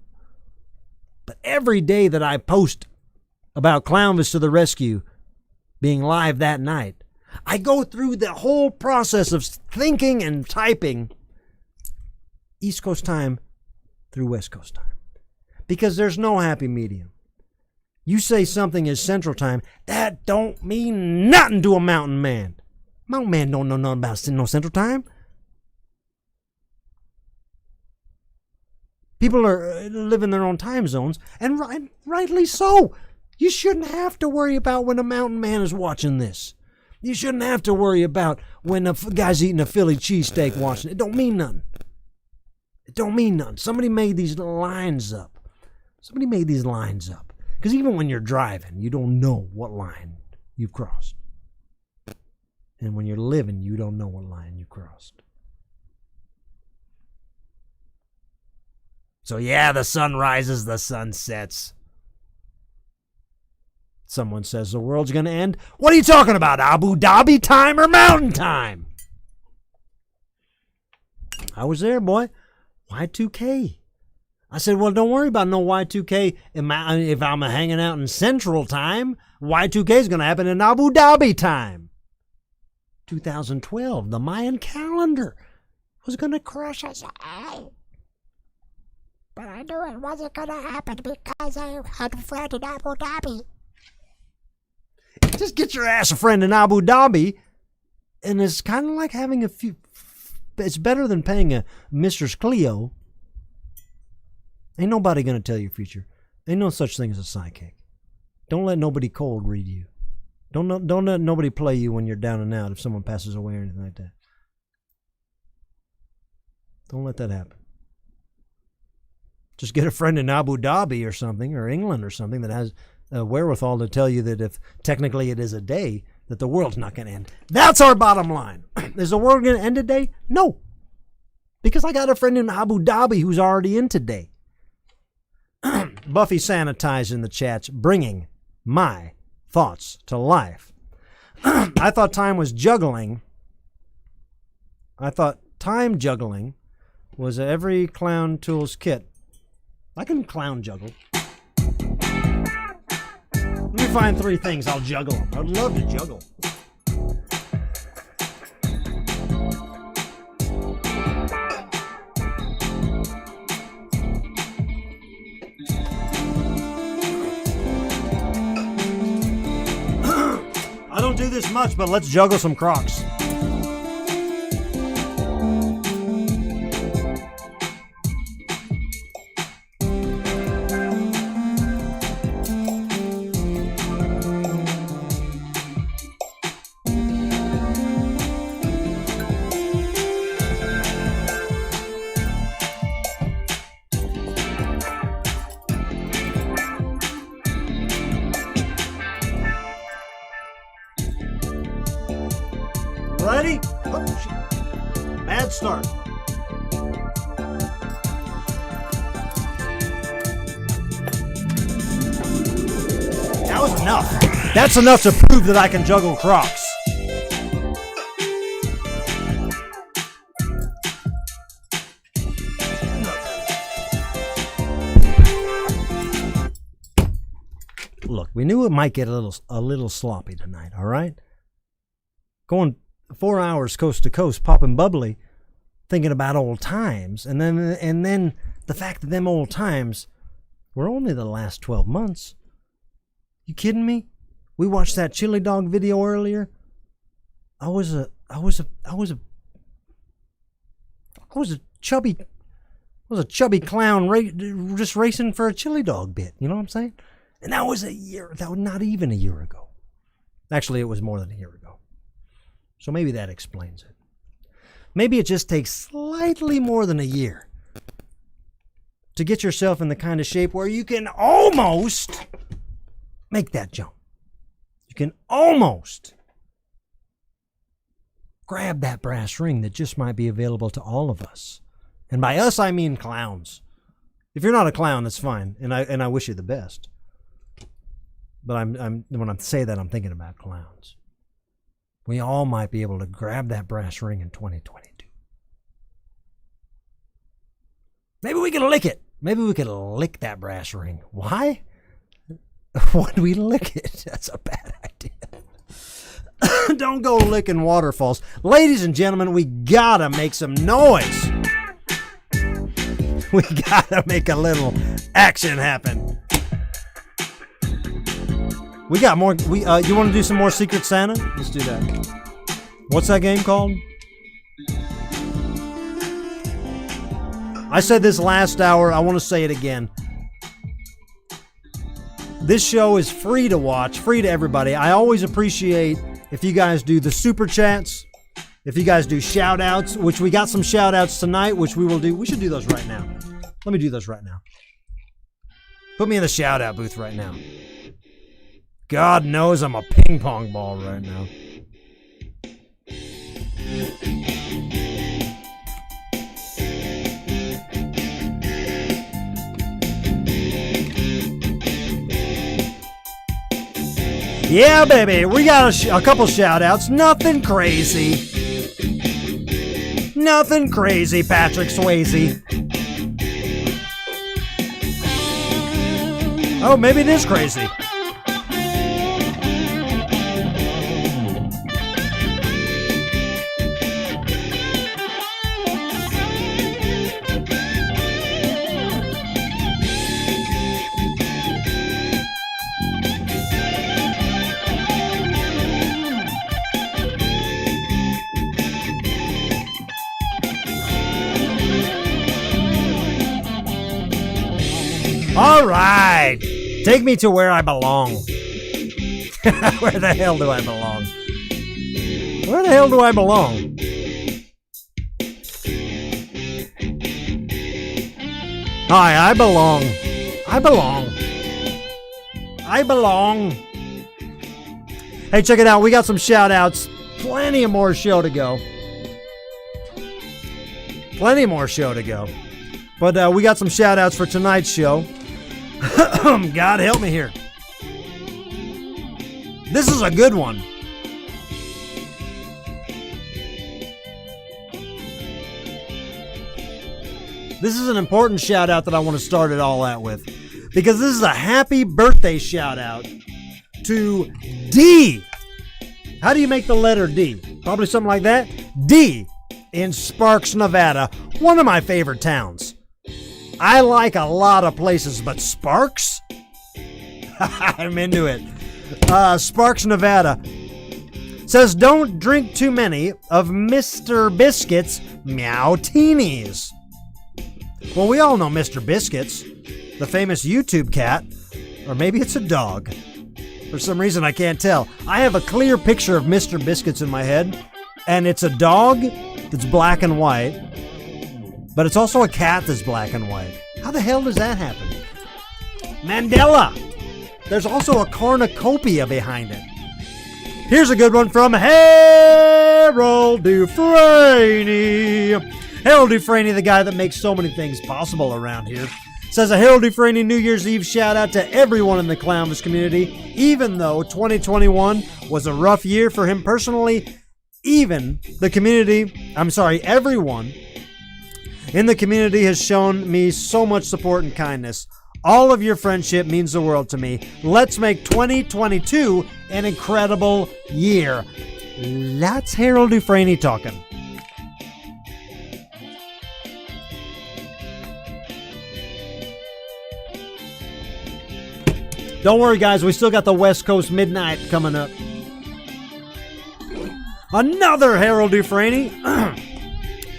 But every day that I post about Clownvis to the Rescue being live that night, I go through the whole process of thinking and typing East Coast time through West Coast time. Because there's no happy medium. You say something is Central time, that don't mean nothing to a mountain man. Mountain man don't know nothing about no Central time. People are living their own time zones, and rightly so. You shouldn't have to worry about when a mountain man is watching this. You shouldn't have to worry about when a guy's eating a Philly cheesesteak watching it. It don't mean nothing. It don't mean nothing. Somebody made these lines up. Because even when you're driving, you don't know what line you've crossed. And when you're living, you don't know what line you crossed. So yeah, the sun rises, the sun sets. Someone says the world's going to end. What are you talking about? Abu Dhabi time or mountain time? I was there, boy. Y2K. I said, well, don't worry about no Y2K. If I'm hanging out in Central time, Y2K is going to happen in Abu Dhabi time. 2012, the Mayan calendar was going to crush us all. But I knew it wasn't going to happen because I had a friend in Abu Dhabi. Just get your ass a friend in Abu Dhabi, and it's kind of like having a few. It's better than paying a Mistress Cleo. Ain't nobody gonna tell your future. Ain't no such thing as a psychic. Don't let nobody cold read you. Don't let nobody play you when you're down and out if someone passes away or anything like that. Don't let that happen. Just get a friend in Abu Dhabi or something, or England or something, that has a wherewithal to tell you that if technically it is a day, that the world's not going to end. That's our bottom line. Is the world going to end today? No. Because I got a friend in Abu Dhabi who's already in today. Buffy Sanitize in the chats, bringing my thoughts to life. I thought time was juggling. I thought time juggling was every clown tools kit. I can clown juggle. Let me find 3 things, I'll juggle them. I'd love to juggle. I don't do this much, but let's juggle some Crocs. Ready? Oh, shit. Bad start. That was enough. That's enough to prove that I can juggle Crocs. Look, we knew it might get a little sloppy tonight, all right? Going 4 hours coast to coast, popping bubbly, thinking about old times, and then the fact that them old times were only the last 12 months. You kidding me? We watched that chili dog video earlier. I was a chubby clown just racing for a chili dog bit. You know what I'm saying? And that was not even a year ago. Actually, it was more than a year ago. So maybe that explains it. Maybe it just takes slightly more than a year to get yourself in the kind of shape where you can almost make that jump. You can almost grab that brass ring that just might be available to all of us. And by us, I mean clowns. If you're not a clown, that's fine, and I wish you the best. But when I say that, I'm thinking about clowns. We all might be able to grab that brass ring in 2022. Maybe we can lick it. Maybe we can lick that brass ring. Why? Why do we lick it? That's a bad idea. Don't go licking waterfalls. Ladies and gentlemen, we gotta make some noise. We gotta make a little action happen. We got more. You want to do some more Secret Santa? Let's do that. What's that game called? I said this last hour. I want to say it again. This show is free to watch, free to everybody. I always appreciate if you guys do the super chats, if you guys do shout outs, which we got some shout outs tonight, which we will do. We should do those right now. Let me do those right now. Put me in the shout out booth right now. God knows I'm a ping pong ball right now. Yeah, baby, we got a couple shout outs. Nothing crazy. Nothing crazy, Patrick Swayze. Oh, maybe it is crazy. All right, take me to where I belong. Where the hell do I belong? Where the hell do I belong? Hi, I belong. I belong. I belong. Hey, check it out. We got some shout outs. Plenty of more show to go. Plenty more show to go. But we got some shout-outs for tonight's show. God help me here. This is a good one. This is an important shout-out that I want to start it all out with. Because this is a happy birthday shout-out to D. How do you make the letter D? Probably something like that. D in Sparks, Nevada. One of my favorite towns. I like a lot of places, but Sparks? I'm into it. Sparks, Nevada. Says, don't drink too many of Mr. Biscuit's Meowtinis. Well, we all know Mr. Biscuits, the famous YouTube cat, or maybe it's a dog. For some reason, I can't tell. I have a clear picture of Mr. Biscuits in my head, and it's a dog that's black and white, but it's also a cat that's black and white. How the hell does that happen? Mandela! There's also a cornucopia behind it. Here's a good one from Harold Dufresne. Harold Dufresne, the guy that makes so many things possible around here, says a Harold Dufresne New Year's Eve shout out to everyone in the Clownvis community. Even though 2021 was a rough year for him personally, everyone in the community has shown me so much support and kindness. All of your friendship means the world to me. Let's make 2022 an incredible year. That's Harold Dufresne talking. Don't worry, guys. We still got the West Coast Midnight coming up. Another Harold Dufresne.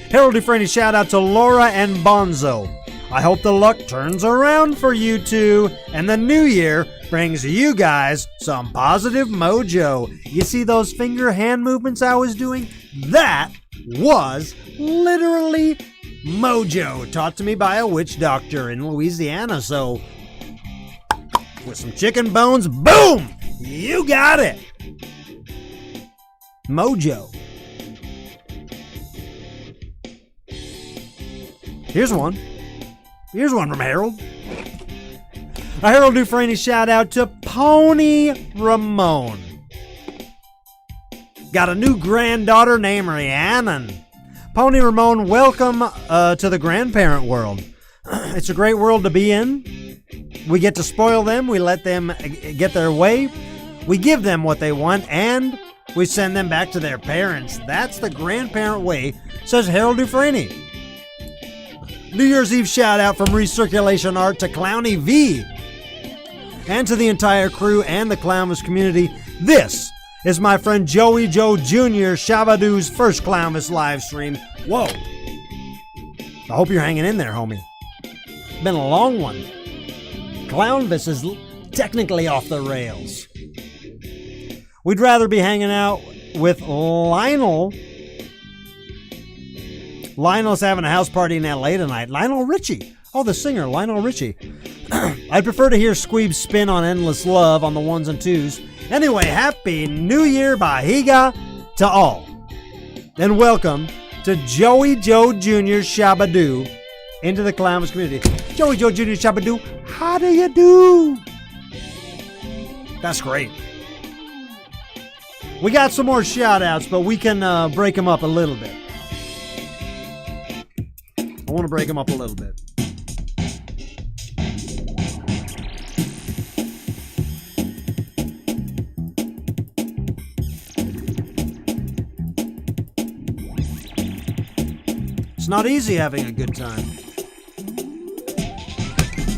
Harold Dufresne shout out to Laura and Bonzo. I hope the luck turns around for you two, and the new year brings you guys some positive mojo. You see those finger hand movements I was doing? That was literally mojo, taught to me by a witch doctor in Louisiana. So, with some chicken bones, boom! You got it! Mojo. Here's one. Here's one from Harold. A Harold Dufresne shout out to Pony Ramone. Got a new granddaughter named Rhiannon. Pony Ramone, welcome to the grandparent world. It's a great world to be in. We get to spoil them. We let them get their way. We give them what they want, and we send them back to their parents. That's the grandparent way, says Harold Dufresne. New Year's Eve shout out from Recirculation Art to Clowny V and to the entire crew and the Clownvis community. This is my friend Joey Joe Jr. Shabadoo's first Clownvis live stream. Whoa. I hope you're hanging in there, homie. Been a long one. Clownvis is technically off the rails. We'd rather be hanging out with Lionel. Lionel's having a house party in LA tonight. Lionel Richie. Oh, the singer, Lionel Richie. I'd prefer to hear Squeeb's spin on Endless Love on the ones and twos. Anyway, Happy New Year, Bahiga, to all. And welcome to Joey Joe Jr. Shabadoo into the Clownvis community. Joey Joe Jr. Shabadoo, how do you do? That's great. We got some more shout outs, but we can break them up a little bit. I want to break them up a little bit. It's not easy having a good time.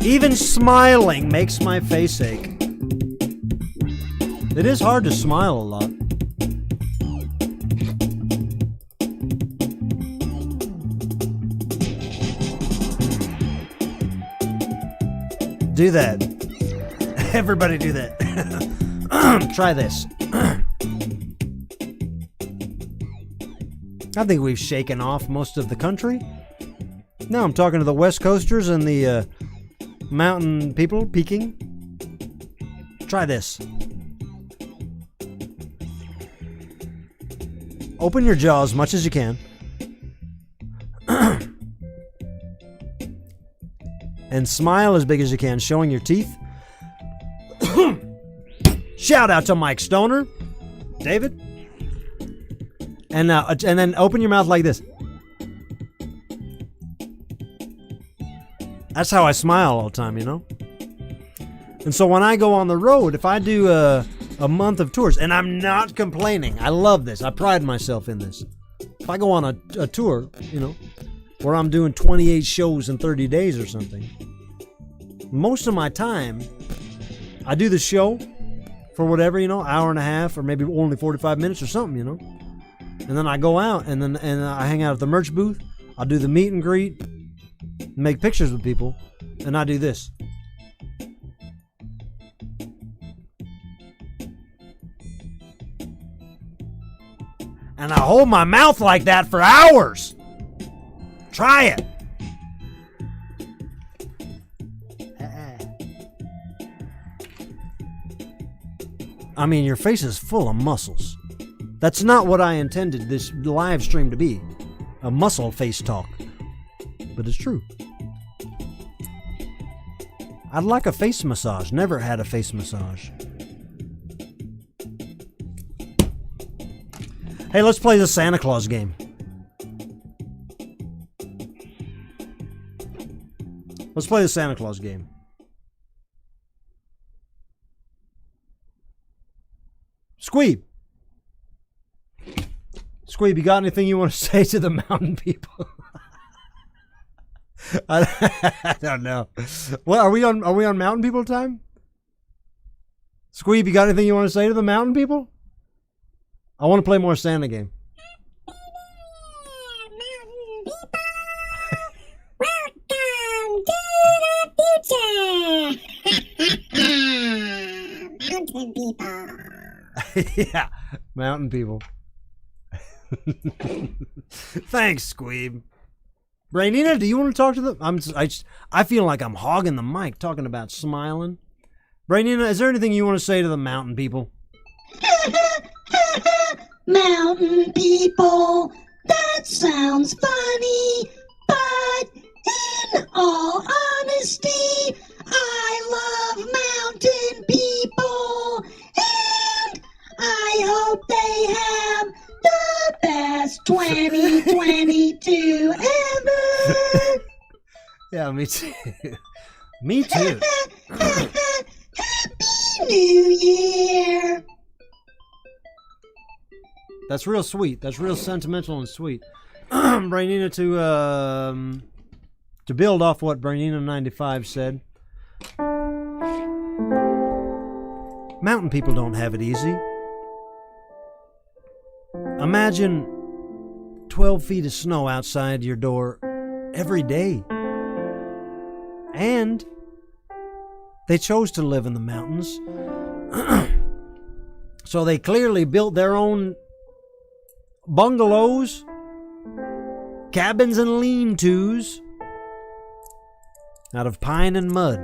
Even smiling makes my face ache. It is hard to smile a lot. Do that. Everybody do that. Try this. I think we've shaken off most of the country. Now I'm talking to the West Coasters and the mountain people peaking. Try this. Open your jaw as much as you can. and smile as big as you can, showing your teeth. Shout out to Mike Stoner, David, and then open your mouth like this. That's how I smile all the time, you know? And so when I go on the road, if I do a month of tours, and I'm not complaining, I love this, I pride myself in this. If I go on a tour, you know, where I'm doing 28 shows in 30 days or something, most of my time, I do the show for whatever, you know, hour and a half or maybe only 45 minutes or something, you know? And then I go out and I hang out at the merch booth, I'll do the meet and greet, make pictures with people, and I do this. And I hold my mouth like that for hours. Try it. I mean, your face is full of muscles. That's not what I intended this live stream to be. A muscle face talk. But it's true. I'd like a face massage. Never had a face massage. Hey, let's play the Santa Claus game. Let's play the Santa Claus game. Squeeb. Squeeb, you got anything you want to say to the mountain people? I don't know. What are we on mountain people time? Squeeb, you got anything you want to say to the mountain people? I want to play more Santa game. Welcome to the future. Mountain people. Yeah, mountain people. Thanks, Squeeb. Rainina, do you want to talk to them? I feel like I'm hogging the mic talking about smiling. Rainina, is there anything you want to say to the mountain people? Mountain people, that sounds funny, but in all honesty, I love mountain people, and I hope they have the best 2022 ever. Yeah, me too. Me too. Happy New Year. That's real sweet. That's real sentimental and sweet. Brainina, to build off what Brainina95 said, mountain people don't have it easy. Imagine 12 feet of snow outside your door every day. And they chose to live in the mountains. So they clearly built their own bungalows, cabins, and lean-tos out of pine and mud.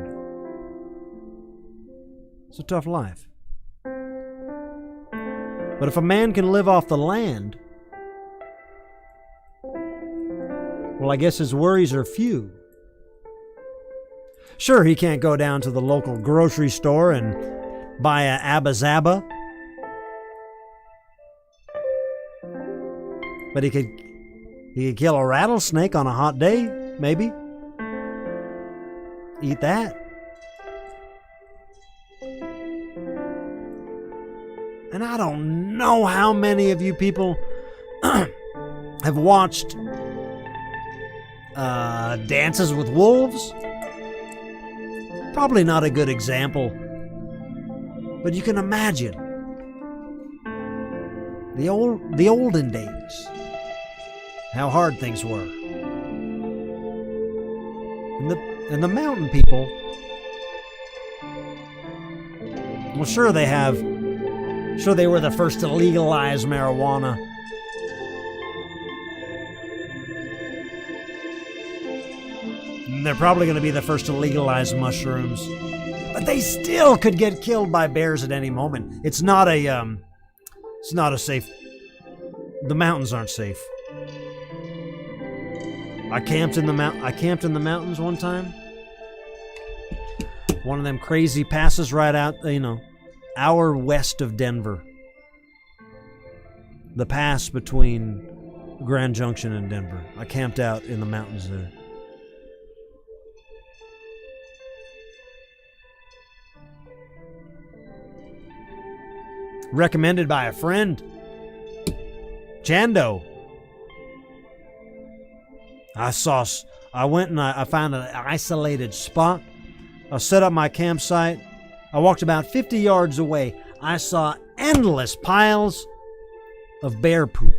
It's a tough life. But if a man can live off the land, well, I guess his worries are few. Sure, he can't go down to the local grocery store and buy a Abba Zaba. But he could kill a rattlesnake on a hot day, maybe. Eat that. And I don't know how many of you people have watched Dances with Wolves. Probably not a good example. But you can imagine the olden days. How hard things were. And the mountain people, well, sure they were the first to legalize marijuana. And they're probably going to be the first to legalize mushrooms. But they still could get killed by bears at any moment. It's not a safe. The mountains aren't safe. I camped in the mountains one time. One of them crazy passes right out, hour west of Denver. The pass between Grand Junction and Denver. I camped out in the mountains there. Recommended by a friend. Chando. I went and I found an isolated spot. I set up my campsite. I walked about 50 yards away. I saw endless piles of bear poop.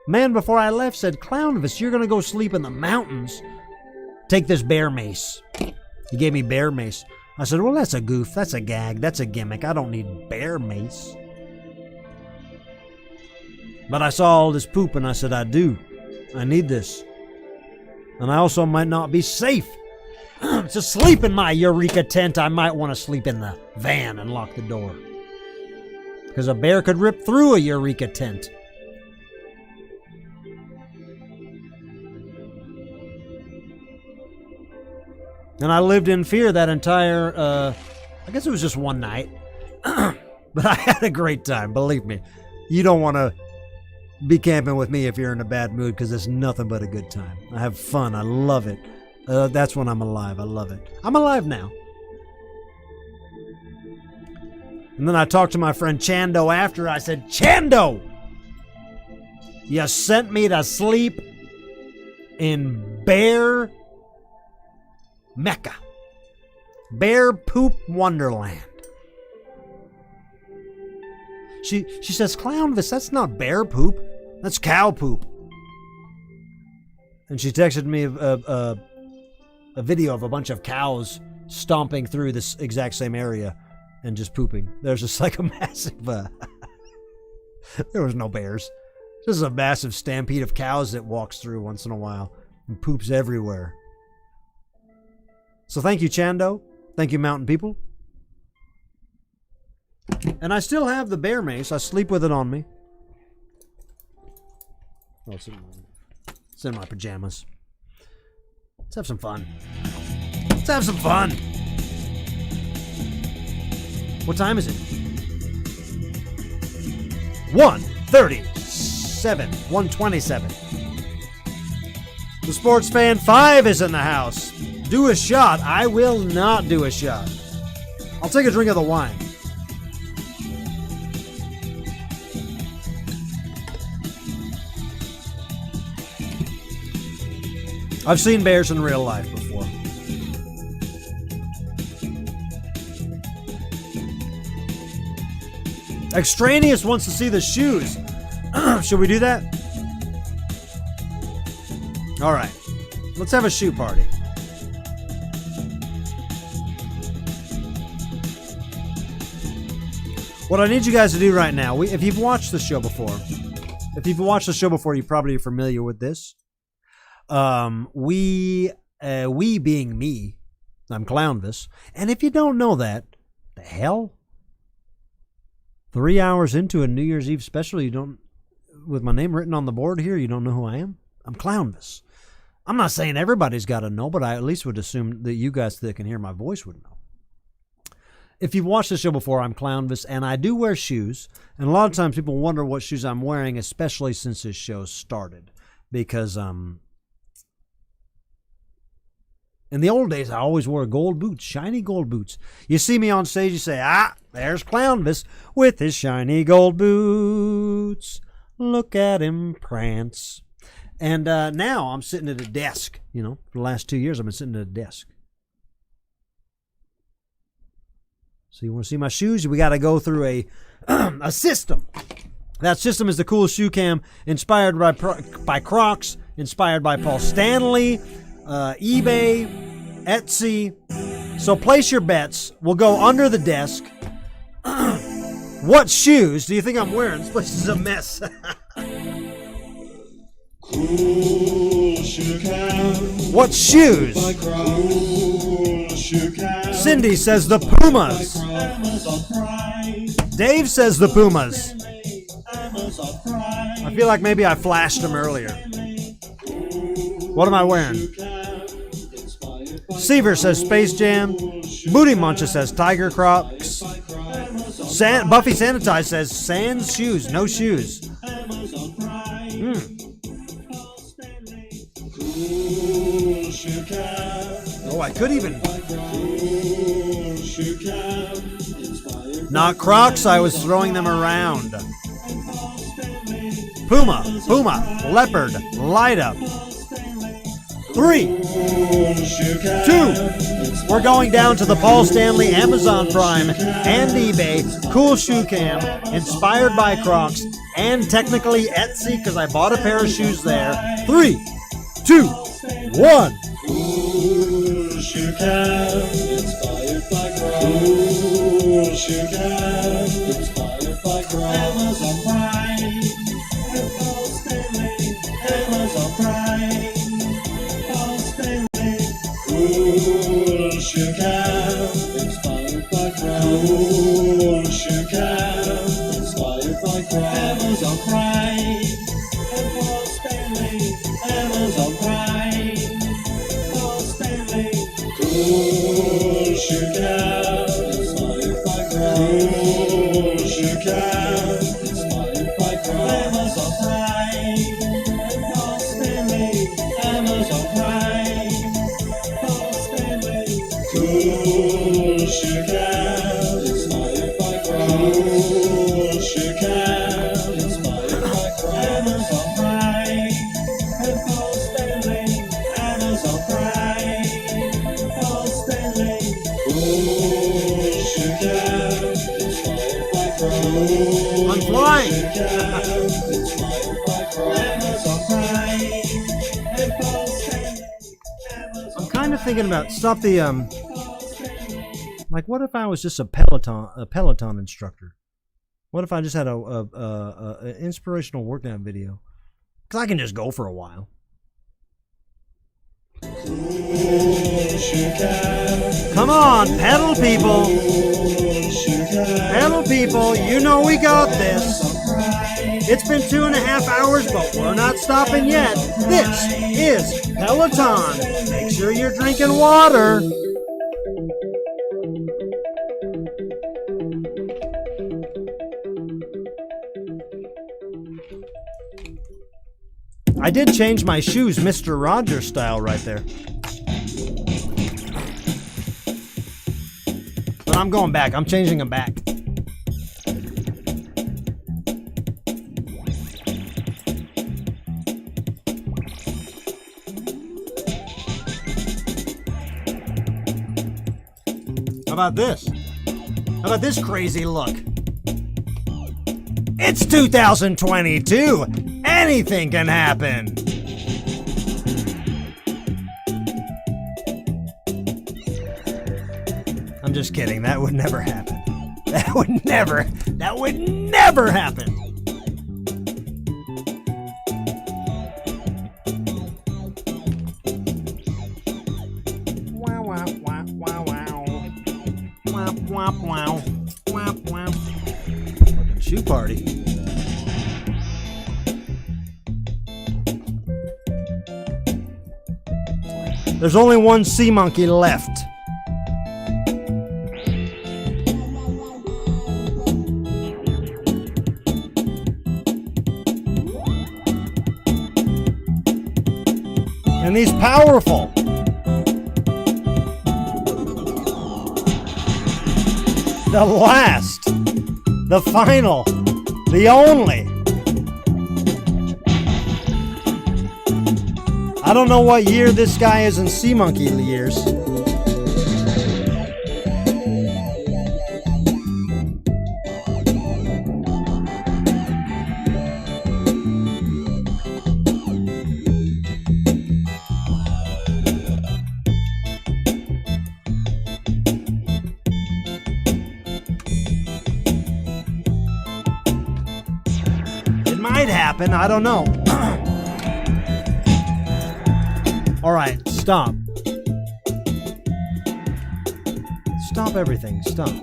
Man, before I left, said, Clownvis, you're going to go sleep in the mountains. Take this bear mace. He gave me bear mace. I said, well, that's a goof. That's a gag. That's a gimmick. I don't need bear mace. But I saw all this poop, and I said, I do. I need this. And I also might not be safe to sleep in my Eureka tent. I might want to sleep in the van and lock the door. Because a bear could rip through a Eureka tent. And I lived in fear that entire, I guess it was just one night. But I had a great time, believe me. You don't want to be camping with me if you're in a bad mood, because it's nothing but a good time. I have fun. I love it. That's when I'm alive. I love it. I'm alive now. And then I talked to my friend Chando after. I said, Chando, you sent me to sleep in bear Mecca. Bear poop wonderland. She says, Clownvis, that's not bear poop. That's cow poop. And she texted me a video of a bunch of cows stomping through this exact same area and just pooping. There's just like a massive... there was no bears. Just a massive stampede of cows that walks through once in a while and poops everywhere. So thank you, Chando. Thank you, mountain people. And I still have the bear mace. I sleep with it on me. Oh, it's in my pajamas. Let's have some fun. Let's have some fun. What time is it? 1:37. 1:27. The Sports Fan 5 is in the house. Do a shot. I will not do a shot. I'll take a drink of the wine. I've seen bears in real life before. Extraneous wants to see the shoes. Should we do that? All right. Let's have a shoe party. What I need you guys to do right now, if you've watched the show before, you're probably familiar with this. We being me, I'm Clownvis, and if you don't know that, the hell, 3 hours into a New Year's Eve special, you don't, with my name written on the board here, you don't know who I am? I'm Clownvis. I'm not saying everybody's got to know, but I at least would assume that you guys that can hear my voice would know. If you've watched the show before, I'm Clownvis, and I do wear shoes, and a lot of times people wonder what shoes I'm wearing, especially since this show started, because in the old days, I always wore gold boots, shiny gold boots. You see me on stage, you say, there's Clownvis with his shiny gold boots. Look at him prance. And now I'm sitting at a desk. For the last 2 years, I've been sitting at a desk. So you want to see my shoes? We got to go through a system. That system is the cool shoe cam, inspired by Crocs, inspired by Paul Stanley, eBay, Etsy. So place your bets. We'll go under the desk. What shoes do you think I'm wearing? This place is a mess. Cool shoe cam. What shoes? Cindy says the Pumas. Dave says the Pumas. I feel like maybe I flashed them earlier. What am I wearing? Seaver says Space Jam. Booty Muncher says Tiger Crocs. Buffy Sanitize says Sans Shoes, no shoes. Oh, I could even. Not Crocs, I was throwing them around. Puma, Leopard, Light Up. 3, 2, we're going down to the Paul Stanley Amazon Prime and eBay Cool Shoe Cam, inspired by Crocs, and technically Etsy because I bought a pair of shoes there. 3, 2, 1. Cool Shoe Cam, inspired by Crocs. Cool Shoe Cam, inspired by Crocs. Amazon Prime, and Paul Stanley, Amazon Prime. Cool Shoe Cam, inspired by Crocs. Cool Shoe Cam, inspired by Crocs. Amazon Prime, and Paul Stanley, Amazon Prime. Paul Stanley. Cool Shoe Cam, inspired by Crocs. Cool Shoe Cam, inspired by Crocs. Amazon Prime, and Paul Stanley, Amazon Prime. Cool Shoe Cam, inspired by Crocs. Cool Shoe Cam, inspired by Crocs. Amazon Prime, and Paul Stanley, Amazon Prime. Paul Stanley. Cool Shoe Cam, inspired by Crocs. I'm flying. Shoe Cam, inspired by Crocs. Amazon Prime, and Paul Stanley. I'm kind of thinking about stop the like, what if I was just a Peloton instructor? What if I just had a inspirational workout video? Because I can just go for a while. Come on, pedal people. Pedal people, you know we got this. It's been 2.5 hours, but we're not stopping yet. This is Peloton. Make sure you're drinking water. I did change my shoes, Mr. Rogers style right there. But I'm going back. I'm changing them back. How about this? How about this crazy look? It's 2022! Anything can happen! I'm just kidding. That would never happen. That would never happen! Wow, wow, wow, wow, wow. Wow, wow, wow. Wow, wow. Fucking shoe party. There's only one sea monkey left. And he's powerful. The last, the final, the only. I don't know what year this guy is in sea monkey years. It might happen, I don't know. All right, stop. Stop everything. Stop.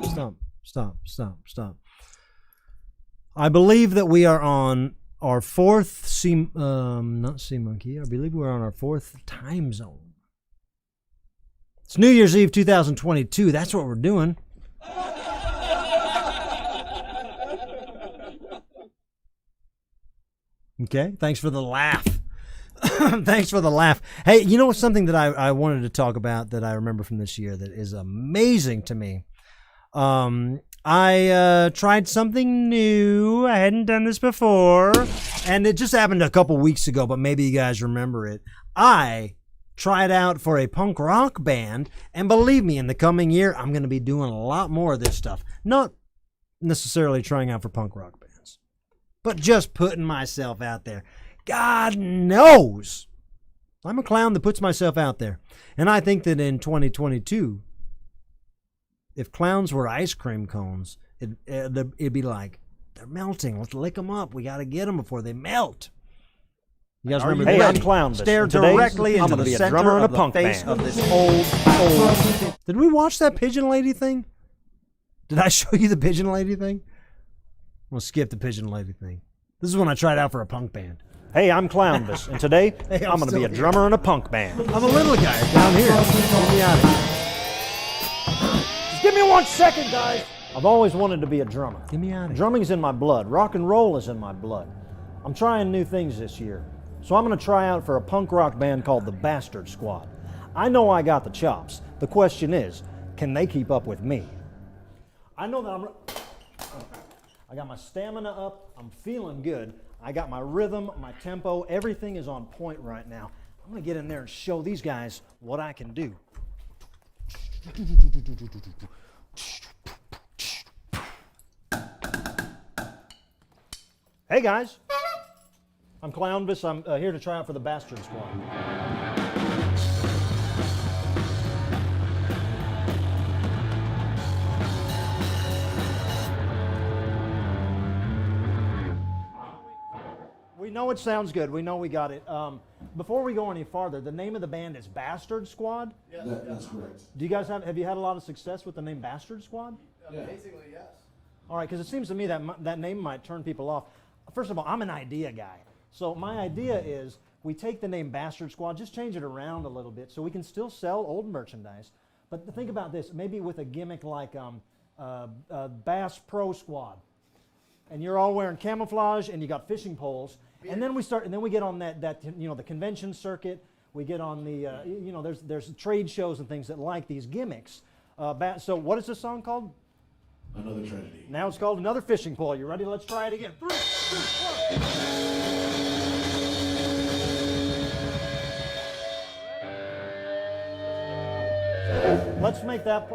I believe that we are on our fourth not sea monkey. I believe we're on our fourth time zone. It's New Year's Eve 2022. That's what we're doing. Okay, thanks for the laugh. Thanks for the laugh. Hey, you know something that I wanted to talk about that I remember from this year that is amazing to me? I tried something new. I hadn't done this before. And it just happened a couple weeks ago, but maybe you guys remember it. I tried out for a punk rock band, and believe me, in the coming year, I'm going to be doing a lot more of this stuff. Not necessarily trying out for punk rock bands, but just putting myself out there. God knows I'm a clown that puts myself out there. And I think that in 2022, if clowns were ice cream cones, it'd be like, they're melting. Let's lick them up. We got to get them before they melt. You guys remember Hey, that? I'm Clownvis. Stare And today, directly I'm into gonna the be a center drummer in of a the punk face band. of this old. Did we watch that pigeon lady thing? Did I show you the pigeon lady thing? We'll skip the pigeon lady thing. This is when I tried out for a punk band. Hey, I'm Clownvis, and today Hey, I'm going to be a drummer in a punk band. I'm a little guy down here. Get me out of here. Just give me 1 second, guys. I've always wanted to be a drummer. Get me out of here. Drumming's in my blood. Rock and roll is in my blood. I'm trying new things this year. So I'm going to try out for a punk rock band called the Bastard Squad. I know I got the chops. The question is, can they keep up with me? I know that I got my stamina up. I'm feeling good. I got my rhythm, my tempo. Everything is on point right now. I'm going to get in there and show these guys what I can do. Hey guys, I'm Clownvis. I'm here to try out for the Bastard Squad. We know it sounds good. We know we got it. Before we go any farther, the name of the band is Bastard Squad? Yes, that's correct. Do you guys have you had a lot of success with the name Bastard Squad? Amazingly, yes. All right, because it seems to me that that name might turn people off. First of all, I'm an idea guy. So my idea is we take the name Bastard Squad, just change it around a little bit so we can still sell old merchandise. But think about this, maybe with a gimmick like Bass Pro Squad. And you're all wearing camouflage and you got fishing poles. And then we get on that the convention circuit. We get on the, there's trade shows and things that like these gimmicks. So what is this song called? Another Trinity. Now it's called Another Fishing Pole. You ready? Let's try it again. 3, 2, 1.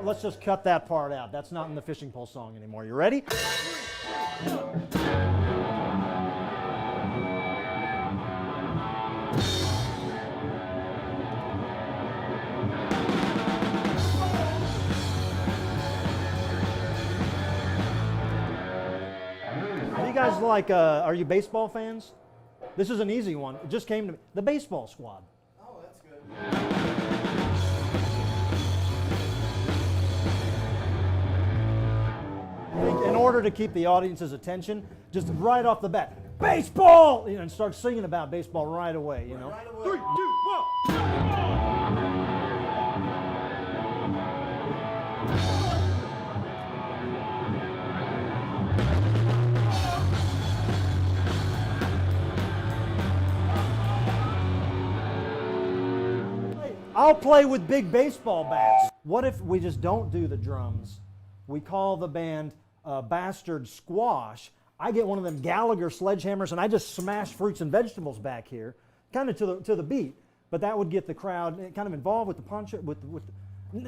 Let's just cut that part out. That's not in the fishing pole song anymore. You ready? You guys like, are you baseball fans? This is an easy one. It just came to me. The Baseball Squad. Oh, that's good. I think in order to keep the audience's attention, just right off the bat, baseball, and start singing about baseball right away, Right away. 3, 2, 1. I'll play with big baseball bats. What if we just don't do the drums? We call the band Bastard Squash. I get one of them Gallagher sledgehammers and I just smash fruits and vegetables back here, kind of to the beat. But that would get the crowd kind of involved with the punch.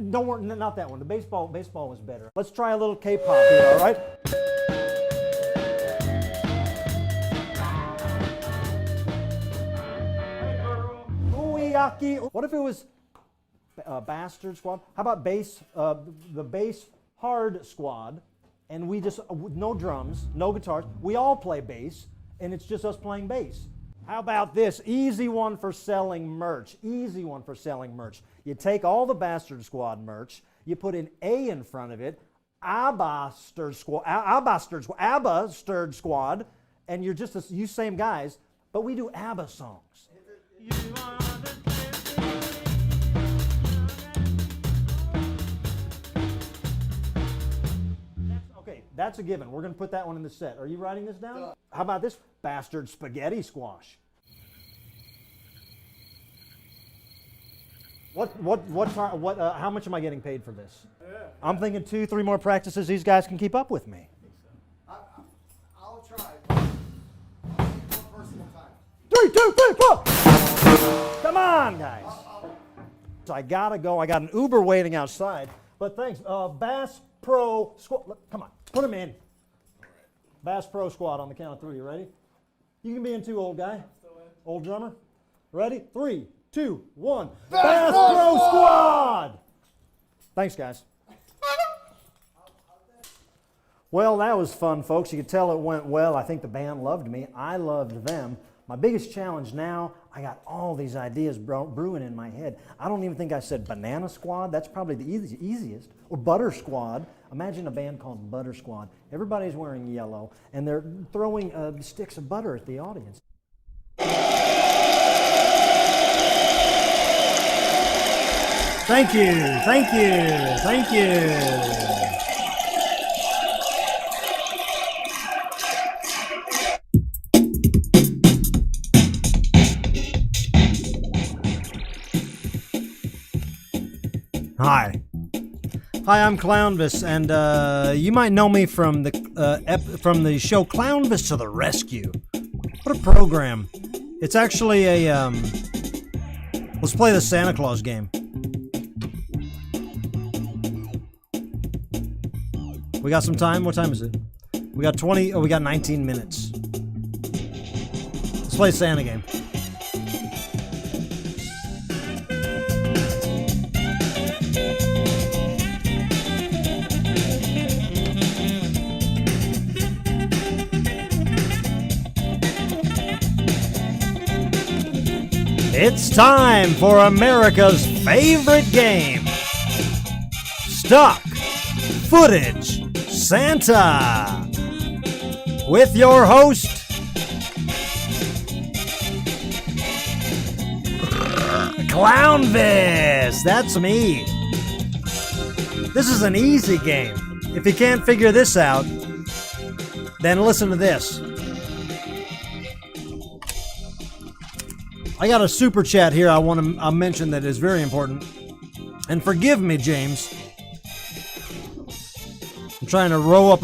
Don't worry, not that one. The baseball was better. Let's try a little K-pop here, all right? What if it was Bastard Squad? How about the bass hard squad, and we just, no drums, no guitars, we all play bass, and it's just us playing bass. How about this? Easy one for selling merch. Easy one for selling merch. You take all the Bastard Squad merch, you put an A in front of it, Abastard Squad, and you're just you same guys, but we do ABBA songs. That's a given. We're going to put that one in the set. Are you writing this down? How about this bastard spaghetti squash? How much am I getting paid for this? I'm thinking 2-3 more practices. These guys can keep up with me. I'll try. 1 personal time. 3, 2, 3, 4. Come on, guys. So I gotta go. I got an Uber waiting outside. But thanks. Bass Pro Squad. Come on, put them in. Bass Pro Squad on the count of 3. You ready? You can be in too, old guy. Old drummer. Ready? 3, 2, 1. Bass Pro Squad! Thanks, guys. Well, that was fun, folks. You could tell it went well. I think the band loved me. I loved them. My biggest challenge now, I got all these ideas brewing in my head. I don't even think I said Banana Squad. That's probably the easiest. Or Butter Squad. Imagine a band called Butter Squad. Everybody's wearing yellow, and they're throwing sticks of butter at the audience. Thank you, thank you, thank you. Hi, I'm Clownvis, and you might know me from the show Clownvis to the Rescue. What a program! It's actually a let's play the Santa Claus game. We got some time. What time is it? We got 20. Oh, we got 19 minutes. Let's play Santa game. It's time for America's favorite game. Stock Footage Santa. With your host, Clownvis. That's me. This is an easy game. If you can't figure this out, then listen to this. I got a super chat here I want to mention that is very important. And forgive me, James. I'm trying to row up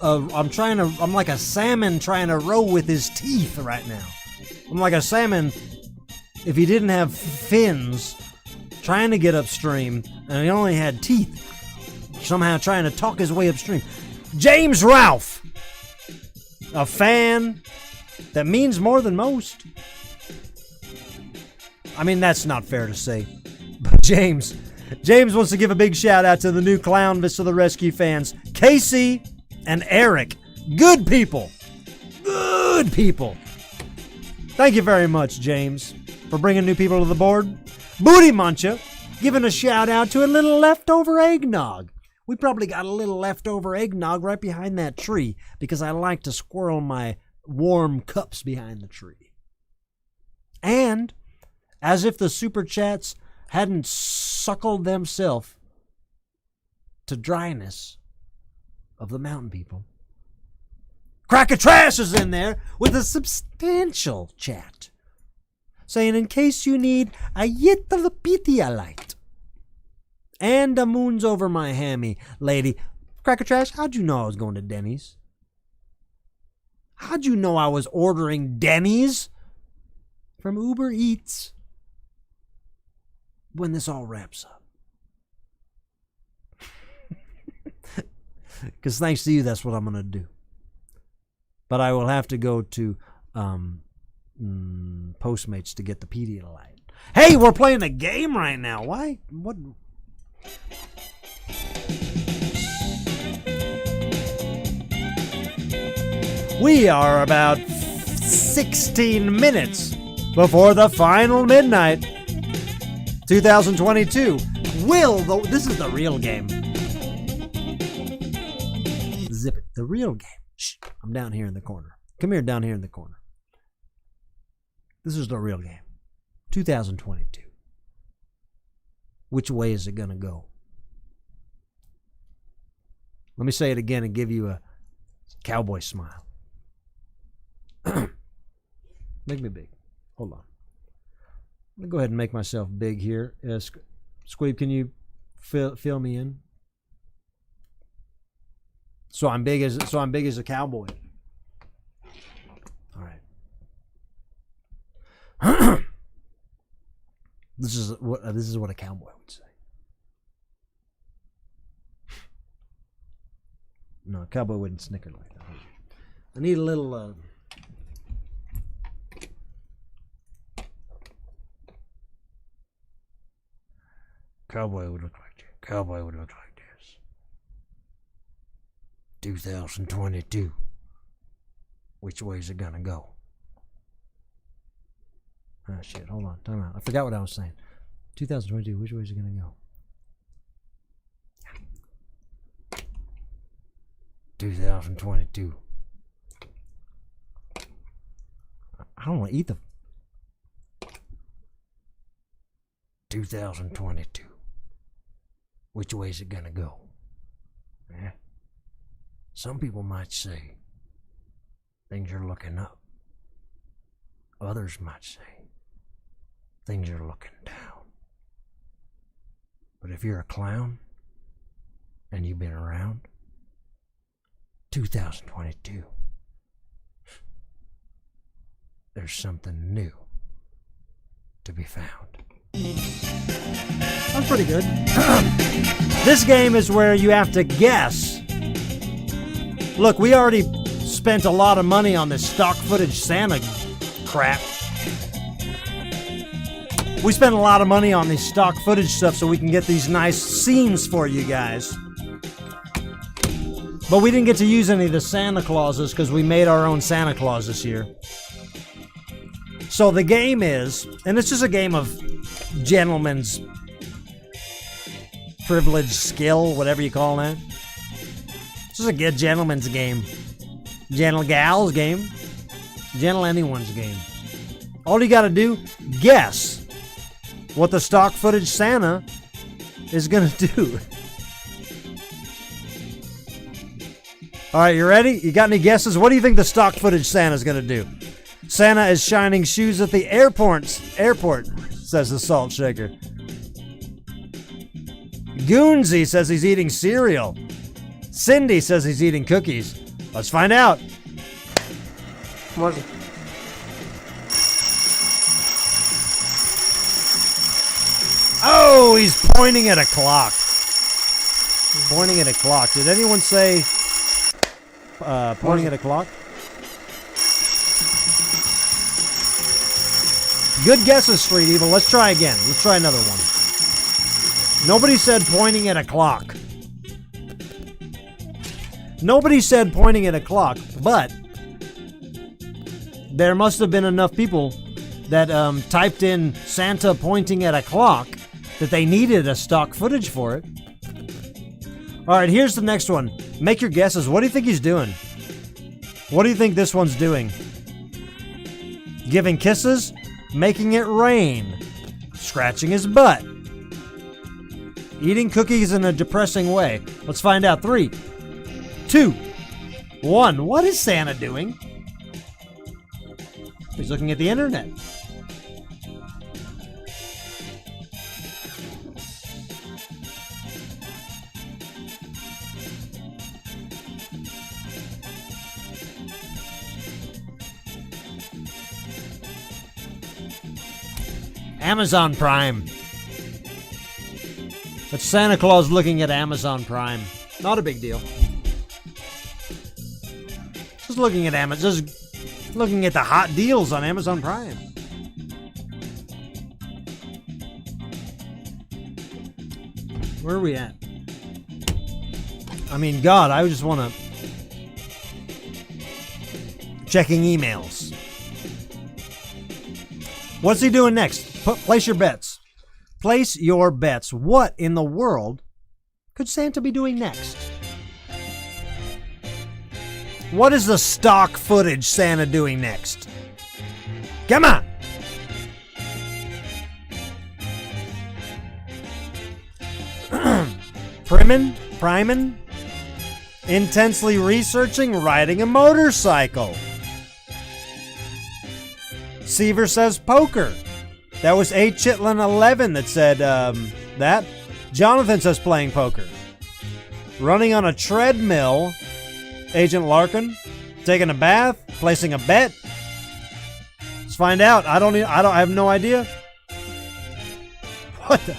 I'm like a salmon trying to row with his teeth right now. I'm like a salmon if he didn't have fins trying to get upstream and he only had teeth. Somehow trying to talk his way upstream. James Ralph. A fan that means more than most. I mean, that's not fair to say. But James wants to give a big shout out to the new Clownvis to the Rescue fans, Casey and Eric. Good people. Good people. Thank you very much, James, for bringing new people to the board. Booty Muncher giving a shout out to a little leftover eggnog. We probably got a little leftover eggnog right behind that tree because I like to squirrel my warm cups behind the tree. And as if the super chats hadn't suckled themselves to dryness of the mountain people, Crack of Trash is in there with a substantial chat, saying, in case you need a yit of the Pedialyte. And the moon's over my hammy, lady. Crack of Trash, how'd you know I was going to Denny's? How'd you know I was ordering Denny's from Uber Eats? When this all wraps up. Because thanks to you, that's what I'm going to do. But I will have to go to Postmates to get the Pedialyte. Hey, we're playing a game right now. Why? What? We are about 16 minutes before the final midnight. 2022. This is the real game. Zip it. The real game. Shh. I'm down here in the corner. Come here, down here in the corner. This is the real game. 2022. Which way is it going to go? Let me say it again and give you a cowboy smile. Make me big. Hold on. Let me go ahead and make myself big here. Squeeb, can you fill me in? So I'm big as a cowboy. All right. This is what a cowboy would say. No, a cowboy wouldn't snicker like that. I need a little. Cowboy would look like this. Cowboy would look like this. 2022. Which way is it gonna go? Ah, shit. Hold on. Time out. I forgot what I was saying. 2022. Which way is it gonna go? 2022. I don't want to eat the 2022. Which way is it gonna go? Yeah. Some people might say things are looking up. Others might say things are looking down. But if you're a clown and you've been around, 2022, there's something new to be found. That's pretty good. This game is where you have to guess. Look, we already spent a lot of money on this stock footage Santa crap. We spent a lot of money on this stock footage stuff so we can get these nice scenes for you guys. But we didn't get to use any of the Santa Clauses because we made our own Santa Claus this year. So the game is, and it's just a game of gentleman's privilege, skill, whatever you call that. It's just a good gentleman's game. Gentle gal's game. Gentle anyone's game. All you gotta do, guess what the stock footage Santa is gonna do. Alright, you ready? You got any guesses? What do you think the stock footage Santa's gonna do? Santa is shining shoes at the airport, says the salt shaker. Goonsy says he's eating cereal. Cindy says he's eating cookies. Let's find out. Was it? Oh, he's pointing at a clock. Pointing at a clock. Did anyone say pointing at a clock? Good guesses, Street Evil. Let's try again. Let's try another one. Nobody said pointing at a clock. Nobody said pointing at a clock, but there must have been enough people that typed in Santa pointing at a clock that they needed a stock footage for it. All right, here's the next one. Make your guesses. What do you think he's doing? What do you think this one's doing? Giving kisses? Making it rain? Scratching his butt? Eating cookies in a depressing way? Let's find out. 3, 2, 1. What is Santa doing? He's looking at the internet. Amazon Prime. That's Santa Claus looking at Amazon Prime. Not a big deal. Just looking at Amazon. Just looking at the hot deals on Amazon Prime. Where are we at? I mean, God, I just want to... Checking emails. What's he doing next? Place your bets. Place your bets. What in the world could Santa be doing next? What is the stock footage Santa doing next? Come on! Primin? Intensely researching riding a motorcycle. Seaver says poker. That was A. Chitlin 11 that said that. Jonathan says playing poker. Running on a treadmill. Agent Larkin. Taking a bath. Placing a bet. Let's find out. I have no idea. What the?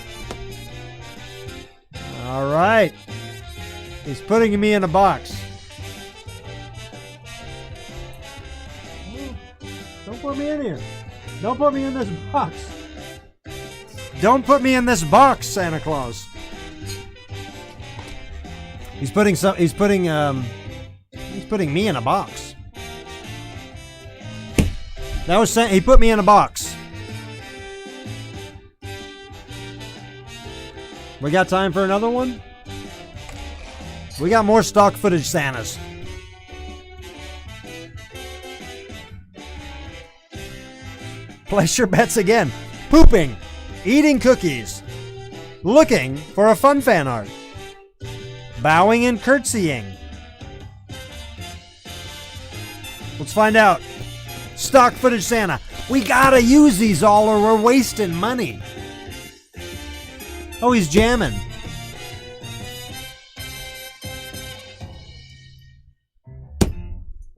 All right. He's putting me in a box. Don't put me in here. Don't put me in this box. Don't put me in this box, Santa Claus. He's putting me in a box. That was he put me in a box. We got time for another one? We got more stock footage Santas. Place your bets again. Pooping. Eating cookies. Looking for a fun fan art. Bowing and curtsying. Let's find out. Stock footage Santa. We gotta use these all or we're wasting money. Oh, he's jamming.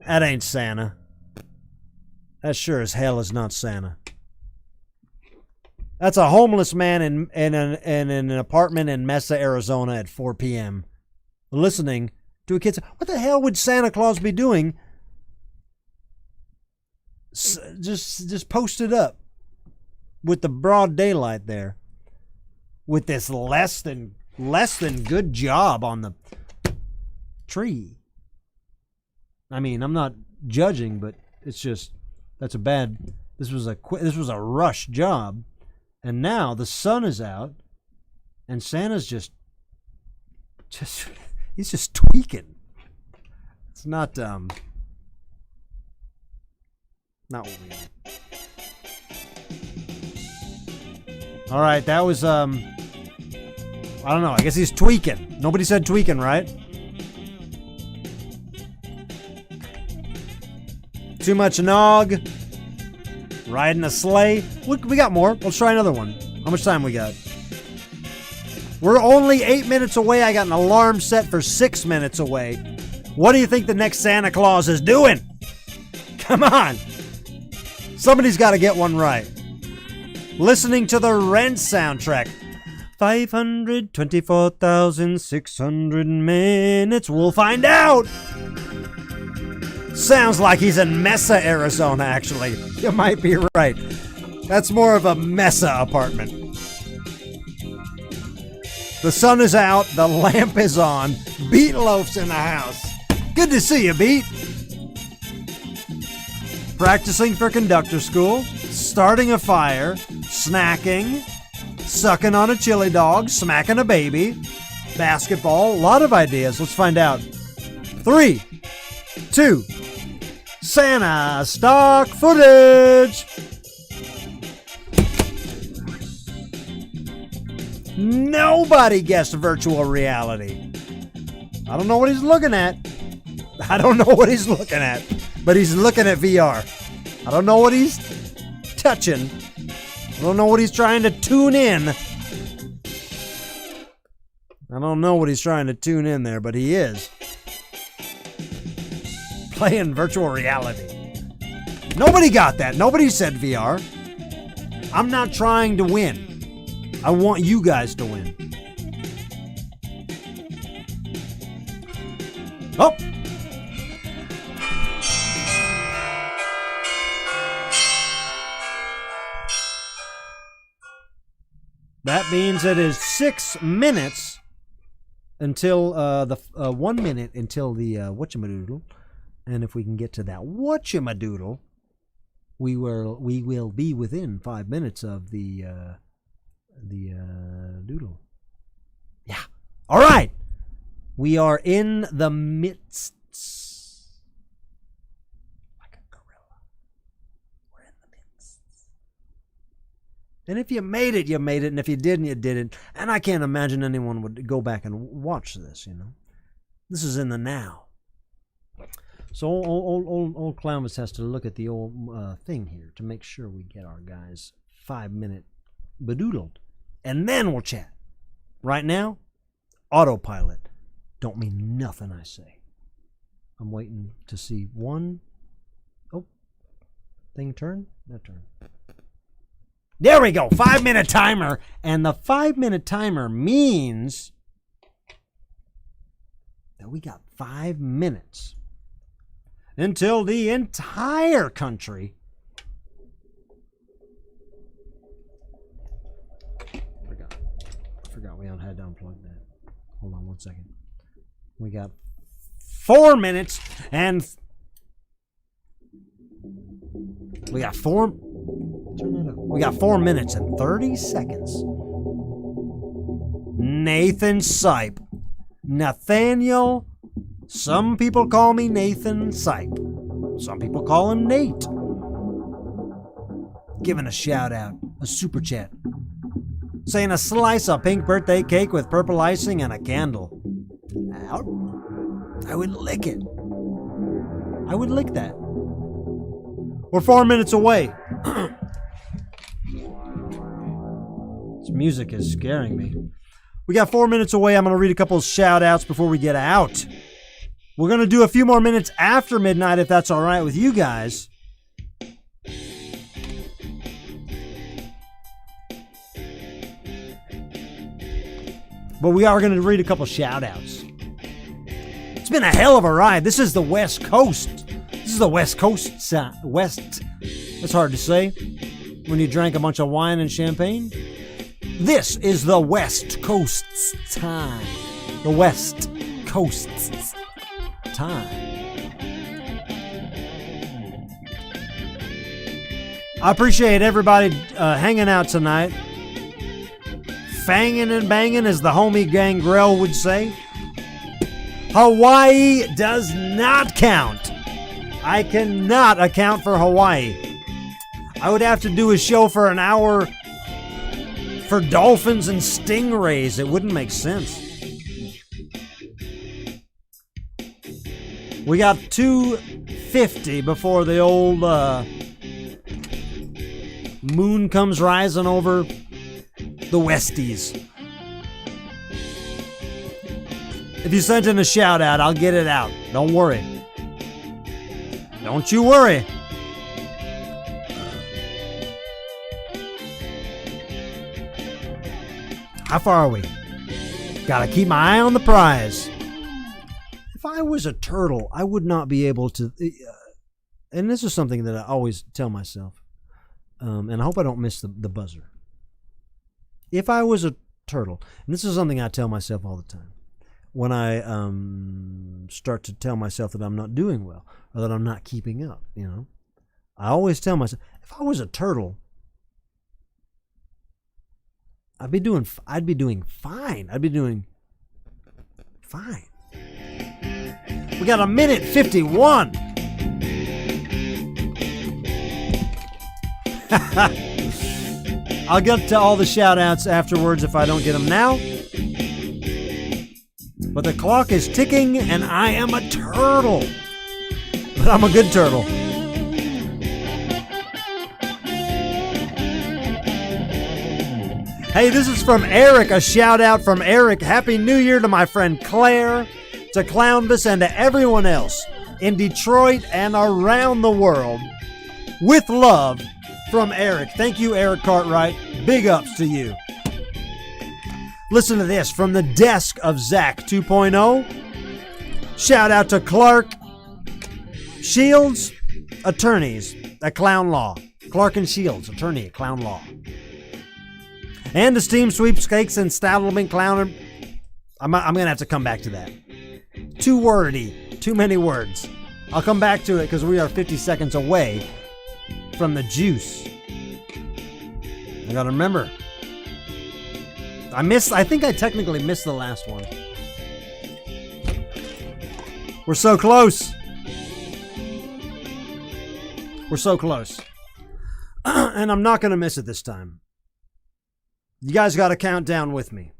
That ain't Santa. That sure as hell is not Santa. That's a homeless man in an apartment in Mesa, Arizona at 4 p.m. listening to a kid say, what the hell would Santa Claus be doing? Just post it up with the broad daylight there. With this less than good job on the tree. I mean, I'm not judging, but it's just this was a rush job, and now the sun is out, and Santa's just he's just tweaking. It's not what we want. All right, that was I don't know. I guess he's tweaking. Nobody said tweaking, right? Too much nog. Riding a sleigh. We got more. Let's try another one. How much time we got? We're only 8 minutes away. I got an alarm set for 6 minutes away. What do you think the next Santa Claus is doing? Come on. Somebody's got to get one right. Listening to the Rent soundtrack. 524,600 minutes. We'll find out. Sounds like he's in Mesa, Arizona, actually. You might be right. That's more of a Mesa apartment. The sun is out. The lamp is on. Beatloaf's in the house. Good to see you, Beat. Practicing for conductor school. Starting a fire. Snacking. Sucking on a chili dog. Smacking a baby. Basketball. A lot of ideas. Let's find out. 3, 2, Santa stock footage. Nobody guessed virtual reality. I don't know what he's looking at. But he's looking at VR. I don't know what he's touching. I don't know what he's trying to tune in. I don't know what he's trying to tune in there, but he is. Playing virtual reality. Nobody got that. Nobody said VR. I'm not trying to win. I want you guys to win. Oh! That means it is 6 minutes until 1 minute until the whatchamadoodle. And if we can get to that whatchamadoodle, we will be within 5 minutes of the doodle. Yeah. All right. We are in the midst. Like a gorilla. We're in the midst. And if you made it, you made it. And if you didn't, you didn't. And I can't imagine anyone would go back and watch this, you know. This is in the now. So old Clownvis has to look at the old thing here to make sure we get our guys 5-minute bedoodled. And then we'll chat. Right now, autopilot. Don't mean nothing I say. I'm waiting to see one. Oh, thing turn? That turn. There we go. 5-minute timer. And the 5-minute timer means that we got 5 minutes until the entire country forgot we had to unplug that. Hold on 1 second. We got 4 minutes and we got 4 minutes and 30 seconds. Nathan Sipe. Nathaniel. Some people call me Nathan Sipe. Some people call him Nate. Giving a shout out, a super chat. Saying a slice of pink birthday cake with purple icing and a candle. I would lick it. I would lick that. We're 4 minutes away. This music is scaring me. We got 4 minutes away. I'm going to read a couple of shout outs before we get out. We're going to do a few more minutes after midnight if that's all right with you guys. But we are going to read a couple shout outs. It's been a hell of a ride. This is the West Coast. This is the West Coast side. West. That's hard to say when you drank a bunch of wine and champagne. This is the West Coast's time. The West Coast's time. I appreciate everybody hanging out tonight. Fanging and banging, as the homie Gangrel would say. Hawaii does not count. I cannot account for Hawaii. I would have to do a show for an hour for dolphins and stingrays. It wouldn't make sense. We got 2:50 before the old moon comes rising over the Westies. If you sent in a shout out, I'll get it out. Don't worry. Don't you worry. How far are we? Gotta keep my eye on the prize. If I was a turtle, I would not be able to... and this is something that I always tell myself. And I hope I don't miss the buzzer. If I was a turtle, and this is something I tell myself all the time, when I start to tell myself that I'm not doing well, or that I'm not keeping up, you know, I always tell myself, if I was a turtle, I'd be doing fine. I'd be doing fine. We got 1:51. I'll get to all the shout outs afterwards if I don't get them now. But the clock is ticking and I am a turtle. But I'm a good turtle. Hey, this is from Eric. A shout out from Eric. Happy New Year to my friend Claire, to Clownvis, and to everyone else in Detroit and around the world. With love, from Eric. Thank you, Eric Cartwright. Big ups to you. Listen to this from the desk of Zach 2.0. Shout out to Clark Shields, attorneys at Clown Law. Clark and Shields, attorney at Clown Law. And the Steam Sweepstakes and Establishment Clown. I'm going to have to come back to that. Too wordy. Too many words. I'll come back to it because we are 50 seconds away from the juice. I gotta remember. I think I technically missed the last one. We're so close. We're so close. And I'm not gonna miss it this time. You guys gotta count down with me.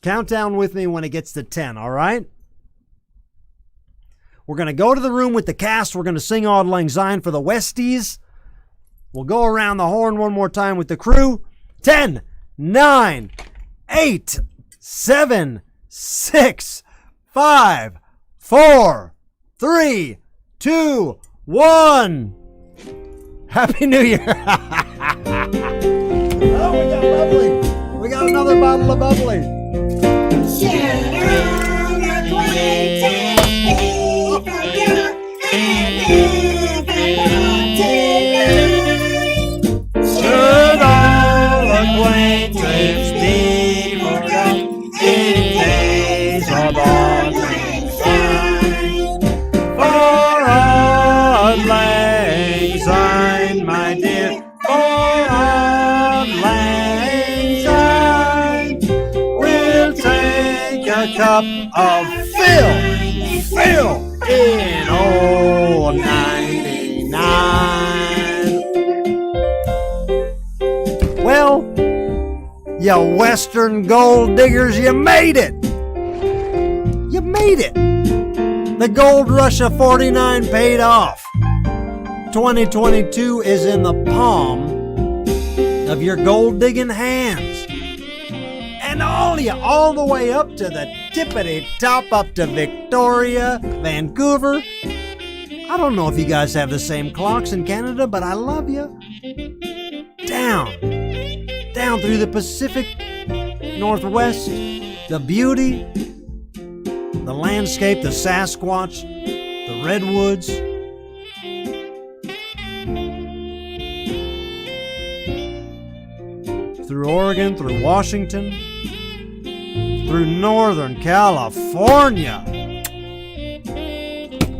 Count down with me when it gets to 10, all right? We're going to go to the room with the cast. We're going to sing Auld Lang Syne for the Westies. We'll go around the horn one more time with the crew. 10, 9, 8, 7, 6, 5, 4, 3, 2, 1. Happy New Year. Oh, we got bubbly. We got another bottle of bubbly. Should all acquaintance be forgot in days of Auld Lang Syne? For Auld Lang Syne, my dear, for Auld Lang Syne, we'll take a cup of Phil in old 99. Well, you Western gold diggers, you made it. You made it. The gold rush of 49 paid off. 2022 is in the palm of your gold digging hands. And all the way up to the tippity top, up to Victoria, Vancouver. I don't know if you guys have the same clocks in Canada, but I love you. Down through the Pacific Northwest, the beauty, the landscape, the Sasquatch, the redwoods. Through Oregon, through Washington, through Northern California,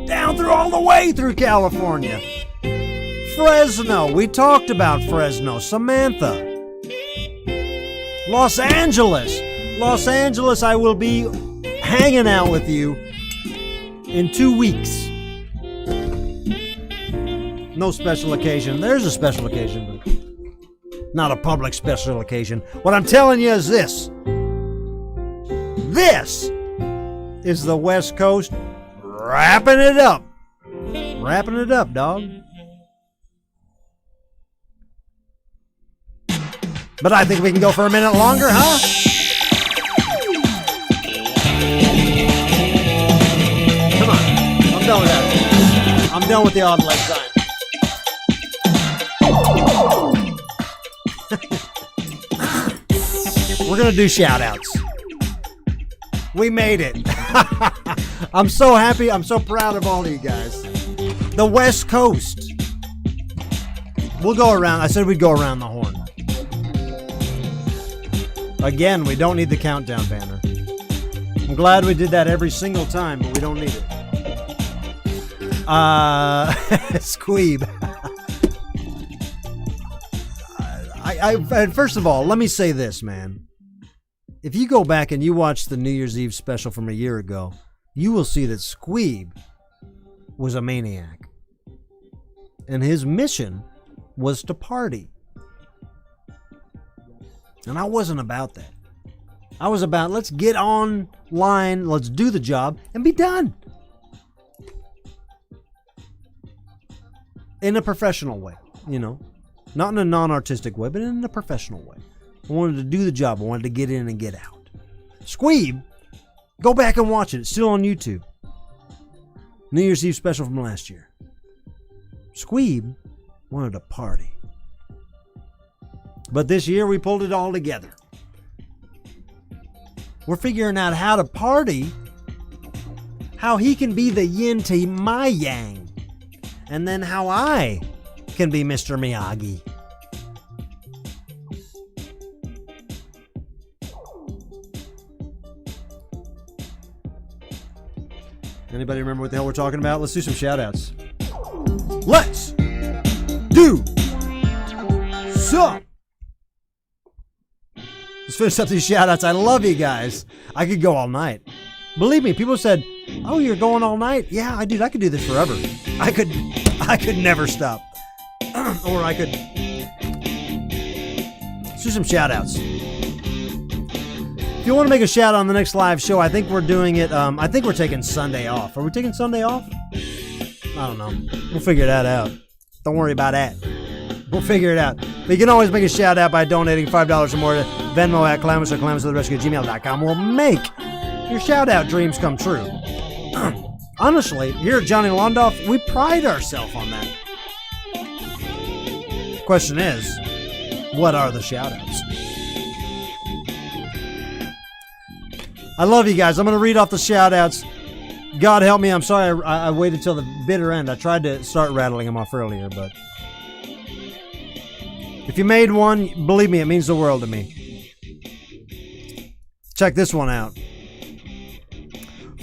down through all the way through California. Fresno, we talked about Fresno. Samantha. Los Angeles, I will be hanging out with you in 2 weeks. No special occasion. There's a special occasion, but not a public special occasion. What I'm telling you is this. This is the West Coast wrapping it up. Wrapping it up, dog. But I think we can go for a minute longer, huh? Come on. I'm done with that. I'm done with the Auld Lang Syne. We're going to do shout-outs. We made it. I'm so happy. I'm so proud of all of you guys. The West Coast. We'll go around. I said we'd go around the horn. Again, we don't need the countdown banner. I'm glad we did that every single time, but we don't need it. Squeeb. First of all, let me say this, man. If you go back and you watch the New Year's Eve special from a year ago, you will see that Squeeb was a maniac. And his mission was to party. And I wasn't about that. I was about, let's get online, let's do the job, and be done. In a professional way, you know. Not in a non-artistic way, but in a professional way. I wanted to do the job. I wanted to get in and get out. Squeeb, go back and watch it. It's still on YouTube. New Year's Eve special from last year. Squeeb wanted to party. But this year we pulled it all together. We're figuring out how to party, how he can be the yin to my yang, and then how I can be Mr. Miyagi. Anybody remember what the hell we're talking about? Let's do some shout-outs. Let's do some. Let's finish up these shout-outs. I love you guys. I could go all night. Believe me, people said, oh, you're going all night? Yeah, I could do this forever. I could never stop. Or I could. Let's do some shout-outs. you want to make a shout out on the next live show, I think we're doing it. I think we're taking Sunday off. Are we taking Sunday off? I don't know. We'll figure that out. Don't worry about that. We'll figure it out. But you can always make a shout out by donating $5 or more to Venmo at Clownvis or ClownvisToTheRescue@gmail.com. We'll make your shout out dreams come true. Honestly, here at Johnny Londoff, we pride ourselves on that. Question is, what are the shout outs? I love you guys. I'm going to read off the shout outs. God help me. I'm sorry I waited till the bitter end. I tried to start rattling them off earlier, but if you made one, believe me, it means the world to me. Check this one out.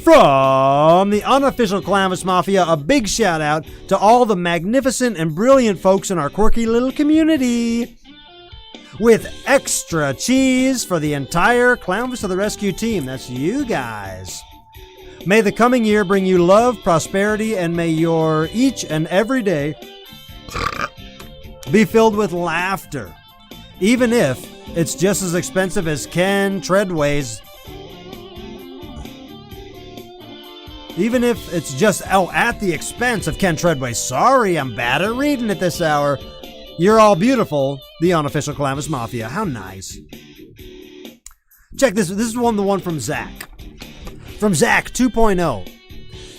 From the unofficial Clownvis Mafia, a big shout out to all the magnificent and brilliant folks in our quirky little community. With extra cheese for the entire Clownvis to the Rescue team. That's you guys. May the coming year bring you love, prosperity, and may your each and every day be filled with laughter. Even if it's just as expensive as Ken Treadway's. Even if it's just, at the expense of Ken Treadway. Sorry, I'm bad at reading at this hour. You're all beautiful, the unofficial Clownvis Mafia. How nice. Check this. This is the one from Zach. From Zach 2.0.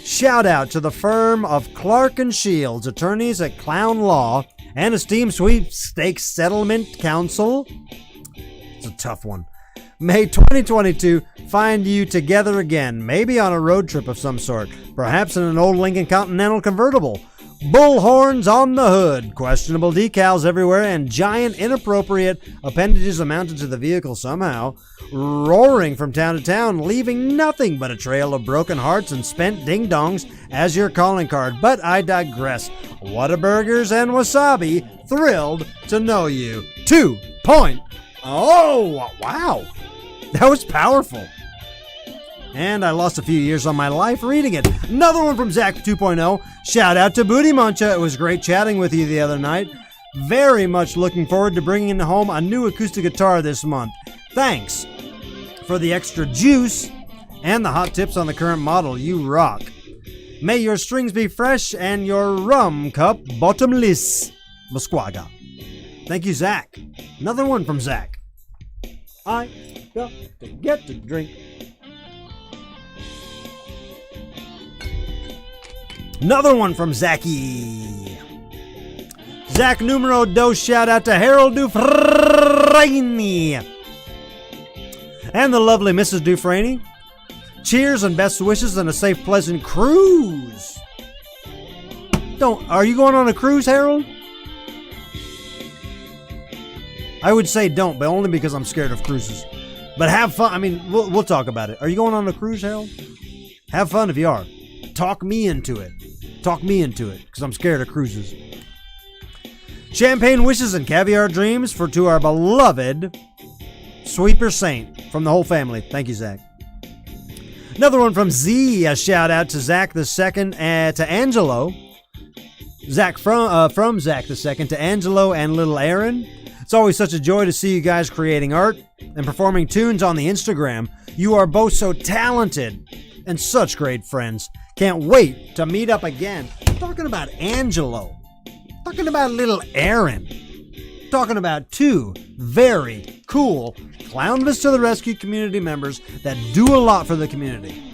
Shout out to the firm of Clark & Shields, attorneys at Clown Law and esteemed Sweepstakes Settlement Council. It's a tough one. May 2022 find you together again, maybe on a road trip of some sort, perhaps in an old Lincoln Continental convertible. Bull horns on the hood, questionable decals everywhere, and giant inappropriate appendages mounted to the vehicle somehow, roaring from town to town, leaving nothing but a trail of broken hearts and spent ding-dongs as your calling card. But I digress. Whataburgers and wasabi, thrilled to know you. 2.0. Oh, wow. That was powerful. And I lost a few years on my life reading it. Another one from Zach 2.0. Shout out to Booty Muncha. It was great chatting with you the other night. Very much looking forward to bringing home a new acoustic guitar this month. Thanks for the extra juice and the hot tips on the current model. You rock. May your strings be fresh and your rum cup bottomless. Musquaga. Thank you, Zach. Another one from Zach. I got to get to drink. Another one from Zachy. Zach numero dos, shout out to Harold Dufresne and the lovely Mrs. Dufresne. Cheers and best wishes and a safe, pleasant cruise. Are you going on a cruise, Harold? I would say don't, but only because I'm scared of cruises. But have fun. I mean, we'll talk about it. Are you going on a cruise, Harold? Have fun if you are. Talk me into it. Talk me into it, because I'm scared of cruises. Champagne wishes and caviar dreams to our beloved Sweeper Saint from the whole family. Thank you, Zach. Another one from Z. A shout out to Zach the Second and to Angelo. Zach from Zach the Second to Angelo and little Aaron. It's always such a joy to see you guys creating art and performing tunes on the Instagram. You are both so talented and such great friends. Can't wait to meet up again. Talking about Angelo. Talking about little Aaron. Talking about two very cool Clownvis to the Rescue community members that do a lot for the community.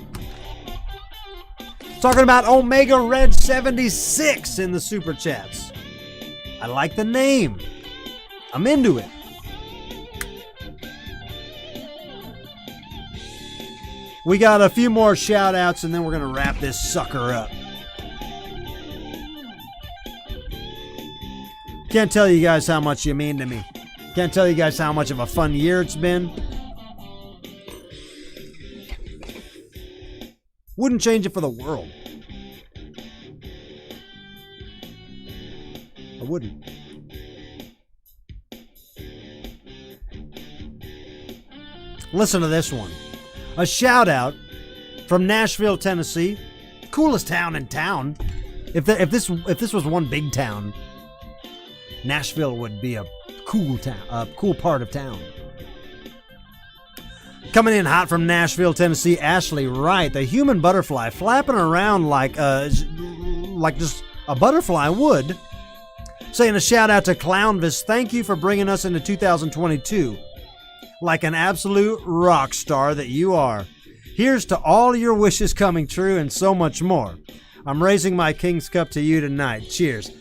Talking about Omega Red 76 in the Super Chats. I like the name. I'm into it. We got a few more shout outs and then we're going to wrap this sucker up. Can't tell you guys how much you mean to me. Can't tell you guys how much of a fun year it's been. Wouldn't change it for the world. I wouldn't. Listen to this one. A shout out from Nashville, Tennessee. Coolest town in town. If this was one big town, Nashville would be a cool town, a cool part of town. Coming in hot from Nashville, Tennessee, Ashley Wright, the human butterfly, flapping around like just a butterfly would. Saying a shout out to Clownvis. Thank you for bringing us into 2022. Like an absolute rock star that you are. Here's to all your wishes coming true and so much more. I'm raising my King's Cup to you tonight. Cheers.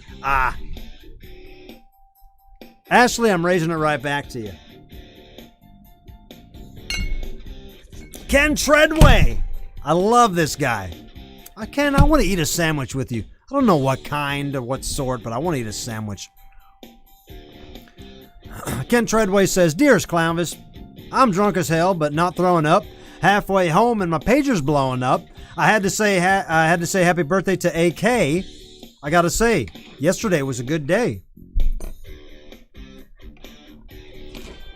Ashley, I'm raising it right back to you. Ken Treadway. I love this guy. I want to eat a sandwich with you. I don't know what kind or what sort, but I want to eat a sandwich. Ken Treadway says, Dearest Clownvis, I'm drunk as hell, but not throwing up. Halfway home and my pager's blowing up. I had to say happy birthday to AK. I gotta say, yesterday was a good day.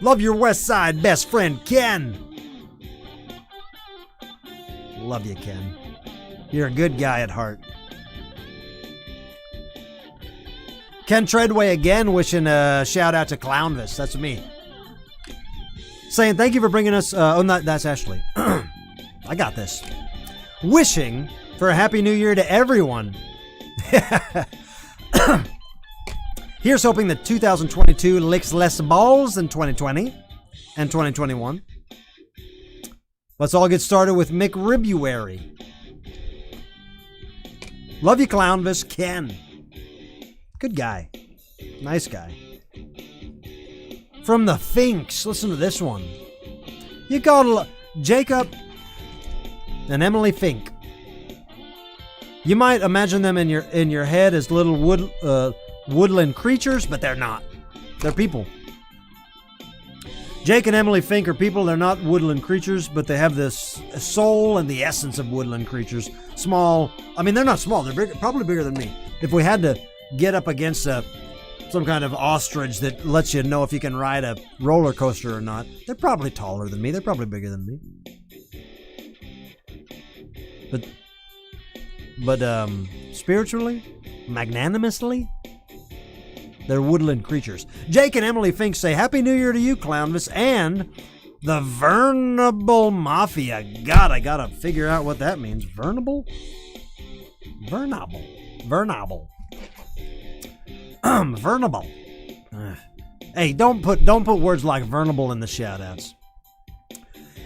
Love your West Side best friend, Ken. Love you, Ken. You're a good guy at heart. Ken Treadway again wishing a shout out to Clownvis. That's me. Saying thank you for bringing us. That's Ashley. I got this. Wishing for a happy new year to everyone. Here's hoping that 2022 licks less balls than 2020 and 2021. Let's all get started with McRibuary. Love you, Clownvis. Ken. Good guy. Nice guy. From the Finks. Listen to this one. You gotta Jacob and Emily Fink. You might imagine them in your head as little woodland creatures, but they're not. They're people. Jake and Emily Fink are people. They're not woodland creatures, but they have this soul and the essence of woodland creatures. Small. I mean, they're not small. They're probably bigger than me. If we had to get up against some kind of ostrich that lets you know if you can ride a roller coaster or not, they're probably taller than me. They're probably bigger than me. But spiritually, magnanimously, they're woodland creatures. Jake and Emily Fink say, Happy New Year to you, Clownvis, and the Vernable Mafia. God, I gotta figure out what that means. Vernable? Vernable. Vernable. Hey, don't put words like vernable in the shout-outs.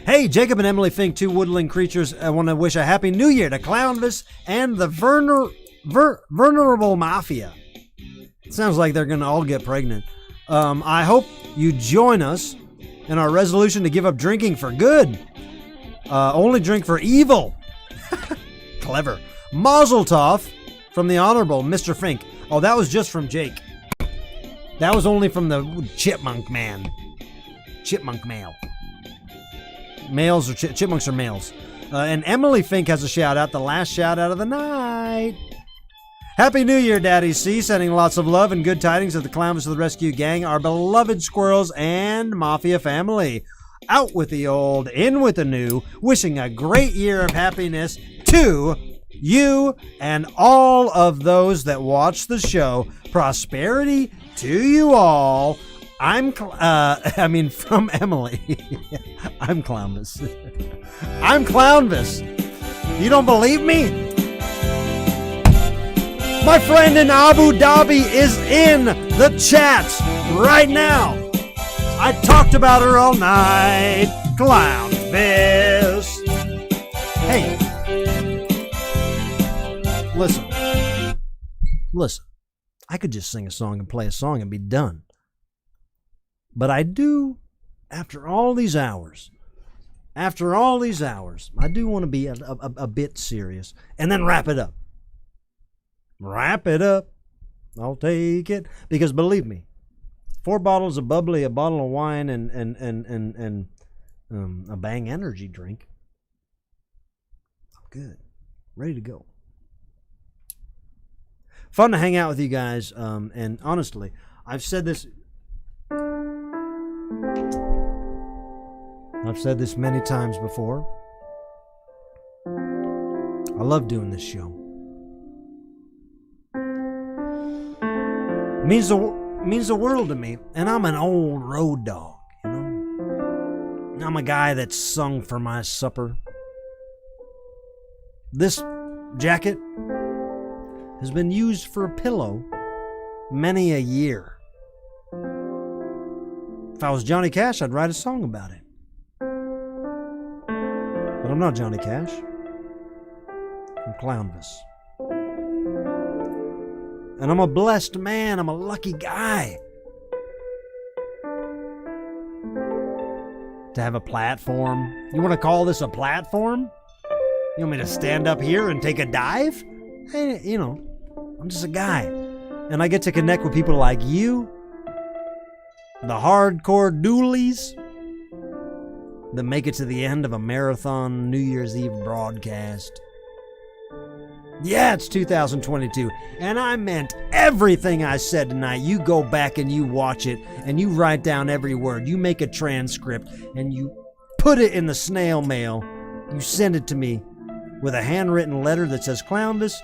Hey, Jacob and Emily Fink, two woodland creatures. I want to wish a Happy New Year to Clownvis and the Vulnerable Mafia. It sounds like they're going to all get pregnant. I hope you join us in our resolution to give up drinking for good. Only drink for evil. Clever. Mazel tov from the Honorable Mr. Fink. Oh, that was just from Jake. That was only from the Chipmunk Man. Chipmunk male. Males or chipmunks are males. And Emily Fink has a shout out, the last shout out of the night. Happy New Year, Daddy C. Sending lots of love and good tidings of the Clownvis of the Rescue Gang, our beloved squirrels and Mafia family. Out with the old, in with the new, wishing a great year of happiness to you and all of those that watch the show. Prosperity to you all. From Emily. I'm Clownvis. I'm Clownvis. You don't believe me? My friend in Abu Dhabi is in the chat right now. I talked about her all night. Clownvis. Hey. Listen. I could just sing a song and play a song and be done. But I do, after all these hours, I do want to be a bit serious and then wrap it up. I'll take it. Because believe me, 4 bottles of bubbly, a bottle of wine, and a Bang energy drink. I'm good. Ready to go. Fun to hang out with you guys. And honestly, I've said this many times before. I love doing this show. Means the world to me, and I'm an old road dog, you know. I'm a guy that's sung for my supper. This jacket has been used for a pillow many a year. If I was Johnny Cash, I'd write a song about it. But I'm not Johnny Cash. I'm Clownvis. And I'm a blessed man. I'm a lucky guy. To have a platform. You want to call this a platform? You want me to stand up here and take a dive? Hey, you know, I'm just a guy. And I get to connect with people like you, the hardcore doolies that make it to the end of a marathon New Year's Eve broadcast. Yeah, it's 2022, and I meant everything I said tonight. You go back and you watch it, and you write down every word. You make a transcript, and you put it in the snail mail. You send it to me with a handwritten letter that says, Clownvis,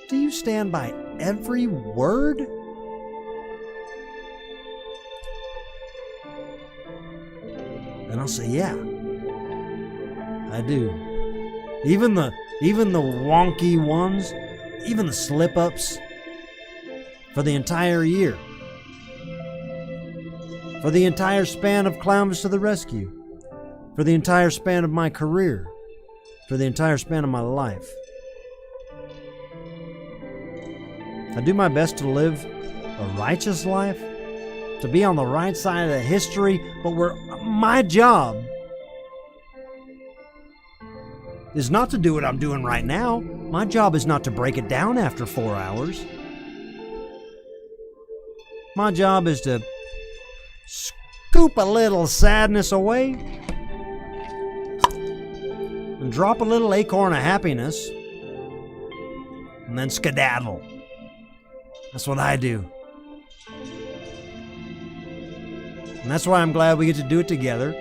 do you stand by every word? And I'll say, yeah, I do. Even the wonky ones, even the slip-ups, for the entire year. For the entire span of Clownvis to the Rescue. For the entire span of my career. For the entire span of my life. I do my best to live a righteous life, to be on the right side of the history, but my job is not to do what I'm doing right now. My job is not to break it down after 4 hours. My job is to scoop a little sadness away and drop a little acorn of happiness and then skedaddle. That's what I do. And that's why I'm glad we get to do it together.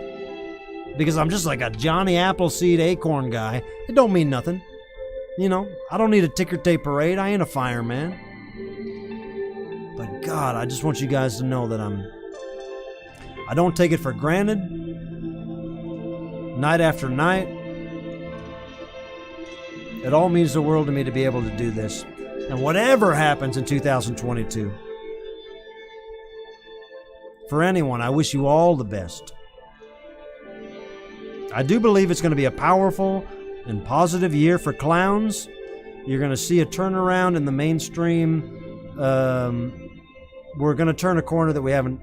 Because I'm just like a Johnny Appleseed acorn guy. It don't mean nothing. You know, I don't need a ticker tape parade. I ain't a fireman. But God, I just want you guys to know that I don't take it for granted. Night after night. It all means the world to me to be able to do this. And whatever happens in 2022, for anyone, I wish you all the best. I do believe it's going to be a powerful and positive year for clowns. You're going to see a turnaround in the mainstream. We're going to turn a corner that we haven't,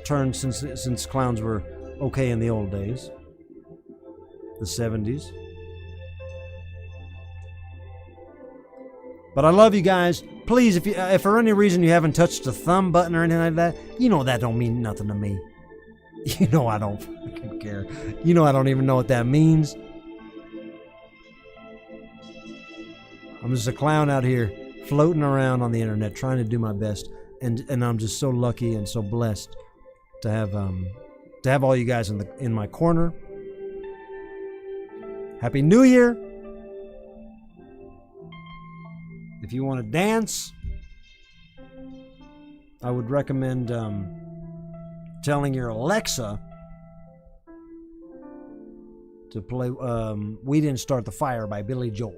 turned since clowns were okay in the old days, the 70s. But I love you guys. Please, if for any reason you haven't touched the thumb button or anything like that, that don't mean nothing to me. You know I don't fucking care. You know I don't even know what that means. I'm just a clown out here floating around on the internet trying to do my best. And I'm just so lucky and so blessed to have all you guys in my corner. Happy New Year. If you want to dance, I would recommend telling your Alexa to play We Didn't Start the Fire by Billy Joel.